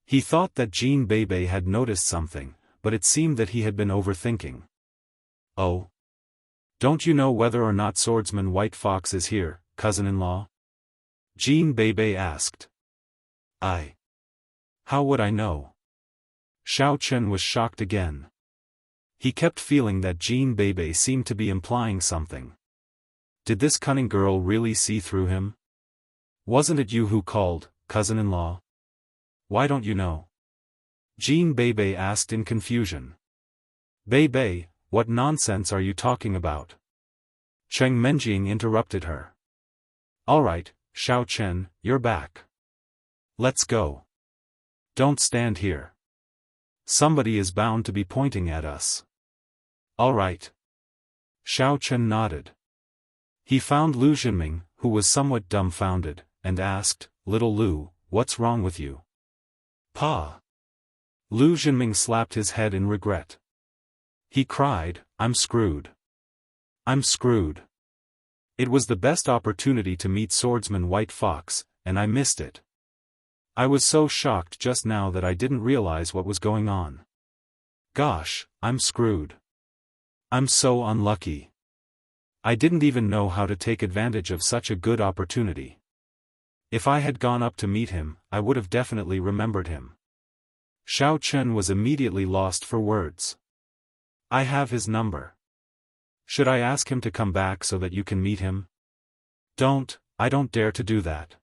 He thought that Jean Bebe had noticed something, but it seemed that he had been overthinking. Oh. Don't you know whether or not Swordsman White Fox is here, cousin-in-law? Jean Bebe asked. How would I know? Xiaochen was shocked again. He kept feeling that Jean Bebe seemed to be implying something. Did this cunning girl really see through him? Wasn't it you who called, cousin-in-law? Why don't you know? Jean Bebe asked in confusion. Bebe, what nonsense are you talking about? Cheng Menjing interrupted her. All right, Xiaochen, you're back. Let's go. Don't stand here. Somebody is bound to be pointing at us. All right. Xiaochen nodded. He found Lu Jinming, who was somewhat dumbfounded, and asked, Little Lu, what's wrong with you? Pa. Lu Jinming slapped his head in regret. He cried, I'm screwed. I'm screwed. It was the best opportunity to meet Swordsman White Fox, and I missed it. I was so shocked just now that I didn't realize what was going on. Gosh, I'm screwed. I'm so unlucky. I didn't even know how to take advantage of such a good opportunity. If I had gone up to meet him, I would have definitely remembered him. Xiaochen was immediately lost for words. I have his number. Should I ask him to come back so that you can meet him? I don't dare to do that.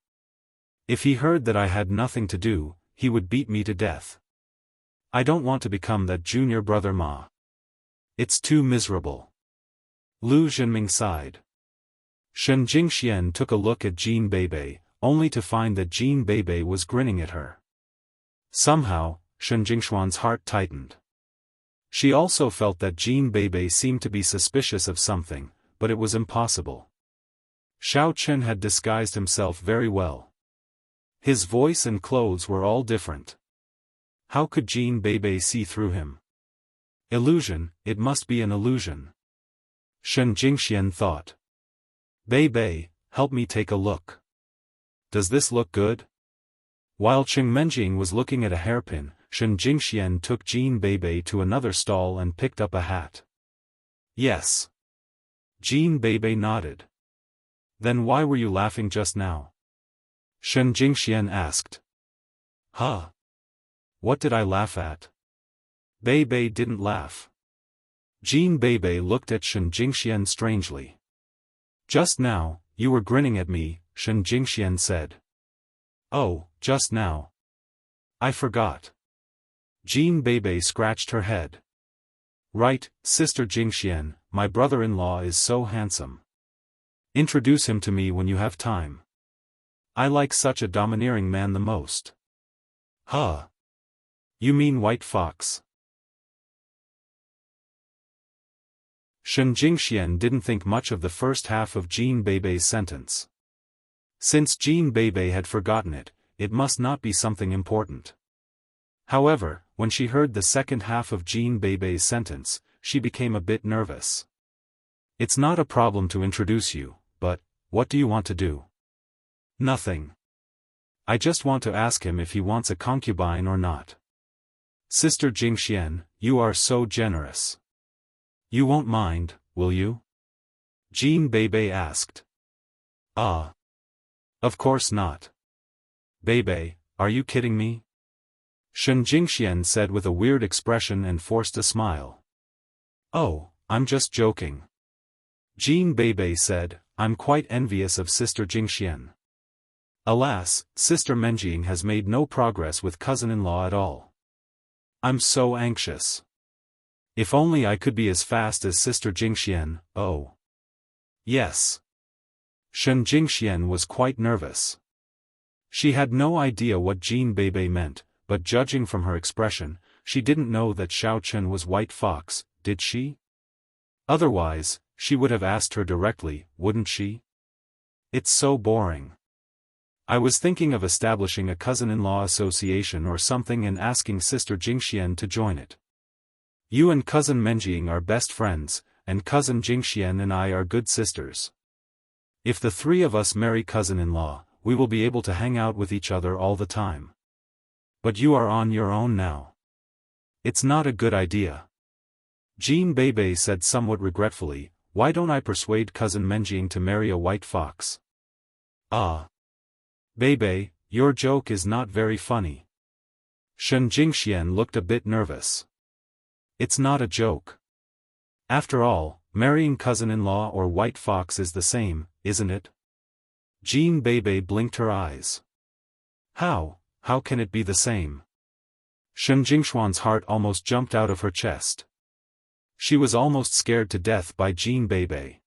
If he heard that I had nothing to do, he would beat me to death. I don't want to become that junior brother Ma. It's too miserable. Lu Jinming sighed. Shen Jingxian took a look at Jean Bebe, only to find that Jean Bebe was grinning at her. Somehow, Shen Jingshuan's heart tightened. She also felt that Jean Bebe seemed to be suspicious of something, but it was impossible. Xiaochen had disguised himself very well. His voice and clothes were all different. How could Jean Bebe see through him? Illusion, it must be an illusion. Shen Jingxian thought. Bebe, help me take a look. Does this look good? While Cheng Menjing was looking at a hairpin, Shen Jingxian took Jean Bebe to another stall and picked up a hat. Yes. Jean Bebe nodded. Then why were you laughing just now? Shen Jingxian asked. Huh? What did I laugh at? Bebe didn't laugh. Jean Bebe looked at Shen Jingxian strangely. Just now, you were grinning at me, Shen Jingxian said. Oh, just now. I forgot. Jean Bebe scratched her head. Right, Sister Jingxian, my brother-in-law is so handsome. Introduce him to me when you have time. I like such a domineering man the most. Huh? You mean White Fox? Shen Jingxian didn't think much of the first half of Jean Bebe's sentence. Since Jean Bebe had forgotten it, it must not be something important. However, when she heard the second half of Jean Bebe's sentence, she became a bit nervous. It's not a problem to introduce you, but, what do you want to do? Nothing. I just want to ask him if he wants a concubine or not. Sister Jingxian, you are so generous. You won't mind, will you? Jean Bebe asked. Ah. Of course not. Bebe, are you kidding me? Shen Jingxian said with a weird expression and forced a smile. Oh, I'm just joking. Jean Bebe said, I'm quite envious of Sister Jingxian. Alas, Sister Menjing has made no progress with cousin-in-law at all. I'm so anxious. If only I could be as fast as Sister Jingxian, oh. Yes. Shen Jingxian was quite nervous. She had no idea what Jean Bebe meant, but judging from her expression, she didn't know that Xiao Chen was White Fox, did she? Otherwise, she would have asked her directly, wouldn't she? It's so boring. I was thinking of establishing a cousin-in-law association or something and asking Sister Jingxian to join it. You and Cousin Menjing are best friends, and Cousin Jingxian and I are good sisters. If the three of us marry cousin-in-law, we will be able to hang out with each other all the time. But you are on your own now. It's not a good idea. Jean Bebe said somewhat regretfully, why don't I persuade Cousin Menjing to marry a white fox? Ah. Bebe, your joke is not very funny. Shen Jingxian looked a bit nervous. It's not a joke. After all, marrying cousin-in-law or white fox is the same, isn't it? Jean Bebe blinked her eyes. How can it be the same? Shen Jingxuan's heart almost jumped out of her chest. She was almost scared to death by Jean Bebe.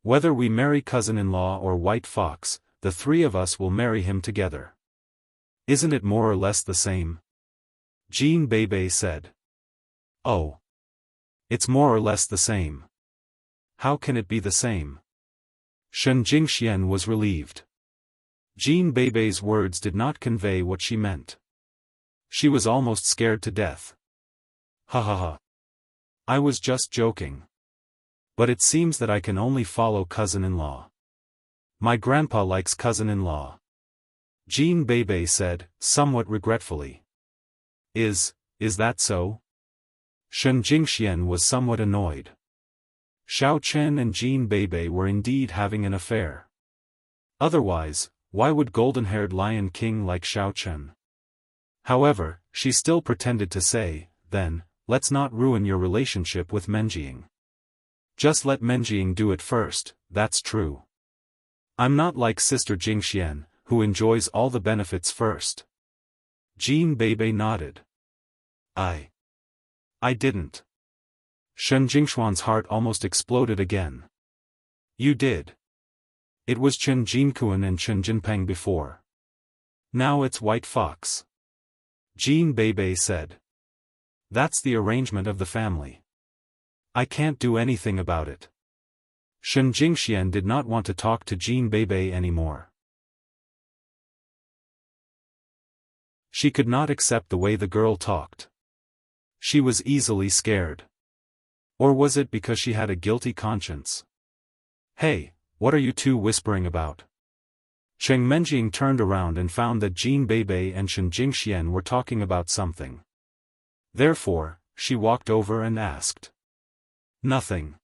Whether we marry cousin-in-law or white fox, the three of us will marry him together. Isn't it more or less the same? Jean Bebe said. Oh. It's more or less the same. How can it be the same? Shen Jingxian was relieved. Jean Bebe's words did not convey what she meant. She was almost scared to death. Ha ha ha. I was just joking. But it seems that I can only follow cousin-in-law. My grandpa likes cousin-in-law. Jean Bebe said, somewhat regretfully. Is that so? Shen Jingxian was somewhat annoyed. Xiao Chen and Jean Bebe were indeed having an affair. Otherwise, why would golden-haired Lion King like Xiao Chen? However, she still pretended to say, then, let's not ruin your relationship with Menjing. Just let Menjing do it first, that's true. I'm not like Sister Jingxian, who enjoys all the benefits first. Jean Bebe nodded. I didn't. Shen Jingxuan's heart almost exploded again. You did. It was Chen Jinkuan and Chen Jinpeng before. Now it's White Fox. Jean Bebe said. That's the arrangement of the family. I can't do anything about it. Shen Jingxian did not want to talk to Jean Bebe anymore. She could not accept the way the girl talked. She was easily scared. Or was it because she had a guilty conscience? Hey, what are you two whispering about? Cheng Menjing turned around and found that Jean Bebe and Shen Jingxian were talking about something. Therefore, she walked over and asked. Nothing.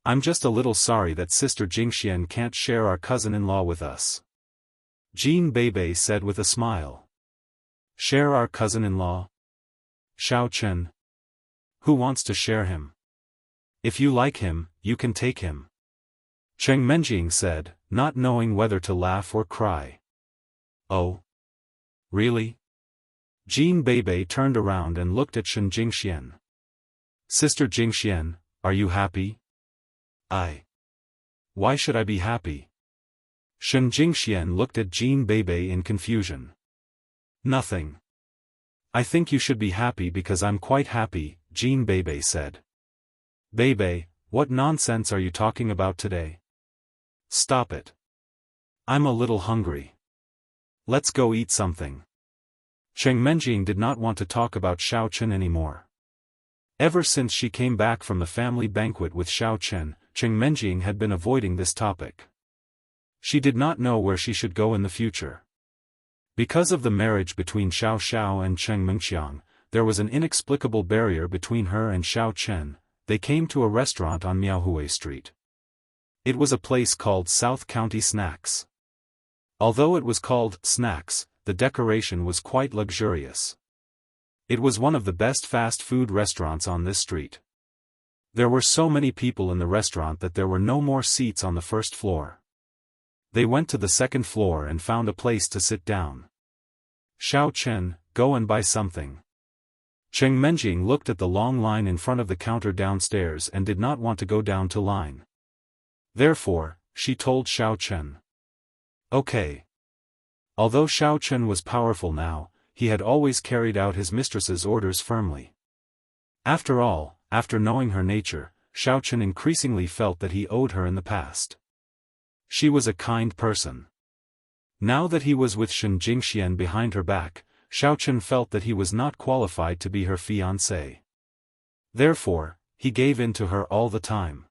I'm just a little sorry that Sister Jingxian can't share our cousin-in-law with us. Jean Bebe said with a smile. Share our cousin-in-law? Xiao Chen. Who wants to share him? If you like him, you can take him. Cheng Menjing said, not knowing whether to laugh or cry. Oh? Really? Jean Bebe turned around and looked at Shen Jingxian. Sister Jingxian, are you happy? Why should I be happy? Shen Jingxian looked at Jean Bebe in confusion. Nothing. I think you should be happy because I'm quite happy, Jean Bebe said. Bebe, what nonsense are you talking about today? Stop it. I'm a little hungry. Let's go eat something. Cheng Menjing did not want to talk about Xiao Chen anymore. Ever since she came back from the family banquet with Xiao Chen, Cheng Menjing had been avoiding this topic. She did not know where she should go in the future. Because of the marriage between Xiao Xiao and Cheng Mengqiang, there was an inexplicable barrier between her and Xiao Chen. They came to a restaurant on Miaohui Street. It was a place called South County Snacks. Although it was called Snacks, the decoration was quite luxurious. It was one of the best fast food restaurants on this street. There were so many people in the restaurant that there were no more seats on the first floor. They went to the second floor and found a place to sit down. Xiao Chen, go and buy something. Cheng Menjing looked at the long line in front of the counter downstairs and did not want to go down to line. Therefore, she told Xiao Chen. Okay. Although Xiao Chen was powerful now, he had always carried out his mistress's orders firmly. After all, after knowing her nature, Xiao Chen increasingly felt that he owed her in the past. She was a kind person. Now that he was with Shen Jingxian behind her back, Xiao Chen felt that he was not qualified to be her fiancé. Therefore, he gave in to her all the time.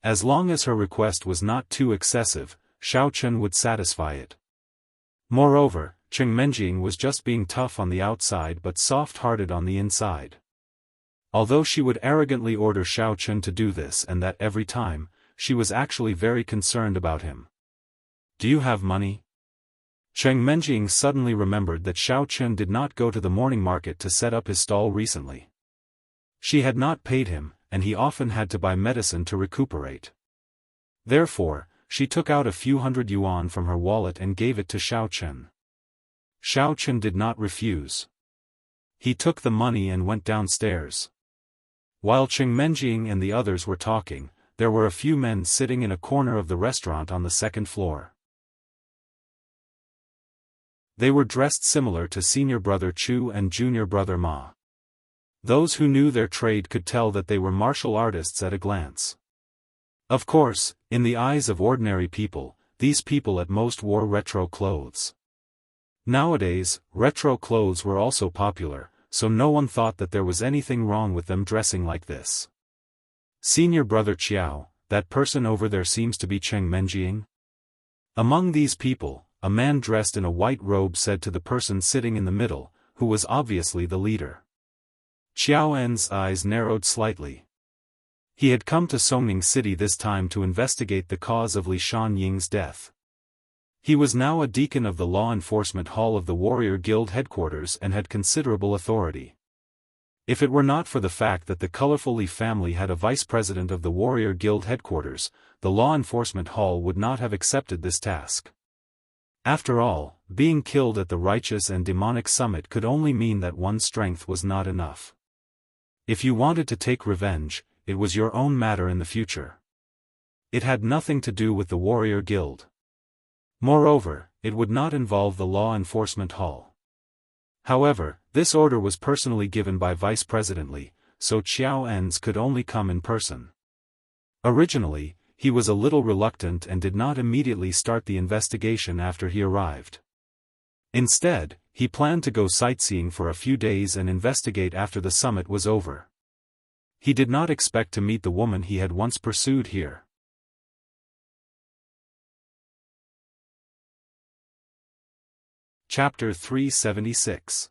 As long as her request was not too excessive, Xiao Chen would satisfy it. Moreover, Cheng Menjing was just being tough on the outside but soft-hearted on the inside. Although she would arrogantly order Xiao Chen to do this and that every time, she was actually very concerned about him. Do you have money? Cheng Menjing suddenly remembered that Xiao Chen did not go to the morning market to set up his stall recently. She had not paid him, and he often had to buy medicine to recuperate. Therefore, she took out a few hundred yuan from her wallet and gave it to Xiao Chen. Xiao Chen did not refuse. He took the money and went downstairs. While Cheng Menjing and the others were talking, there were a few men sitting in a corner of the restaurant on the second floor. They were dressed similar to senior brother Chu and junior brother Ma. Those who knew their trade could tell that they were martial artists at a glance. Of course, in the eyes of ordinary people, these people at most wore retro clothes. Nowadays, retro clothes were also popular, so no one thought that there was anything wrong with them dressing like this. Senior brother Qiao, that person over there seems to be Cheng Menjing? Among these people, a man dressed in a white robe said to the person sitting in the middle, who was obviously the leader. Qiao En's eyes narrowed slightly. He had come to Songning City this time to investigate the cause of Li Shan-ying's death. He was now a deacon of the law enforcement hall of the Warrior Guild headquarters and had considerable authority. If it were not for the fact that the colorful Li family had a vice president of the Warrior Guild headquarters, the law enforcement hall would not have accepted this task. After all, being killed at the righteous and demonic summit could only mean that one's strength was not enough. If you wanted to take revenge, it was your own matter in the future. It had nothing to do with the Warrior Guild. Moreover, it would not involve the law enforcement hall. However, this order was personally given by Vice President Li, so Qiao En's could only come in person. Originally, he was a little reluctant and did not immediately start the investigation after he arrived. Instead, he planned to go sightseeing for a few days and investigate after the summit was over. He did not expect to meet the woman he had once pursued here. Chapter 376.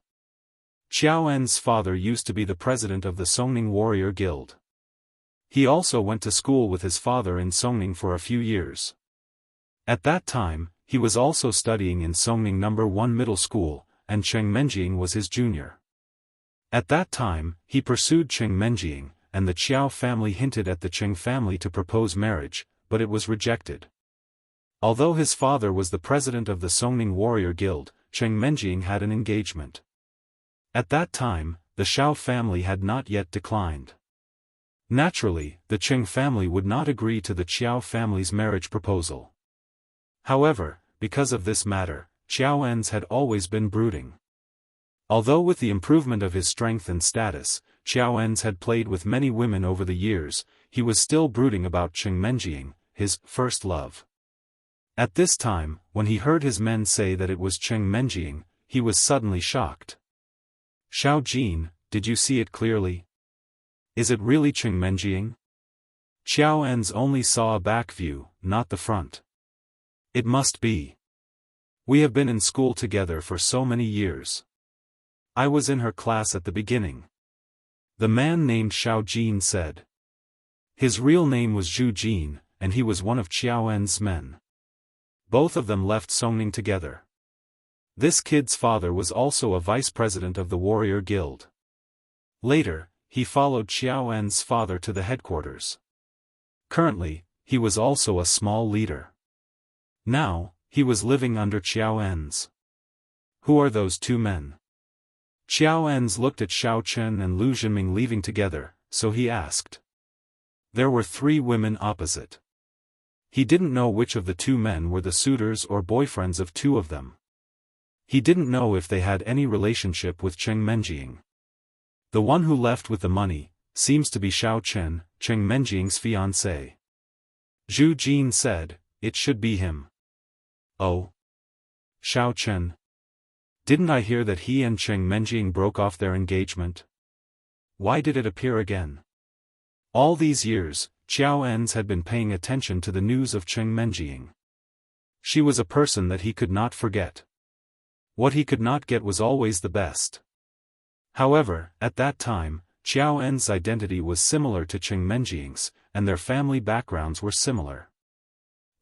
Qiao En's father used to be the president of the Songning Warrior Guild. He also went to school with his father in Songning for a few years. At that time, he was also studying in Songning No. 1 Middle School, and Cheng Menjing was his junior. At that time, he pursued Cheng Menjing, and the Qiao family hinted at the Cheng family to propose marriage, but it was rejected. Although his father was the president of the Songning Warrior Guild, Cheng Menjing had an engagement. At that time, the Xiao family had not yet declined. Naturally, the Cheng family would not agree to the Qiao family's marriage proposal. However, because of this matter, Qiao En's had always been brooding. Although with the improvement of his strength and status, Qiao En's had played with many women over the years, he was still brooding about Cheng Menjing, his first love. At this time, when he heard his men say that it was Cheng Menjing, he was suddenly shocked. Xiao Jin, did you see it clearly? Is it really Cheng Menjing? Qiao En's only saw a back view, not the front. It must be. We have been in school together for so many years. I was in her class at the beginning. The man named Xiao Jin said. His real name was Zhu Jin, and he was one of Xiaoen's men. Both of them left Songning together. This kid's father was also a vice president of the warrior guild. Later, he followed Xiaoen's father to the headquarters. Currently, he was also a small leader. Now, he was living under Xiaoen's. Who are those two men? Xiaoen's looked at Xiao Chen and Lu Zhenming leaving together, so he asked. There were 3 women opposite. He didn't know which of the 2 men were the suitors or boyfriends of 2 of them. He didn't know if they had any relationship with Cheng Menjing. The one who left with the money seems to be Xiao Chen, Cheng Menjing's fiancé. Zhu Jin said, it should be him. Oh? Xiao Chen? Didn't I hear that he and Cheng Menjing broke off their engagement? Why did it appear again? All these years, Xiaoen's had been paying attention to the news of Cheng Menjing. She was a person that he could not forget. What he could not get was always the best. However, at that time, Xiaoen's identity was similar to Cheng Menjing's, and their family backgrounds were similar.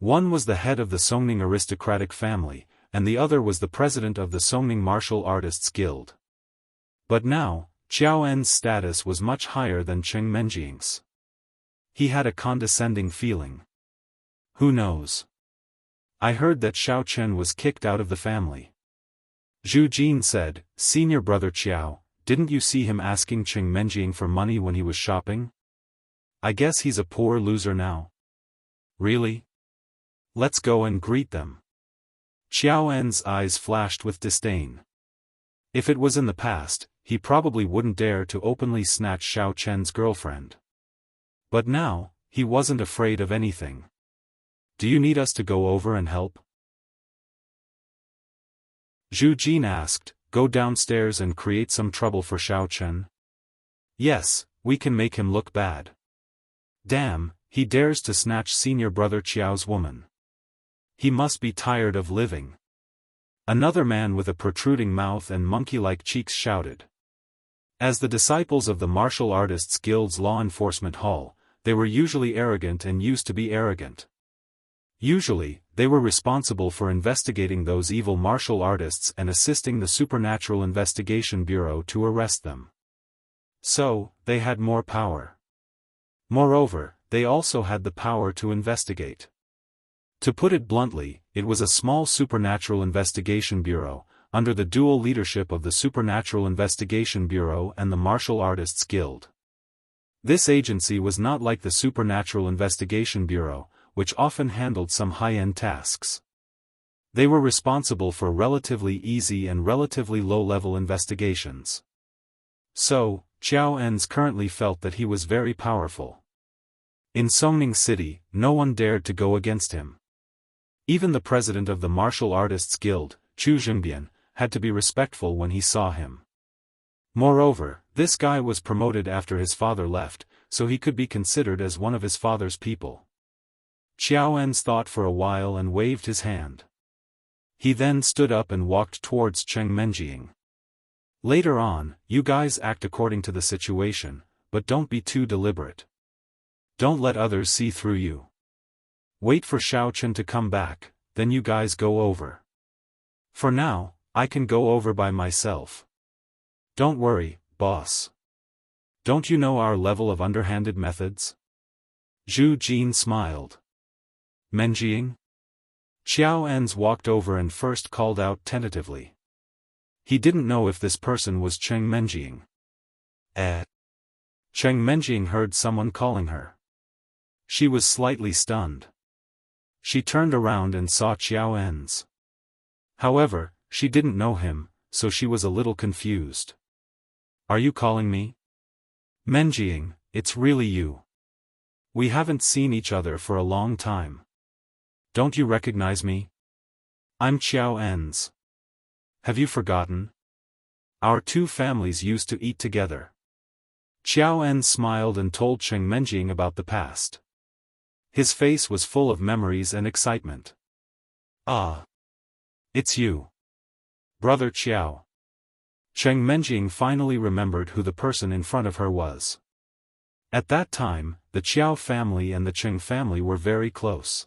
One was the head of the Songning aristocratic family, and the other was the president of the Songning Martial Artists Guild. But now, Xiaoen's status was much higher than Cheng Menjing's. He had a condescending feeling. Who knows? I heard that Xiao Chen was kicked out of the family. Zhu Jin said, Senior brother Qiao, didn't you see him asking Cheng Menjing for money when he was shopping? I guess he's a poor loser now. Really? Let's go and greet them. Xiaoen's eyes flashed with disdain. If it was in the past, he probably wouldn't dare to openly snatch Xiao Chen's girlfriend. But now, he wasn't afraid of anything. Do you need us to go over and help? Zhu Jin asked, go downstairs and create some trouble for Xiao Chen? Yes, we can make him look bad. Damn, he dares to snatch senior brother Qiao's woman. He must be tired of living. Another man with a protruding mouth and monkey-like cheeks shouted. As the disciples of the Martial Artists Guild's law enforcement hall, they were usually arrogant and used to be arrogant. Usually, they were responsible for investigating those evil martial artists and assisting the Supernatural Investigation Bureau to arrest them. So, they had more power. Moreover, they also had the power to investigate. To put it bluntly, it was a small Supernatural Investigation Bureau, under the dual leadership of the Supernatural Investigation Bureau and the Martial Artists Guild. This agency was not like the Supernatural Investigation Bureau, which often handled some high-end tasks. They were responsible for relatively easy and relatively low-level investigations. So, Xiaoen's currently felt that he was very powerful. In Songning City, no one dared to go against him. Even the president of the Martial Artists Guild, Chu Zhengbian, had to be respectful when he saw him. Moreover, this guy was promoted after his father left, so he could be considered as one of his father's people. Xiaoen's thought for a while and waved his hand. He then stood up and walked towards Cheng Menjing. Later on, you guys act according to the situation, but don't be too deliberate. Don't let others see through you. Wait for Xiao Chen to come back, then you guys go over. For now, I can go over by myself. Don't worry, boss. Don't you know our level of underhanded methods? Zhu Jin smiled. Menjing? Xiaoen's walked over and first called out tentatively. He didn't know if this person was Cheng Menjing. Cheng Menjing heard someone calling her. She was slightly stunned. She turned around and saw Xiaoen's. However, she didn't know him, so she was a little confused. Are you calling me? Menjing, it's really you. We haven't seen each other for a long time. Don't you recognize me? I'm Xiaoen's. Have you forgotten? Our 2 families used to eat together. Xiaoen smiled and told Cheng Menjing about the past. His face was full of memories and excitement. Ah. It's you. Brother Xiao. Cheng Menjing finally remembered who the person in front of her was. At that time, the Qiao family and the Cheng family were very close.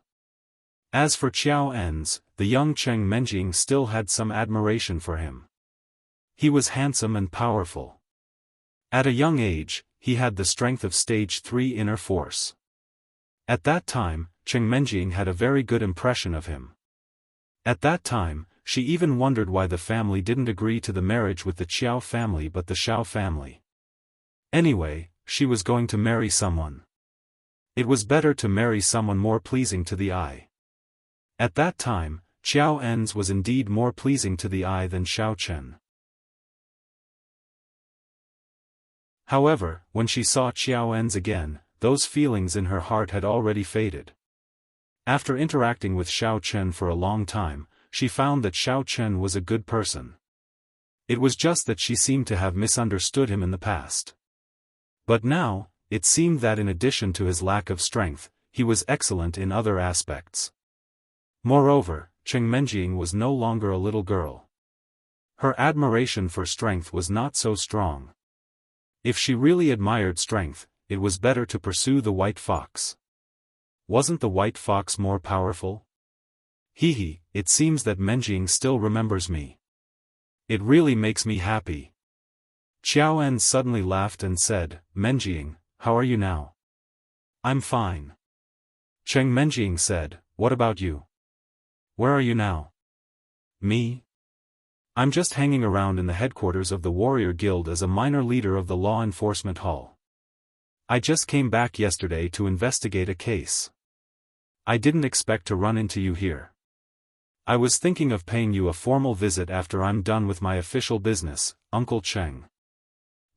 As for Qiao En's, the young Cheng Menjing still had some admiration for him. He was handsome and powerful. At a young age, he had the strength of stage 3 inner force. At that time, Cheng Menjing had a very good impression of him. At that time, she even wondered why the family didn't agree to the marriage with the Qiao family but the Xiao family. Anyway, she was going to marry someone. It was better to marry someone more pleasing to the eye. At that time, Xiao En's was indeed more pleasing to the eye than Xiao Chen. However, when she saw Xiao En's again, those feelings in her heart had already faded. After interacting with Xiao Chen for a long time, she found that Xiao Chen was a good person. It was just that she seemed to have misunderstood him in the past. But now, it seemed that in addition to his lack of strength, he was excellent in other aspects. Moreover, Cheng Menjing was no longer a little girl. Her admiration for strength was not so strong. If she really admired strength, it was better to pursue the white fox. Wasn't the white fox more powerful? Hee, it seems that Menjing still remembers me. It really makes me happy. Xiao En suddenly laughed and said, Menjing, how are you now? I'm fine. Cheng Menjing said, what about you? Where are you now? Me? I'm just hanging around in the headquarters of the Warrior Guild as a minor leader of the Law Enforcement Hall. I just came back yesterday to investigate a case. I didn't expect to run into you here. I was thinking of paying you a formal visit after I'm done with my official business, Uncle Cheng.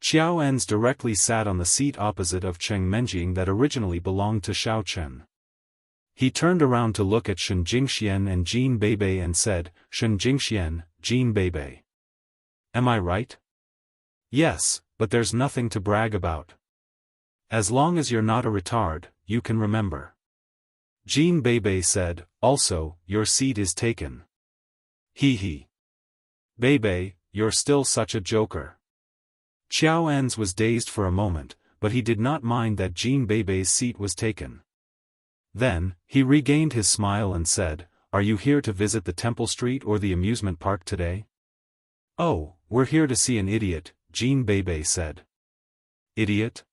Xiao En's directly sat on the seat opposite of Cheng Menjing that originally belonged to Xiao Chen. He turned around to look at Shen Jingxian and Jin Beibei and said, Shen Jingxian, Jin Beibei. Am I right? Yes, but there's nothing to brag about. As long as you're not a retard, you can remember. Jin Beibei said, also, your seat is taken. Hee. Beibei, you're still such a joker. Xiao En's was dazed for a moment, but he did not mind that Jin Beibei's seat was taken. Then, he regained his smile and said, are you here to visit the Temple Street or the amusement park today? Oh, we're here to see an idiot, Jin Beibei said. Idiot?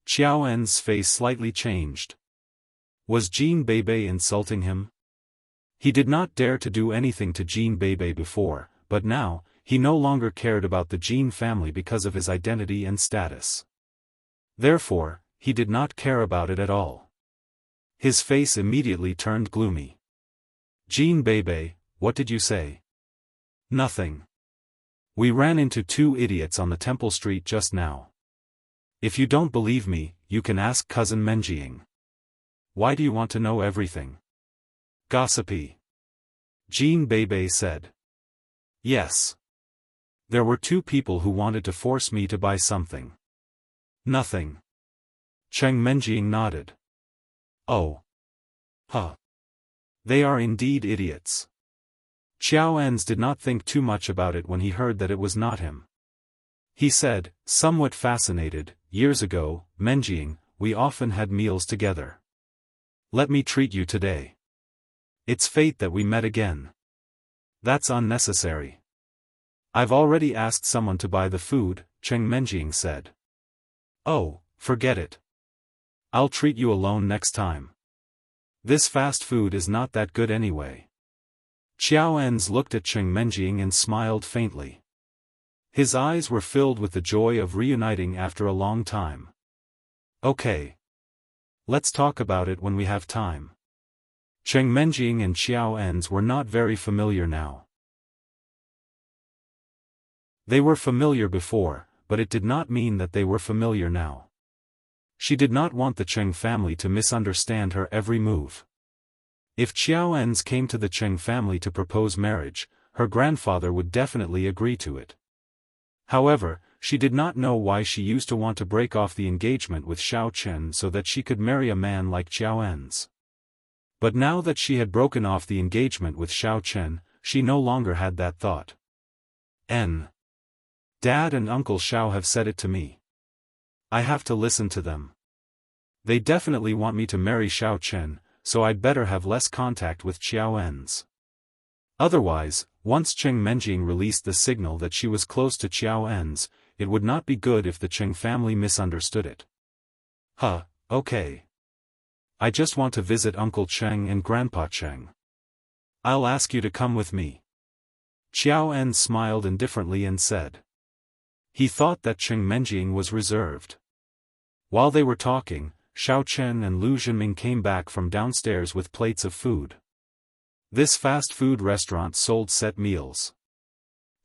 Xiao En's face slightly changed. Was Jin Beibei insulting him? He did not dare to do anything to Jin Beibei before, but now, he no longer cared about the Jin family because of his identity and status. Therefore, he did not care about it at all. His face immediately turned gloomy. Jin Beibei, what did you say? Nothing. We ran into two idiots on the Temple Street just now. If you don't believe me, you can ask cousin Menjing. Why do you want to know everything? Gossipy. Jin Beibei said. Yes. There were two people who wanted to force me to buy something. Nothing. Cheng Menjing nodded. Oh. Huh. They are indeed idiots. Xiao En's did not think too much about it when he heard that it was not him. He said, somewhat fascinated, years ago, Menjing, we often had meals together. Let me treat you today. It's fate that we met again. That's unnecessary. I've already asked someone to buy the food, Cheng Menjing said. Oh, forget it. I'll treat you alone next time. This fast food is not that good anyway. Xiao En's looked at Cheng Menjing and smiled faintly. His eyes were filled with the joy of reuniting after a long time. Okay. Let's talk about it when we have time. Cheng Menjing and Xiao En's were not very familiar now. They were familiar before, but it did not mean that they were familiar now. She did not want the Cheng family to misunderstand her every move. If Xiao En's came to the Cheng family to propose marriage, her grandfather would definitely agree to it. However, she did not know why she used to want to break off the engagement with Xiao Chen so that she could marry a man like Xiao En's. But now that she had broken off the engagement with Xiao Chen, she no longer had that thought. Dad and Uncle Xiao have said it to me. I have to listen to them. They definitely want me to marry Xiao Chen, so I'd better have less contact with Xiao En's. Otherwise, once Cheng Menjing released the signal that she was close to Xiao En's, it would not be good if the Cheng family misunderstood it. Okay. I just want to visit Uncle Cheng and Grandpa Cheng. I'll ask you to come with me. Xiao En smiled indifferently and said. He thought that Cheng Menjing was reserved. While they were talking, Xiao Chen and Lu Zhenming came back from downstairs with plates of food. This fast food restaurant sold set meals.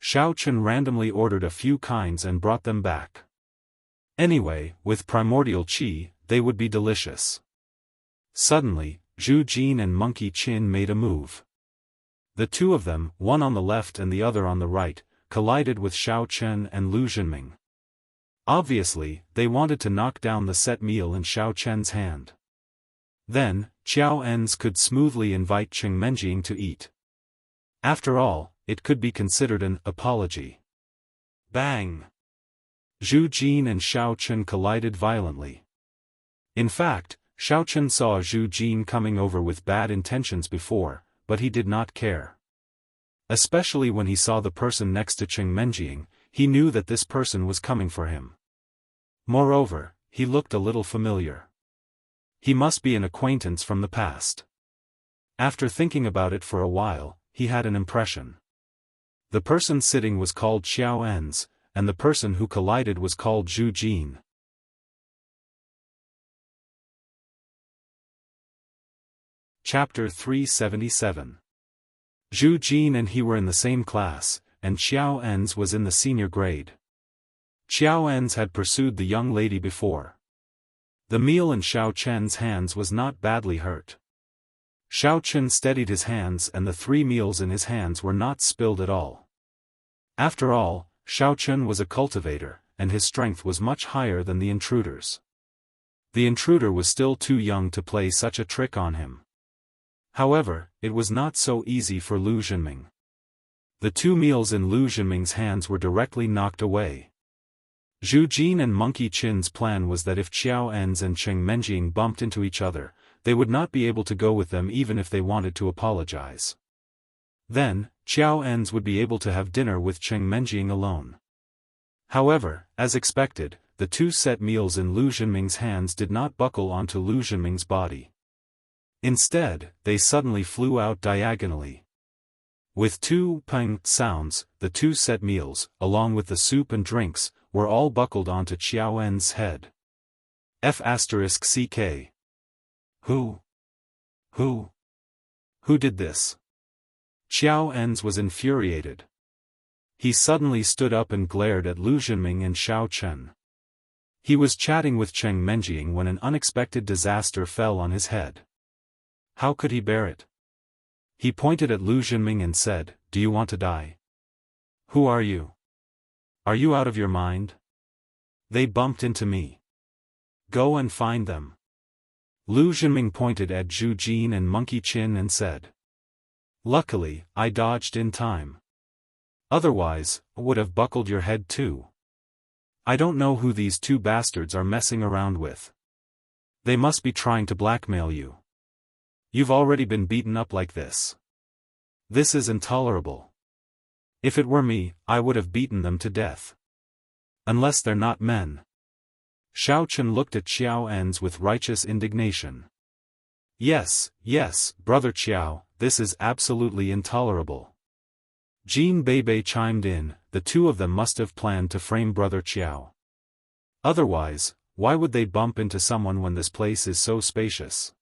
Xiao Chen randomly ordered a few kinds and brought them back. Anyway, with primordial qi, they would be delicious. Suddenly, Zhu Jin and Monkey Chin made a move. The two of them, one on the left and the other on the right, collided with Xiao Chen and Lu Zhenming. Obviously, they wanted to knock down the set meal in Xiao Chen's hand. Then, Xiao En's could smoothly invite Cheng Menjing to eat. After all, it could be considered an apology. Bang! Zhu Jin and Xiao Chen collided violently. In fact, Xiao Chen saw Zhu Jin coming over with bad intentions before, but he did not care. Especially when he saw the person next to Cheng Menjing, he knew that this person was coming for him. Moreover, he looked a little familiar. He must be an acquaintance from the past. After thinking about it for a while, he had an impression. The person sitting was called Xiao En's, and the person who collided was called Zhu Jin. Chapter 377. Zhu Jin and he were in the same class, and Xiao En's was in the senior grade. Xiao En's had pursued the young lady before. The meal in Xiao Chen's hands was not badly hurt. Xiao Chen steadied his hands and the 3 meals in his hands were not spilled at all. After all, Xiao Chen was a cultivator, and his strength was much higher than the intruder's. The intruder was still too young to play such a trick on him. However, it was not so easy for Lu Zhenming. The 2 meals in Lu Zhenming's hands were directly knocked away. Zhu Jin and Monkey Chin's plan was that if Xiao En's and Cheng Menjing bumped into each other, they would not be able to go with them even if they wanted to apologize. Then, Xiao En's would be able to have dinner with Cheng Menjing alone. However, as expected, the 2 set meals in Lu Zhenming's hands did not buckle onto Lu Zhenming's body. Instead, they suddenly flew out diagonally. With 2 peng sounds, the 2 set meals, along with the soup and drinks, were all buckled onto Xiao En's head. F***ck. Who did this? Xiao En's was infuriated. He suddenly stood up and glared at Lu Zhenming and Xiao Chen. He was chatting with Cheng Menjing when an unexpected disaster fell on his head. How could he bear it? He pointed at Lu Zhenming and said, "Do you want to die? Who are you? Are you out of your mind? They bumped into me. Go and find them." Lu Zhenming pointed at Zhu Jin and Monkey Chin and said. "Luckily, I dodged in time. Otherwise, I would have buckled your head too. I don't know who these 2 bastards are messing around with. They must be trying to blackmail you. You've already been beaten up like this. This is intolerable. If it were me, I would have beaten them to death. Unless they're not men." Xiao Chen looked at Xiao En's with righteous indignation. Yes, brother Xiao, this is absolutely intolerable. Jin Beibei chimed in, the 2 of them must have planned to frame brother Xiao. Otherwise, why would they bump into someone when this place is so spacious?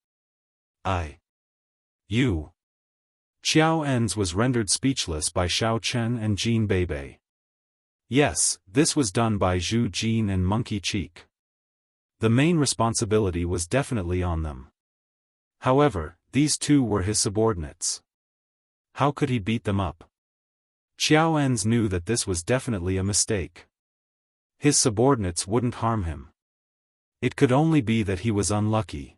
You. Xiao En's was rendered speechless by Xiao Chen and Jin Beibei. Yes, this was done by Zhu Jin and Monkey Cheek. The main responsibility was definitely on them. However, these 2 were his subordinates. How could he beat them up? Xiao En's knew that this was definitely a mistake. His subordinates wouldn't harm him. It could only be that he was unlucky.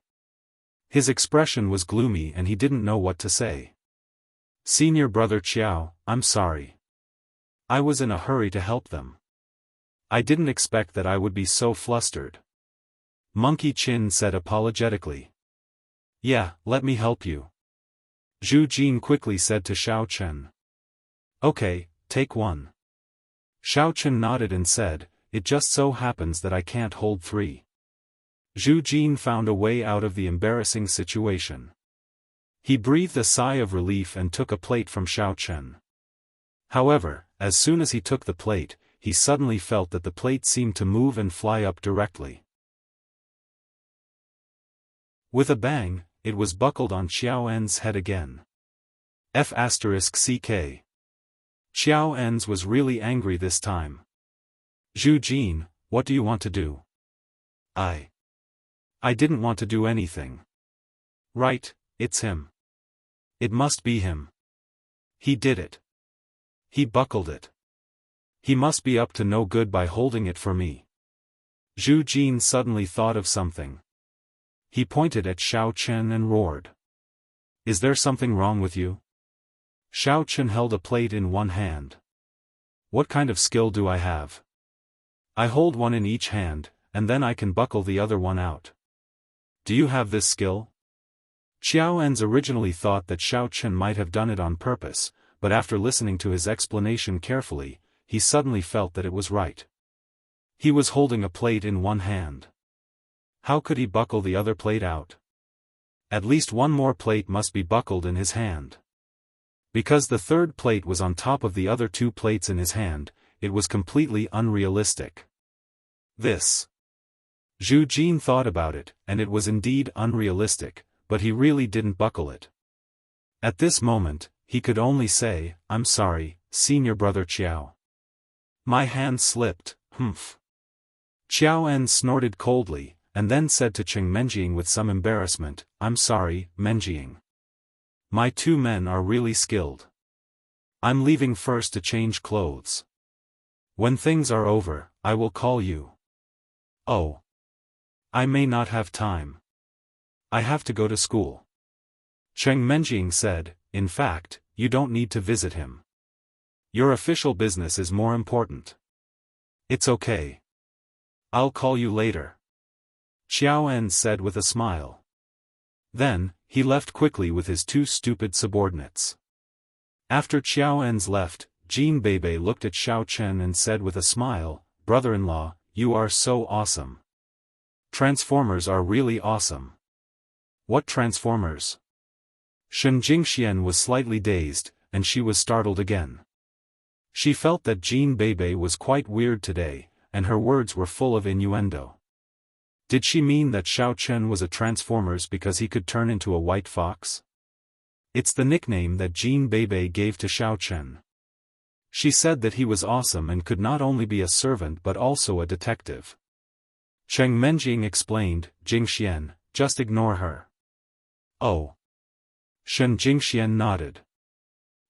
His expression was gloomy and he didn't know what to say. Senior brother Xiao, I'm sorry. I was in a hurry to help them. I didn't expect that I would be so flustered. Monkey Chin said apologetically. Yeah, let me help you. Zhu Jin quickly said to Xiao Chen. Okay, take one. Xiao Chen nodded and said, it just so happens that I can't hold three. Zhu Jin found a way out of the embarrassing situation. He breathed a sigh of relief and took a plate from Xiao Chen. However, as soon as he took the plate, he suddenly felt that the plate seemed to move and fly up directly. With a bang, it was buckled on Xiao En's head again. F***CK. Xiao En's was really angry this time. Zhu Jin, what do you want to do? I didn't want to do anything. Right, it's him. It must be him. He did it. He buckled it. He must be up to no good by holding it for me. Zhu Jin suddenly thought of something. He pointed at Xiao Chen and roared. Is there something wrong with you? Xiao Chen held a plate in one hand. What kind of skill do I have? I hold one in each hand, and then I can buckle the other one out. Do you have this skill? Xiao En's originally thought that Xiao Chen might have done it on purpose, but after listening to his explanation carefully, he suddenly felt that it was right. He was holding a plate in one hand. How could he buckle the other plate out? At least one more plate must be buckled in his hand. Because the third plate was on top of the other two plates in his hand, it was completely unrealistic. Zhu Jin thought about it, and it was indeed unrealistic, but he really didn't buckle it. At this moment, he could only say, I'm sorry, senior brother Xiao. My hand slipped, humph. Xiao En snorted coldly, and then said to Cheng Menjing with some embarrassment, I'm sorry, Menjing. My two men are really skilled. I'm leaving first to change clothes. When things are over, I will call you. Oh. I may not have time. I have to go to school. Cheng Menjing said, in fact, you don't need to visit him. Your official business is more important. It's okay. I'll call you later. Xiao En said with a smile. Then, he left quickly with his two stupid subordinates. After Xiao En's left, Jin Beibei looked at Xiao Chen and said with a smile, brother-in-law, you are so awesome. Transformers are really awesome. What transformers? Shen Jingxian was slightly dazed, and she was startled again. She felt that Jin Beibei was quite weird today, and her words were full of innuendo. Did she mean that Xiao Chen was a Transformers because he could turn into a white fox? It's the nickname that Jin Beibei gave to Xiao Chen. She said that he was awesome and could not only be a servant but also a detective. Cheng Menjing explained, Jingxian, just ignore her. Oh. Shen Jingxian nodded.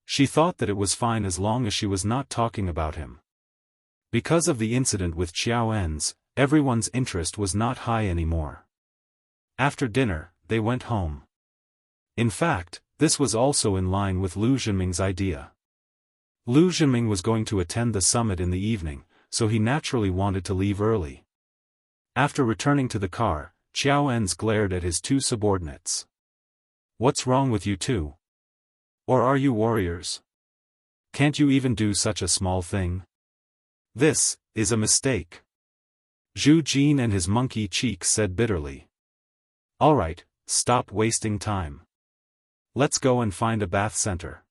She thought that it was fine as long as she was not talking about him. Because of the incident with Xiao En's, everyone's interest was not high anymore. After dinner, they went home. In fact, this was also in line with Lu Zhenming's idea. Lu Zhenming was going to attend the summit in the evening, so he naturally wanted to leave early. After returning to the car, Xiao En's glared at his two subordinates. What's wrong with you two? Or are you warriors? Can't you even do such a small thing? This is a mistake. Zhu Jin and his monkey cheeks said bitterly. Alright, stop wasting time. Let's go and find a bath center.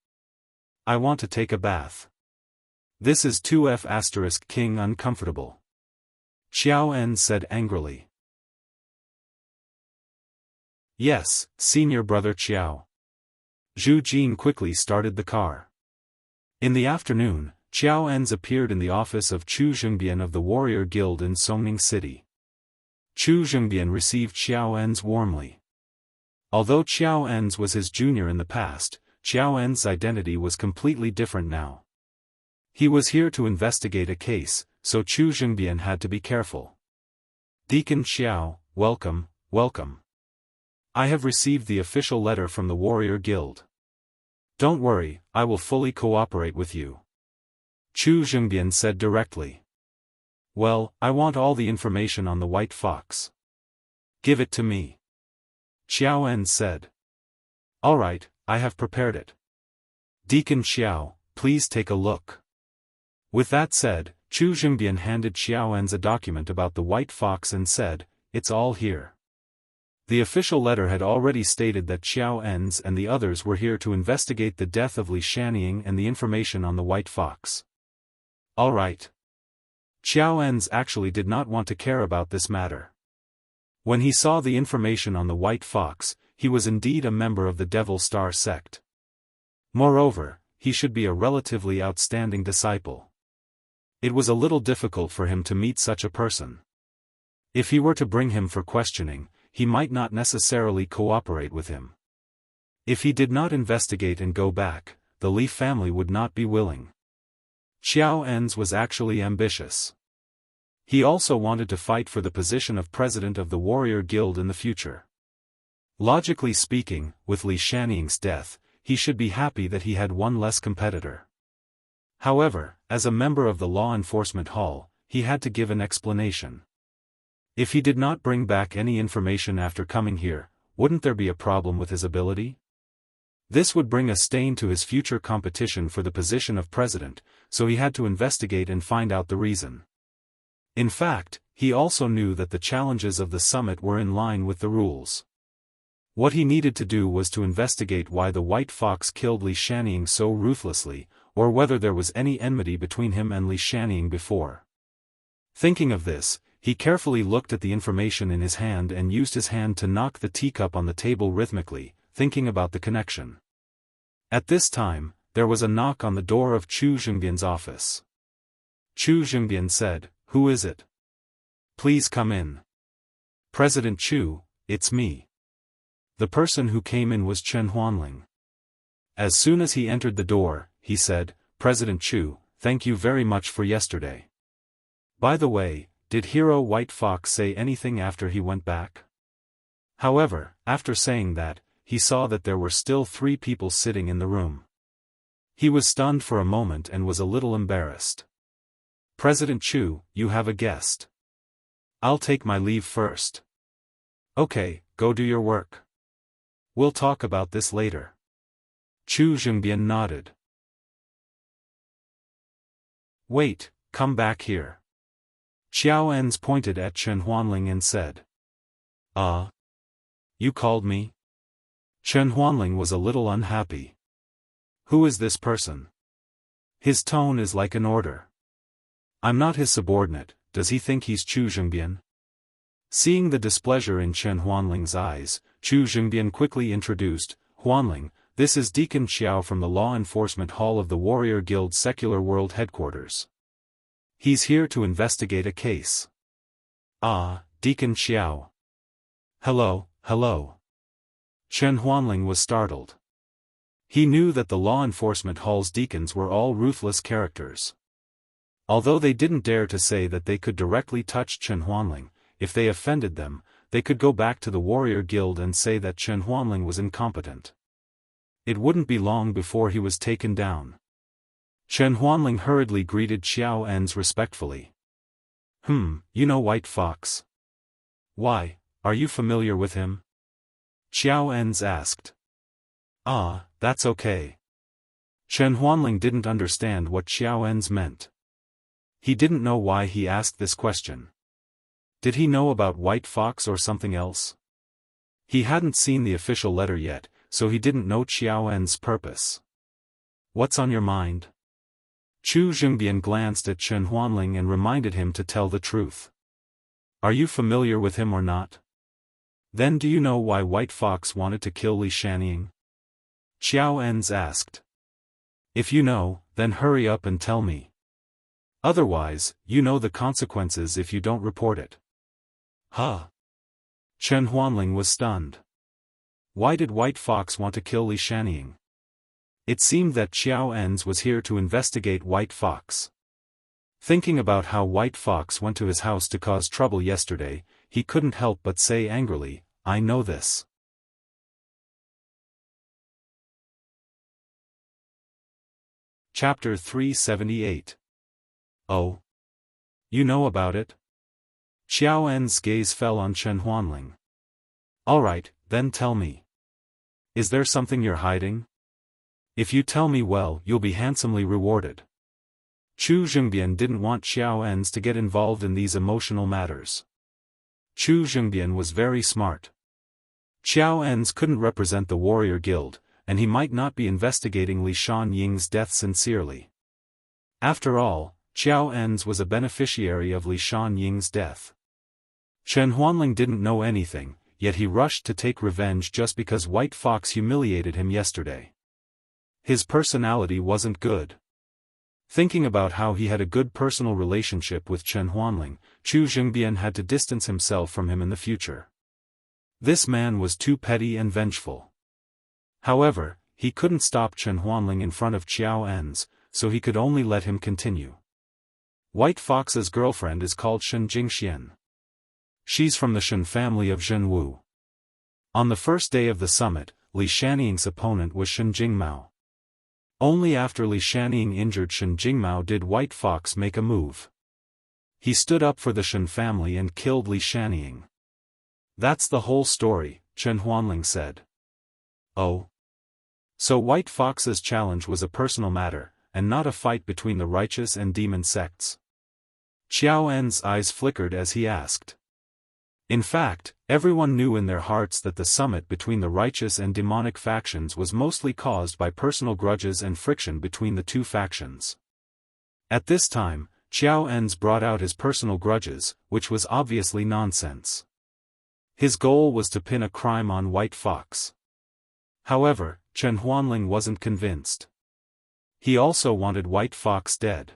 I want to take a bath. This is 2F** King uncomfortable. Xiao En said angrily. Yes, senior brother Xiao. Zhu Jin quickly started the car. In the afternoon, Xiao En's appeared in the office of Chu Zhengbian of the Warrior Guild in Songning City. Chu Zhengbian received Xiao En's warmly. Although Xiao En's was his junior in the past, Xiao En's identity was completely different now. He was here to investigate a case, so Chu Zhengbian had to be careful. Deacon Xiao, welcome, welcome. I have received the official letter from the Warrior Guild. Don't worry, I will fully cooperate with you. Chu Zhengbian said directly. Well, I want all the information on the white fox. Give it to me. Xiao En said. All right, I have prepared it. Deacon Xiao, please take a look. With that said, Chu Zhengbian handed Xiao En's a document about the white fox and said, it's all here. The official letter had already stated that Xiao En's and the others were here to investigate the death of Li Shannying and the information on the white fox. All right. Xiao En's actually did not want to care about this matter. When he saw the information on the white fox, he was indeed a member of the Devil Star sect. Moreover, he should be a relatively outstanding disciple. It was a little difficult for him to meet such a person. If he were to bring him for questioning, he might not necessarily cooperate with him. If he did not investigate and go back, the Li family would not be willing. Xiao En's was actually ambitious. He also wanted to fight for the position of president of the Warrior Guild in the future. Logically speaking, with Li Shanning's death, he should be happy that he had one less competitor. However, as a member of the Law Enforcement Hall, he had to give an explanation. If he did not bring back any information after coming here, wouldn't there be a problem with his ability? This would bring a stain to his future competition for the position of president, so he had to investigate and find out the reason. In fact, he also knew that the challenges of the summit were in line with the rules. What he needed to do was to investigate why the white fox killed Li Shannying so ruthlessly, or whether there was any enmity between him and Li Shannying before. Thinking of this, he carefully looked at the information in his hand and used his hand to knock the teacup on the table rhythmically, thinking about the connection. At this time, there was a knock on the door of Chu Zhengbian's office. Chu Zhengbian said, "Who is it? Please come in." "President Chu, it's me." The person who came in was Chen Huanling. As soon as he entered the door, he said, "President Chu, thank you very much for yesterday. By the way, did Hero White Fox say anything after he went back?" However, after saying that, he saw that there were still 3 people sitting in the room. He was stunned for a moment and was a little embarrassed. "President Chu, you have a guest. I'll take my leave first." "Okay, go do your work. We'll talk about this later." Chu Zhengbian nodded. "Wait, come back here." Xiao En's pointed at Chen Huanling and said. You called me?" Chen Huanling was a little unhappy. "Who is this person? His tone is like an order. I'm not his subordinate, does he think he's Chu Zhengbian?" Seeing the displeasure in Chen Huanling's eyes, Chu Zhengbian quickly introduced, "Huanling, this is Deacon Xiao from the Law Enforcement Hall of the Warrior Guild Secular World Headquarters. He's here to investigate a case." "Ah, Deacon Xiao. Hello, hello." Chen Huanling was startled. He knew that the Law Enforcement Hall's deacons were all ruthless characters. Although they didn't dare to say that they could directly touch Chen Huanling, if they offended them, they could go back to the Warrior Guild and say that Chen Huanling was incompetent. It wouldn't be long before he was taken down. Chen Huanling hurriedly greeted Xiao En's respectfully. You know White Fox? Why, are you familiar with him?" Xiao En's asked. "Ah, that's okay." Chen Huanling didn't understand what Xiao En's meant. He didn't know why he asked this question. Did he know about White Fox or something else? He hadn't seen the official letter yet, so he didn't know Xiao En's purpose. "What's on your mind?" Chu Zhengbian glanced at Chen Huanling and reminded him to tell the truth. "Are you familiar with him or not? Then do you know why White Fox wanted to kill Li Shannying?" Xiao En's asked. "If you know, then hurry up and tell me. Otherwise, you know the consequences if you don't report it." "Huh?" Chen Huanling was stunned. Why did White Fox want to kill Li Shannying? It seemed that Xiao En's was here to investigate White Fox. Thinking about how White Fox went to his house to cause trouble yesterday, he couldn't help but say angrily, "I know this. Chapter 378. Oh. You know about it? Xiao En's gaze fell on Chen Huanling. Alright, then tell me. Is there something you're hiding? If you tell me well, you'll be handsomely rewarded. Chu Zhengbian didn't want Xiao En's to get involved in these emotional matters. Chu Zhengbian was very smart. Xiao En's couldn't represent the warrior guild, and he might not be investigating Li Shan-Ying's death sincerely. After all, Xiao En's was a beneficiary of Li Shan-Ying's death. Chen Huanling didn't know anything, yet he rushed to take revenge just because White Fox humiliated him yesterday. His personality wasn't good. Thinking about how he had a good personal relationship with Chen Huanling, Chu Zhengbian had to distance himself from him in the future. This man was too petty and vengeful. However, he couldn't stop Chen Huanling in front of Xiao En's, so he could only let him continue. White Fox's girlfriend is called Shen Jingxian. She's from the Shen family of Zhenwu. On the first day of the summit, Li Shannying's opponent was Shen Jingmao. Only after Li Shannying injured Shen Jingmao did White Fox make a move. He stood up for the Shen family and killed Li Shannying. That's the whole story, Chen Huanling said. Oh. So White Fox's challenge was a personal matter, and not a fight between the righteous and demon sects. Xiao En's eyes flickered as he asked. In fact, everyone knew in their hearts that the summit between the righteous and demonic factions was mostly caused by personal grudges and friction between the two factions. At this time, Xiao En's brought out his personal grudges, which was obviously nonsense. His goal was to pin a crime on White Fox. However, Chen Huanling wasn't convinced. He also wanted White Fox dead.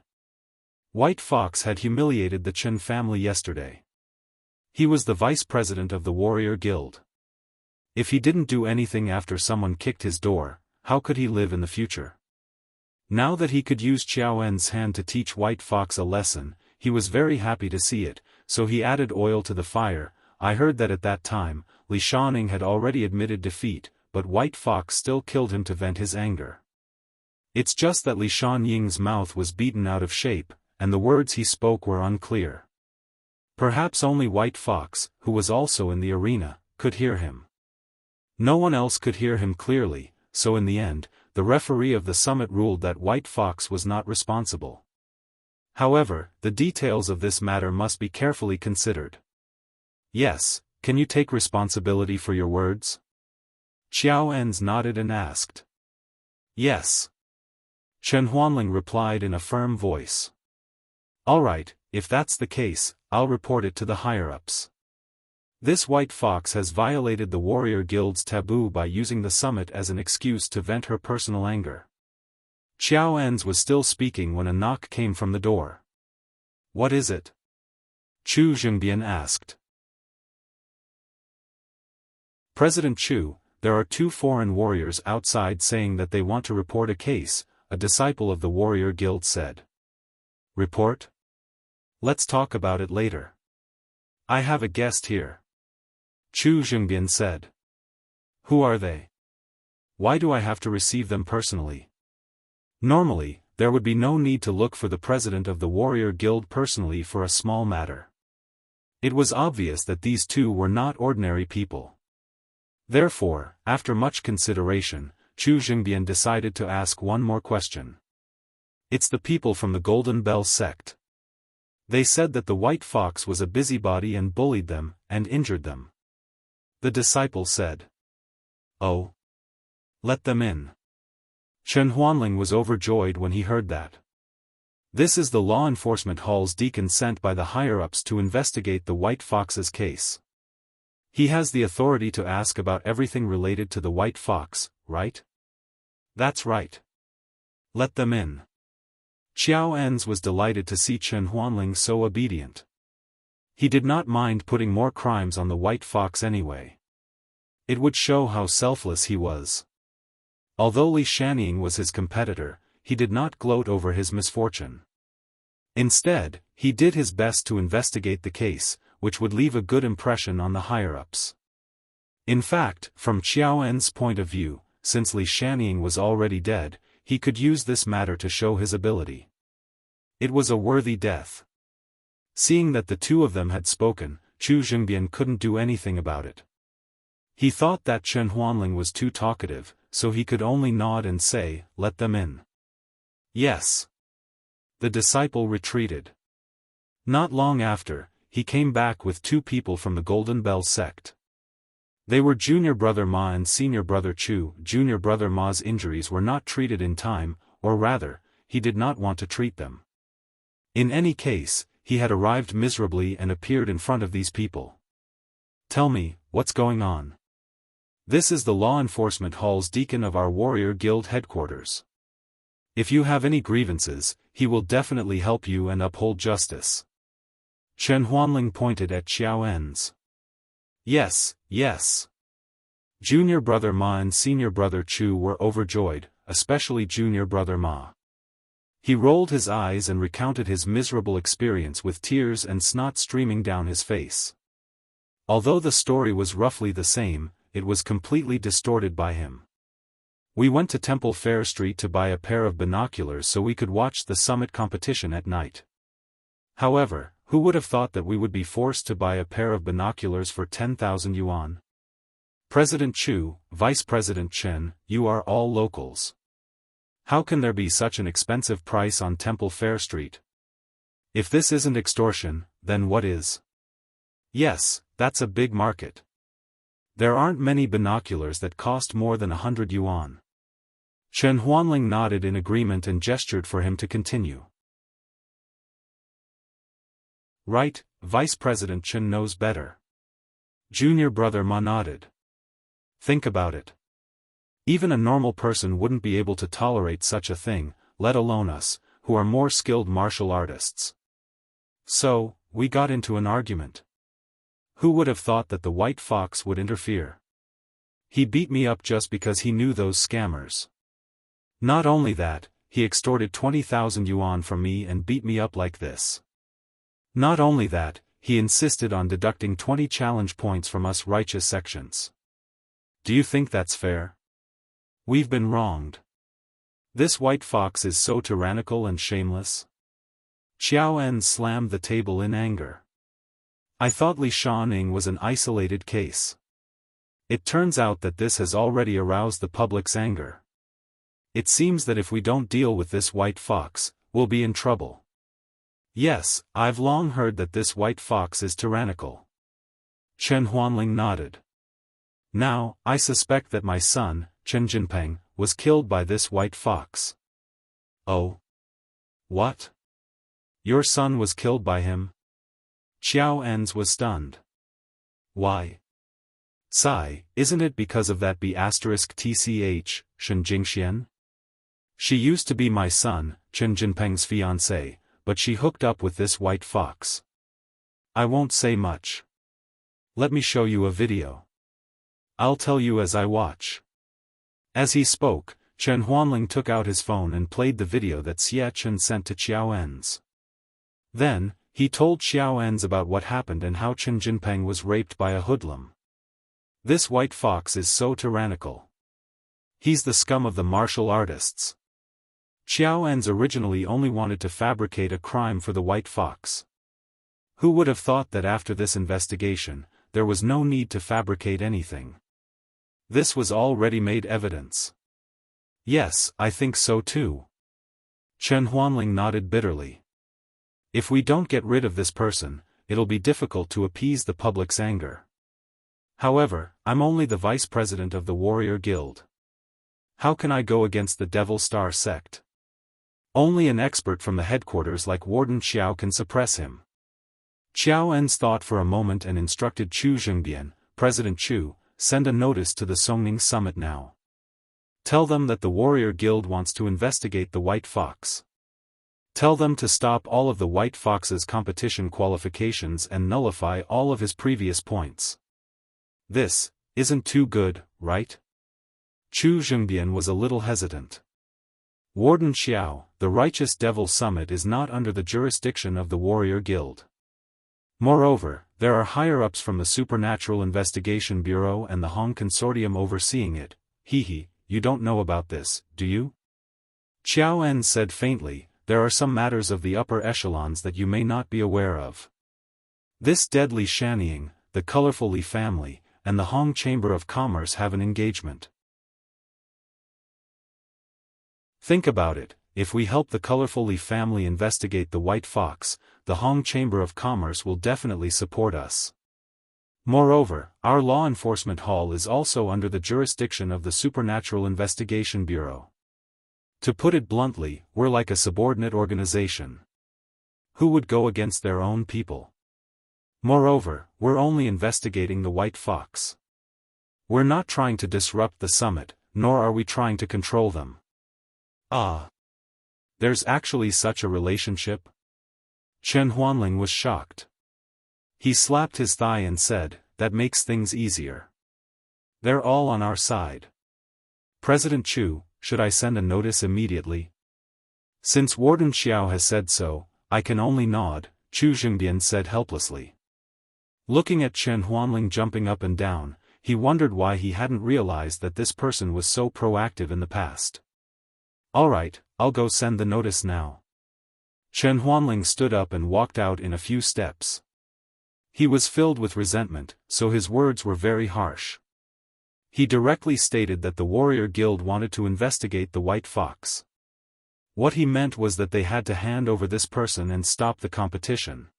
White Fox had humiliated the Chen family yesterday. He was the vice president of the warrior guild. If he didn't do anything after someone kicked his door, how could he live in the future? Now that he could use Xiao En's hand to teach White Fox a lesson, he was very happy to see it, so he added oil to the fire. I heard that at that time, Li Shanning had already admitted defeat, but White Fox still killed him to vent his anger. It's just that Li Shan-Ying's mouth was beaten out of shape, and the words he spoke were unclear. Perhaps only White Fox, who was also in the arena, could hear him. No one else could hear him clearly, so in the end, the referee of the summit ruled that White Fox was not responsible. However, the details of this matter must be carefully considered. Yes, can you take responsibility for your words? Xiao En's nodded and asked. Yes. Chen Huanling replied in a firm voice. Alright, if that's the case, I'll report it to the higher-ups. This White Fox has violated the warrior guild's taboo by using the summit as an excuse to vent her personal anger. Xiao En's was still speaking when a knock came from the door. What is it? Chu Zhengbian asked. President Chu, there are 2 foreign warriors outside saying that they want to report a case, a disciple of the warrior guild said. Report? Let's talk about it later. I have a guest here. Chu Zhengbian said. Who are they? Why do I have to receive them personally? Normally, there would be no need to look for the president of the warrior guild personally for a small matter. It was obvious that these 2 were not ordinary people. Therefore, after much consideration, Chu Zhengbian decided to ask one more question. It's the people from the Golden Bell sect. They said that the White Fox was a busybody and bullied them, and injured them. The disciple said. Oh. Let them in. Chen Huanling was overjoyed when he heard that. This is the law enforcement hall's deacon sent by the higher-ups to investigate the White Fox's case. He has the authority to ask about everything related to the White Fox, right? That's right. Let them in. Xiao En's was delighted to see Chen Huanling so obedient. He did not mind putting more crimes on the White Fox anyway. It would show how selfless he was. Although Li Shannying was his competitor, he did not gloat over his misfortune. Instead, he did his best to investigate the case, which would leave a good impression on the higher-ups. In fact, from Xiao En's point of view, since Li Shannying was already dead, he could use this matter to show his ability. It was a worthy death. Seeing that the two of them had spoken, Chu Zhengbian couldn't do anything about it. He thought that Chen Huanling was too talkative, so he could only nod and say, "Let them in." Yes. The disciple retreated. Not long after, he came back with two people from the Golden Bell sect. They were junior brother Ma and senior brother Chu. Junior brother Ma's injuries were not treated in time, or rather, he did not want to treat them. In any case, he had arrived miserably and appeared in front of these people. "Tell me, what's going on?" "This is the law enforcement hall's deacon of our warrior guild headquarters. If you have any grievances, he will definitely help you and uphold justice." Chen Huanling pointed at Xiao En's. Yes, yes. Junior brother Ma and senior brother Chu were overjoyed, especially junior brother Ma. He rolled his eyes and recounted his miserable experience with tears and snot streaming down his face. Although the story was roughly the same, it was completely distorted by him. "We went to Temple Fair Street to buy a pair of binoculars so we could watch the summit competition at night. However, who would have thought that we would be forced to buy a pair of binoculars for 10,000 yuan? President Chu, Vice President Chen, you are all locals. How can there be such an expensive price on Temple Fair Street? If this isn't extortion, then what is?" "Yes, that's a big market. There aren't many binoculars that cost more than 100 yuan. Chen Huanling nodded in agreement and gestured for him to continue. "Right, Vice President Chen knows better." Junior brother Ma nodded. "Think about it. Even a normal person wouldn't be able to tolerate such a thing, let alone us, who are more skilled martial artists. So, we got into an argument. Who would have thought that the White Fox would interfere? He beat me up just because he knew those scammers. Not only that, he extorted 20,000 yuan from me and beat me up like this. Not only that, he insisted on deducting 20 challenge points from us righteous sections. Do you think that's fair? We've been wronged. This White Fox is so tyrannical and shameless." Xiao En slammed the table in anger. "I thought Li Shaoning was an isolated case. It turns out that this has already aroused the public's anger. It seems that if we don't deal with this White Fox, we'll be in trouble." "Yes, I've long heard that this White Fox is tyrannical." Chen Huanling nodded. "Now, I suspect that my son, Chen Jinpeng, was killed by this White Fox." "Oh? What? Your son was killed by him?" Xiao En's was stunned. "Why? Sigh, isn't it because of that B***TCH, Shen Jingxian? She used to be my son, Chen Jinpeng's fiancée, but she hooked up with this White Fox. I won't say much. Let me show you a video. I'll tell you as I watch." As he spoke, Chen Huanling took out his phone and played the video that Xie Chen sent to Xiao En's. Then, he told Xiao En's about what happened and how Chen Jinpeng was raped by a hoodlum. "This White Fox is so tyrannical. He's the scum of the martial artists." Xiao En's originally only wanted to fabricate a crime for the White Fox. Who would have thought that after this investigation, there was no need to fabricate anything? This was all ready-made evidence. "Yes, I think so too." Chen Huanling nodded bitterly. "If we don't get rid of this person, it'll be difficult to appease the public's anger. However, I'm only the vice president of the warrior guild. How can I go against the Devil Star sect? Only an expert from the headquarters like Warden Xiao can suppress him." Xiao En's thought for a moment and instructed Chu Zhengbian, "President Chu, send a notice to the Songning Summit now. Tell them that the Warrior Guild wants to investigate the White Fox. Tell them to stop all of the White Fox's competition qualifications and nullify all of his previous points. This isn't too good, right?" Chu Zhengbian was a little hesitant. "Warden Xiao, the Righteous Devil Summit is not under the jurisdiction of the Warrior Guild. Moreover, there are higher-ups from the Supernatural Investigation Bureau and the Hong Consortium overseeing it. You don't know about this, do you?" Xiao En said faintly, there are some matters of the upper echelons that you may not be aware of. This deadly Shannying, the colorful Li family, and the Hong Chamber of Commerce have an engagement. Think about it, if we help the colorful Li family investigate the White Fox, the Hong Chamber of Commerce will definitely support us. Moreover, our law enforcement hall is also under the jurisdiction of the Supernatural Investigation Bureau. To put it bluntly, we're like a subordinate organization. Who would go against their own people? Moreover, we're only investigating the White Fox. We're not trying to disrupt the summit, nor are we trying to control them. Ah. There's actually such a relationship? Chen Huanling was shocked. He slapped his thigh and said, that makes things easier. They're all on our side. President Chu, should I send a notice immediately? Since Warden Xiao has said so, I can only nod, Chu Zhengbian said helplessly. Looking at Chen Huanling jumping up and down, he wondered why he hadn't realized that this person was so proactive in the past. Alright, I'll go send the notice now. Chen Huanling stood up and walked out in a few steps. He was filled with resentment, so his words were very harsh. He directly stated that the warrior guild wanted to investigate the White Fox. What he meant was that they had to hand over this person and stop the competition.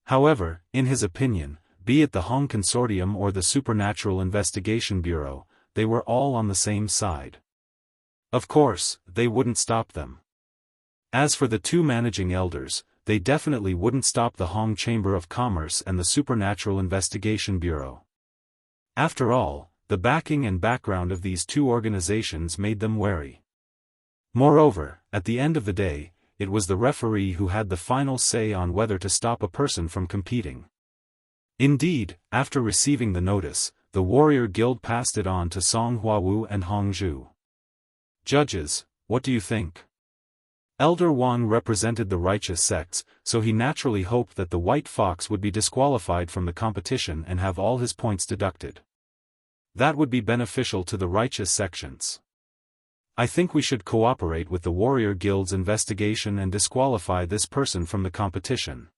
However, in his opinion, be it the Hong Consortium or the Supernatural Investigation Bureau, they were all on the same side. Of course, they wouldn't stop them. As for the two managing elders, they definitely wouldn't stop the Hong Chamber of Commerce and the Supernatural Investigation Bureau. After all, the backing and background of these two organizations made them wary. Moreover, at the end of the day, it was the referee who had the final say on whether to stop a person from competing. Indeed, after receiving the notice, the Warrior Guild passed it on to Song Huawu and Hong Zhu. Judges, what do you think? Elder Wang represented the righteous sects, so he naturally hoped that the White Fox would be disqualified from the competition and have all his points deducted. That would be beneficial to the righteous sections. I think we should cooperate with the Warrior Guild's investigation and disqualify this person from the competition.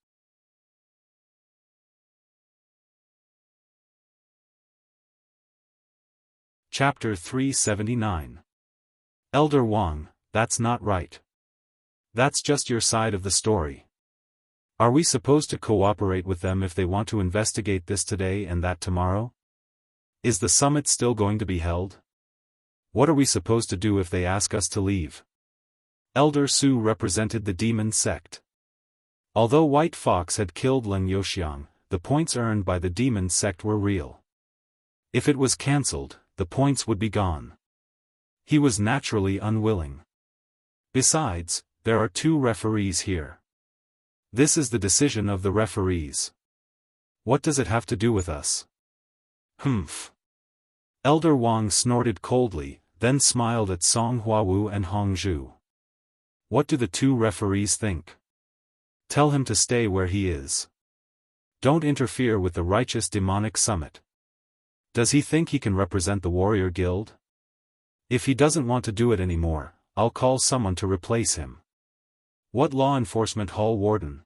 Chapter 379. Elder Wang, that's not right. That's just your side of the story. Are we supposed to cooperate with them if they want to investigate this today and that tomorrow? Is the summit still going to be held? What are we supposed to do if they ask us to leave? Elder Su represented the demon sect. Although White Fox had killed Leng Youxiang, the points earned by the demon sect were real. If it was cancelled, the points would be gone. He was naturally unwilling. Besides, there are two referees here. This is the decision of the referees. What does it have to do with us? Humph. Elder Wang snorted coldly, then smiled at Song Huawu and Hong Zhu. What do the two referees think? Tell him to stay where he is. Don't interfere with the righteous demonic summit. Does he think he can represent the Warrior Guild? If he doesn't want to do it anymore, I'll call someone to replace him. What law enforcement hall warden?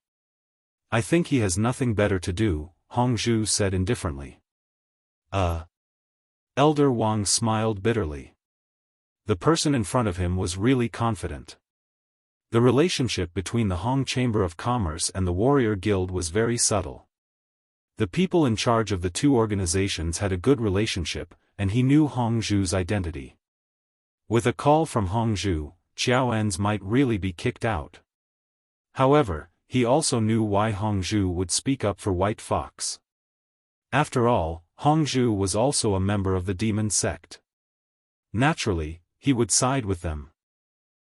I think he has nothing better to do, Hong Zhu said indifferently. Elder Wang smiled bitterly. The person in front of him was really confident. The relationship between the Hong Chamber of Commerce and the Warrior Guild was very subtle. The people in charge of the two organizations had a good relationship, and he knew Hong Zhu's identity. With a call from Hong Zhu, Xiao En's might really be kicked out. However, he also knew why Hong Zhu would speak up for White Fox. After all, Hong Zhu was also a member of the demon sect. Naturally, he would side with them.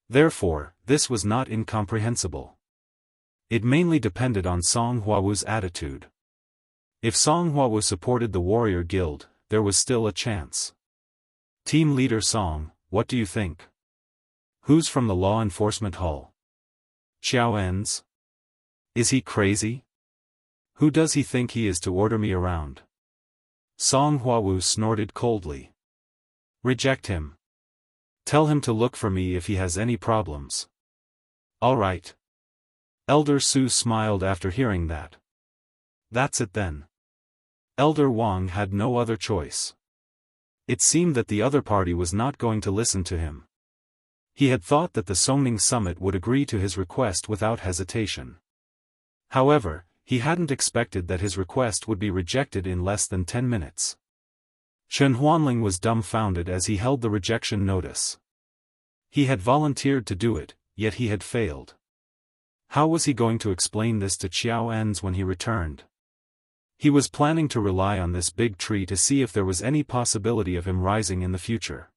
Therefore, this was not incomprehensible. It mainly depended on Song Huawu's attitude. If Song Huawu supported the Warrior Guild, there was still a chance. Team leader Song, what do you think? Who's from the law enforcement hall? Xiao En's? Is he crazy? Who does he think he is to order me around? Song Huawu snorted coldly. Reject him. Tell him to look for me if he has any problems. All right. Elder Su smiled after hearing that. That's it then. Elder Wang had no other choice. It seemed that the other party was not going to listen to him. He had thought that the Songning summit would agree to his request without hesitation. However, he hadn't expected that his request would be rejected in less than 10 minutes. Chen Huanling was dumbfounded as he held the rejection notice. He had volunteered to do it, yet he had failed. How was he going to explain this to Xiao En's when he returned? He was planning to rely on this big tree to see if there was any possibility of him rising in the future.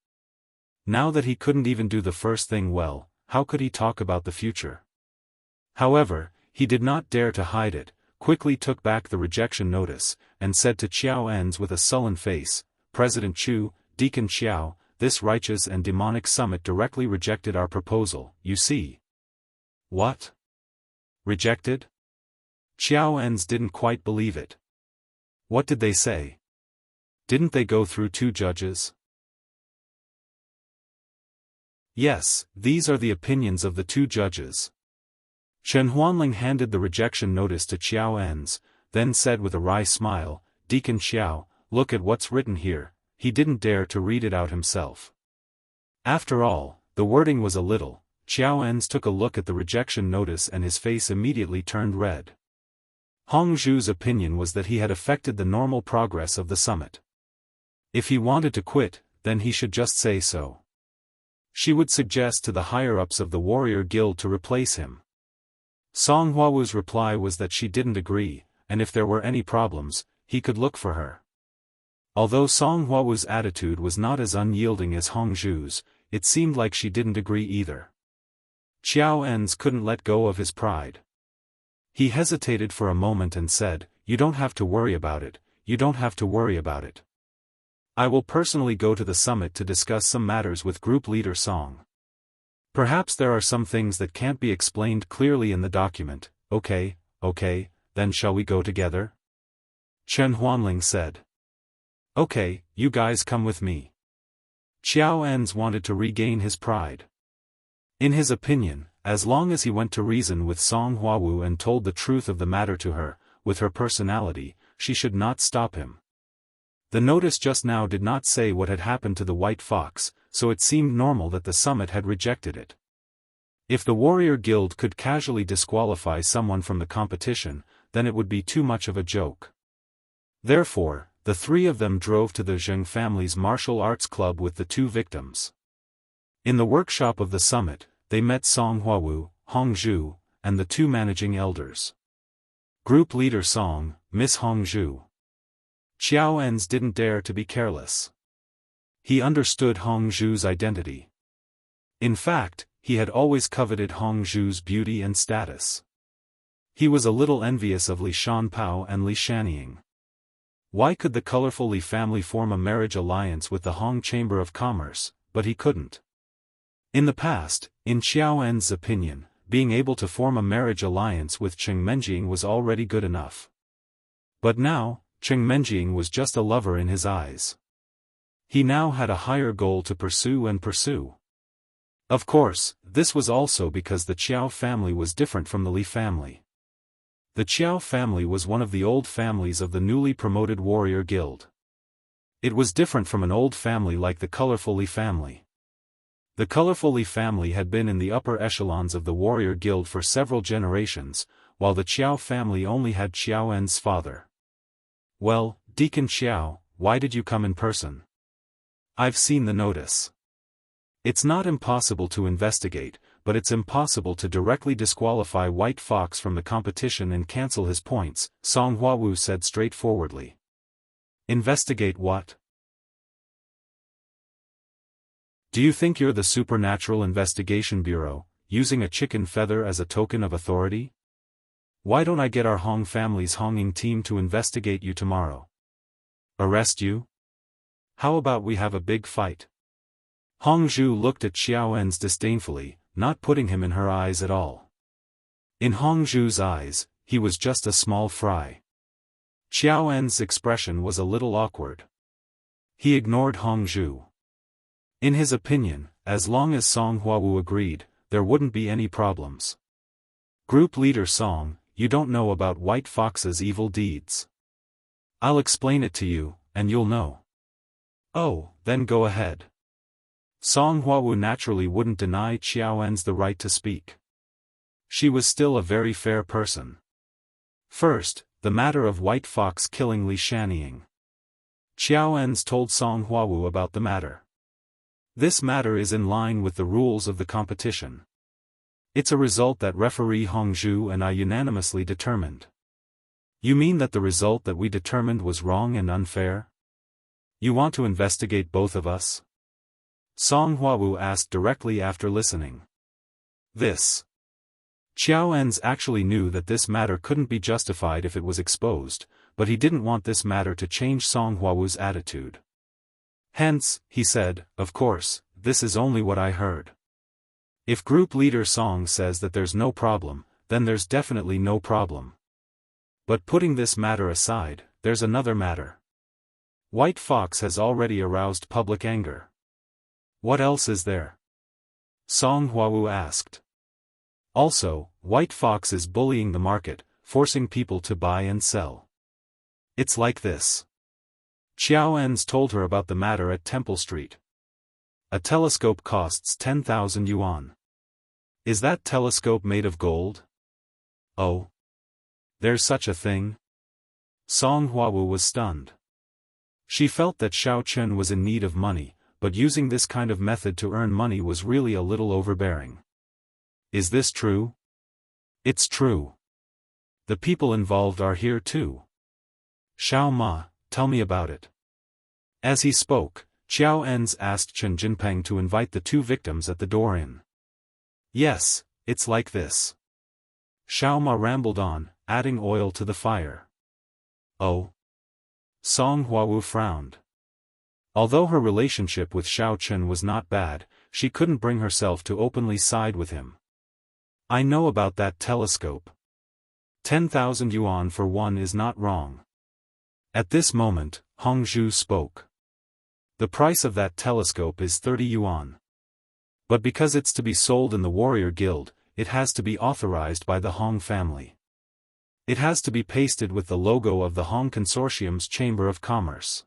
Now that he couldn't even do the first thing well, how could he talk about the future? However, he did not dare to hide it, quickly took back the rejection notice, and said to Xiao En's with a sullen face, President Chu, Deacon Xiao, this righteous and demonic summit directly rejected our proposal, you see. What? Rejected? Xiao En's didn't quite believe it. What did they say? Didn't they go through 2 judges? Yes, these are the opinions of the 2 judges. Chen Huanling handed the rejection notice to Xiao En's, then said with a wry smile, Deacon Xiao, look at what's written here. He didn't dare to read it out himself. After all, the wording was a little. Xiao En's took a look at the rejection notice and his face immediately turned red. Hong Zhu's opinion was that he had affected the normal progress of the summit. If he wanted to quit, then he should just say so. She would suggest to the higher-ups of the warrior guild to replace him. Song Huawu's reply was that she didn't agree, and if there were any problems, he could look for her. Although Song Huawu's attitude was not as unyielding as Hong Zhu's, it seemed like she didn't agree either. Xiao En's couldn't let go of his pride. He hesitated for a moment and said, you don't have to worry about it, you don't have to worry about it. I will personally go to the summit to discuss some matters with group leader Song. Perhaps there are some things that can't be explained clearly in the document. Okay, then shall we go together? Chen Huanling said. Okay, you guys come with me. Xiao En's wanted to regain his pride. In his opinion, as long as he went to reason with Song Huawu and told the truth of the matter to her, with her personality, she should not stop him. The notice just now did not say what had happened to the white fox, so it seemed normal that the summit had rejected it. If the warrior guild could casually disqualify someone from the competition, then it would be too much of a joke. Therefore, the 3 of them drove to the Zheng family's martial arts club with the 2 victims. In the workshop of the summit, they met Song Huawu, Hong Zhu, and the 2 managing elders. Group leader Song, Miss Hong Zhu. Xiao En's didn't dare to be careless. He understood Hong Zhu's identity. In fact, he had always coveted Hong Zhu's beauty and status. He was a little envious of Li Shanpao and Li Shanying. Why could the colorful Li family form a marriage alliance with the Hong Chamber of Commerce, but he couldn't? In the past, in Xiao En's opinion, being able to form a marriage alliance with Cheng Menjing was already good enough. But now, Cheng Menjing was just a lover in his eyes. He now had a higher goal to pursue. Of course, this was also because the Qiao family was different from the Li family. The Qiao family was one of the old families of the newly promoted warrior guild. It was different from an old family like the colorful Li family. The colorful Li family had been in the upper echelons of the warrior guild for several generations, while the Qiao family only had Xiao En's father. Well, Deacon Xiao, why did you come in person? I've seen the notice. It's not impossible to investigate, but it's impossible to directly disqualify White Fox from the competition and cancel his points, Song Huawu said straightforwardly. Investigate what? Do you think you're the Supernatural Investigation Bureau, using a chicken feather as a token of authority? Why don't I get our Hong family's Honging team to investigate you tomorrow? Arrest you? How about we have a big fight? Hong Zhu looked at Xiao En's disdainfully, not putting him in her eyes at all. In Hong Zhu's eyes, he was just a small fry. Xiao En's expression was a little awkward. He ignored Hong Zhu. In his opinion, as long as Song Huawu agreed, there wouldn't be any problems. Group leader Song, you don't know about White Fox's evil deeds. I'll explain it to you, and you'll know. Oh, then go ahead. Song Huawu naturally wouldn't deny Xiaofan's the right to speak. She was still a very fair person. First, the matter of White Fox killing Li Shanying. Xiaofan's told Song Huawu about the matter. This matter is in line with the rules of the competition. It's a result that referee Hongzhu and I unanimously determined. You mean that the result that we determined was wrong and unfair? You want to investigate both of us? Song Huawu asked directly after listening. This. Xiaofan's actually knew that this matter couldn't be justified if it was exposed, but he didn't want this matter to change Song Huawu's attitude. Hence, he said, of course, this is only what I heard. If group leader Song says that there's no problem, then there's definitely no problem. But putting this matter aside, there's another matter. White Fox has already aroused public anger. What else is there? Song Huawu asked. Also, White Fox is bullying the market, forcing people to buy and sell. It's like this. Xiaofan's told her about the matter at Temple Street. A telescope costs 10,000 yuan. Is that telescope made of gold? Oh. There's such a thing? Song Huawu was stunned. She felt that Xiaochen was in need of money, but using this kind of method to earn money was really a little overbearing. Is this true? It's true. The people involved are here too. Xiao Ma, tell me about it. As he spoke, Xiaofan's asked Chen Jinpeng to invite the two victims at the door in. Yes, it's like this. Xiao Ma rambled on, adding oil to the fire. Oh. Song Huawu frowned. Although her relationship with Xiao Chen was not bad, she couldn't bring herself to openly side with him. I know about that telescope. 10,000 yuan for one is not wrong. At this moment, Hongzhu spoke. The price of that telescope is 30 yuan. But because it's to be sold in the Warrior Guild, it has to be authorized by the Hong family. It has to be pasted with the logo of the Hong Consortium's Chamber of Commerce.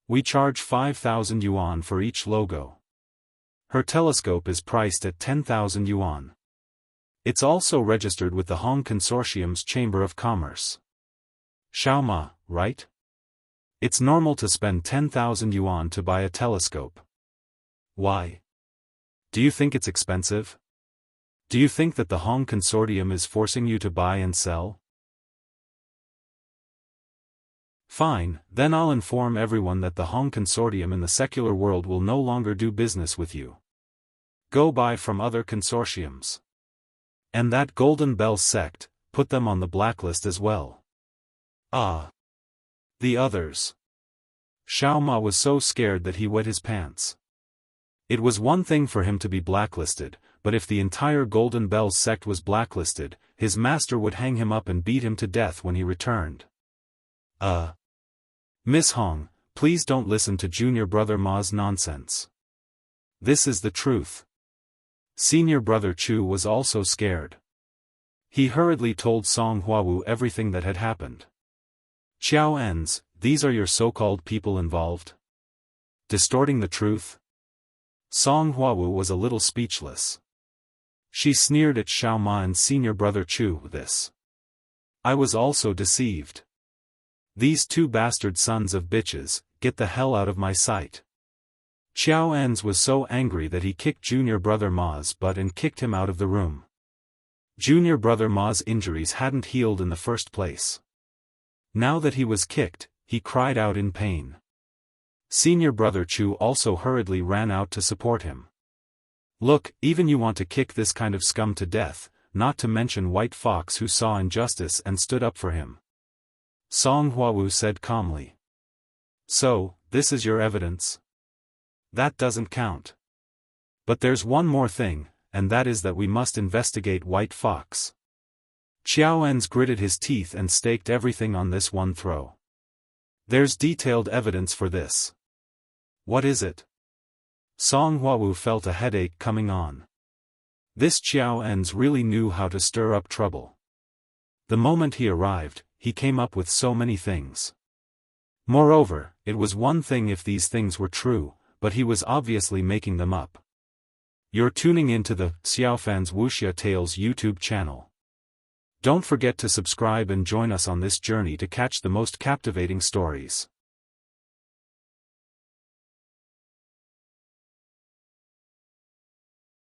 We charge 5,000 yuan for each logo. Her telescope is priced at 10,000 yuan. It's also registered with the Hong Consortium's Chamber of Commerce. Xiao Ma, right? It's normal to spend 10,000 yuan to buy a telescope. Why? Do you think it's expensive? Do you think that the Hong Consortium is forcing you to buy and sell? Fine, then I'll inform everyone that the Hong Consortium in the secular world will no longer do business with you. Go buy from other consortiums. And that Golden Bell sect, put them on the blacklist as well. Ah. The others. Xiao Ma was so scared that he wet his pants. It was one thing for him to be blacklisted, but if the entire Golden Bell sect was blacklisted, his master would hang him up and beat him to death when he returned. Miss Hong, please don't listen to Junior Brother Ma's nonsense. This is the truth. Senior Brother Chu was also scared. He hurriedly told Song Huawu everything that had happened. Xiaofan's, these are your so-called people involved? Distorting the truth? Song Huawu was a little speechless. She sneered at Xiao Ma and Senior Brother Chu with this. I was also deceived. These two bastard sons of bitches, get the hell out of my sight. Xiaofan's was so angry that he kicked Junior Brother Ma's butt and kicked him out of the room. Junior Brother Ma's injuries hadn't healed in the first place. Now that he was kicked, he cried out in pain. Senior Brother Chu also hurriedly ran out to support him. Look, even you want to kick this kind of scum to death, not to mention White Fox who saw injustice and stood up for him. Song Huawu said calmly. So, this is your evidence? That doesn't count. But there's one more thing, and that is that we must investigate White Fox. Xiaofan's gritted his teeth and staked everything on this one throw. There's detailed evidence for this. What is it? Song Huawu felt a headache coming on. This Xiao Ens really knew how to stir up trouble. The moment he arrived, he came up with so many things. Moreover, it was one thing if these things were true, but he was obviously making them up. You're tuning into the Xiaofan's Wuxia Tales YouTube channel. Don't forget to subscribe and join us on this journey to catch the most captivating stories.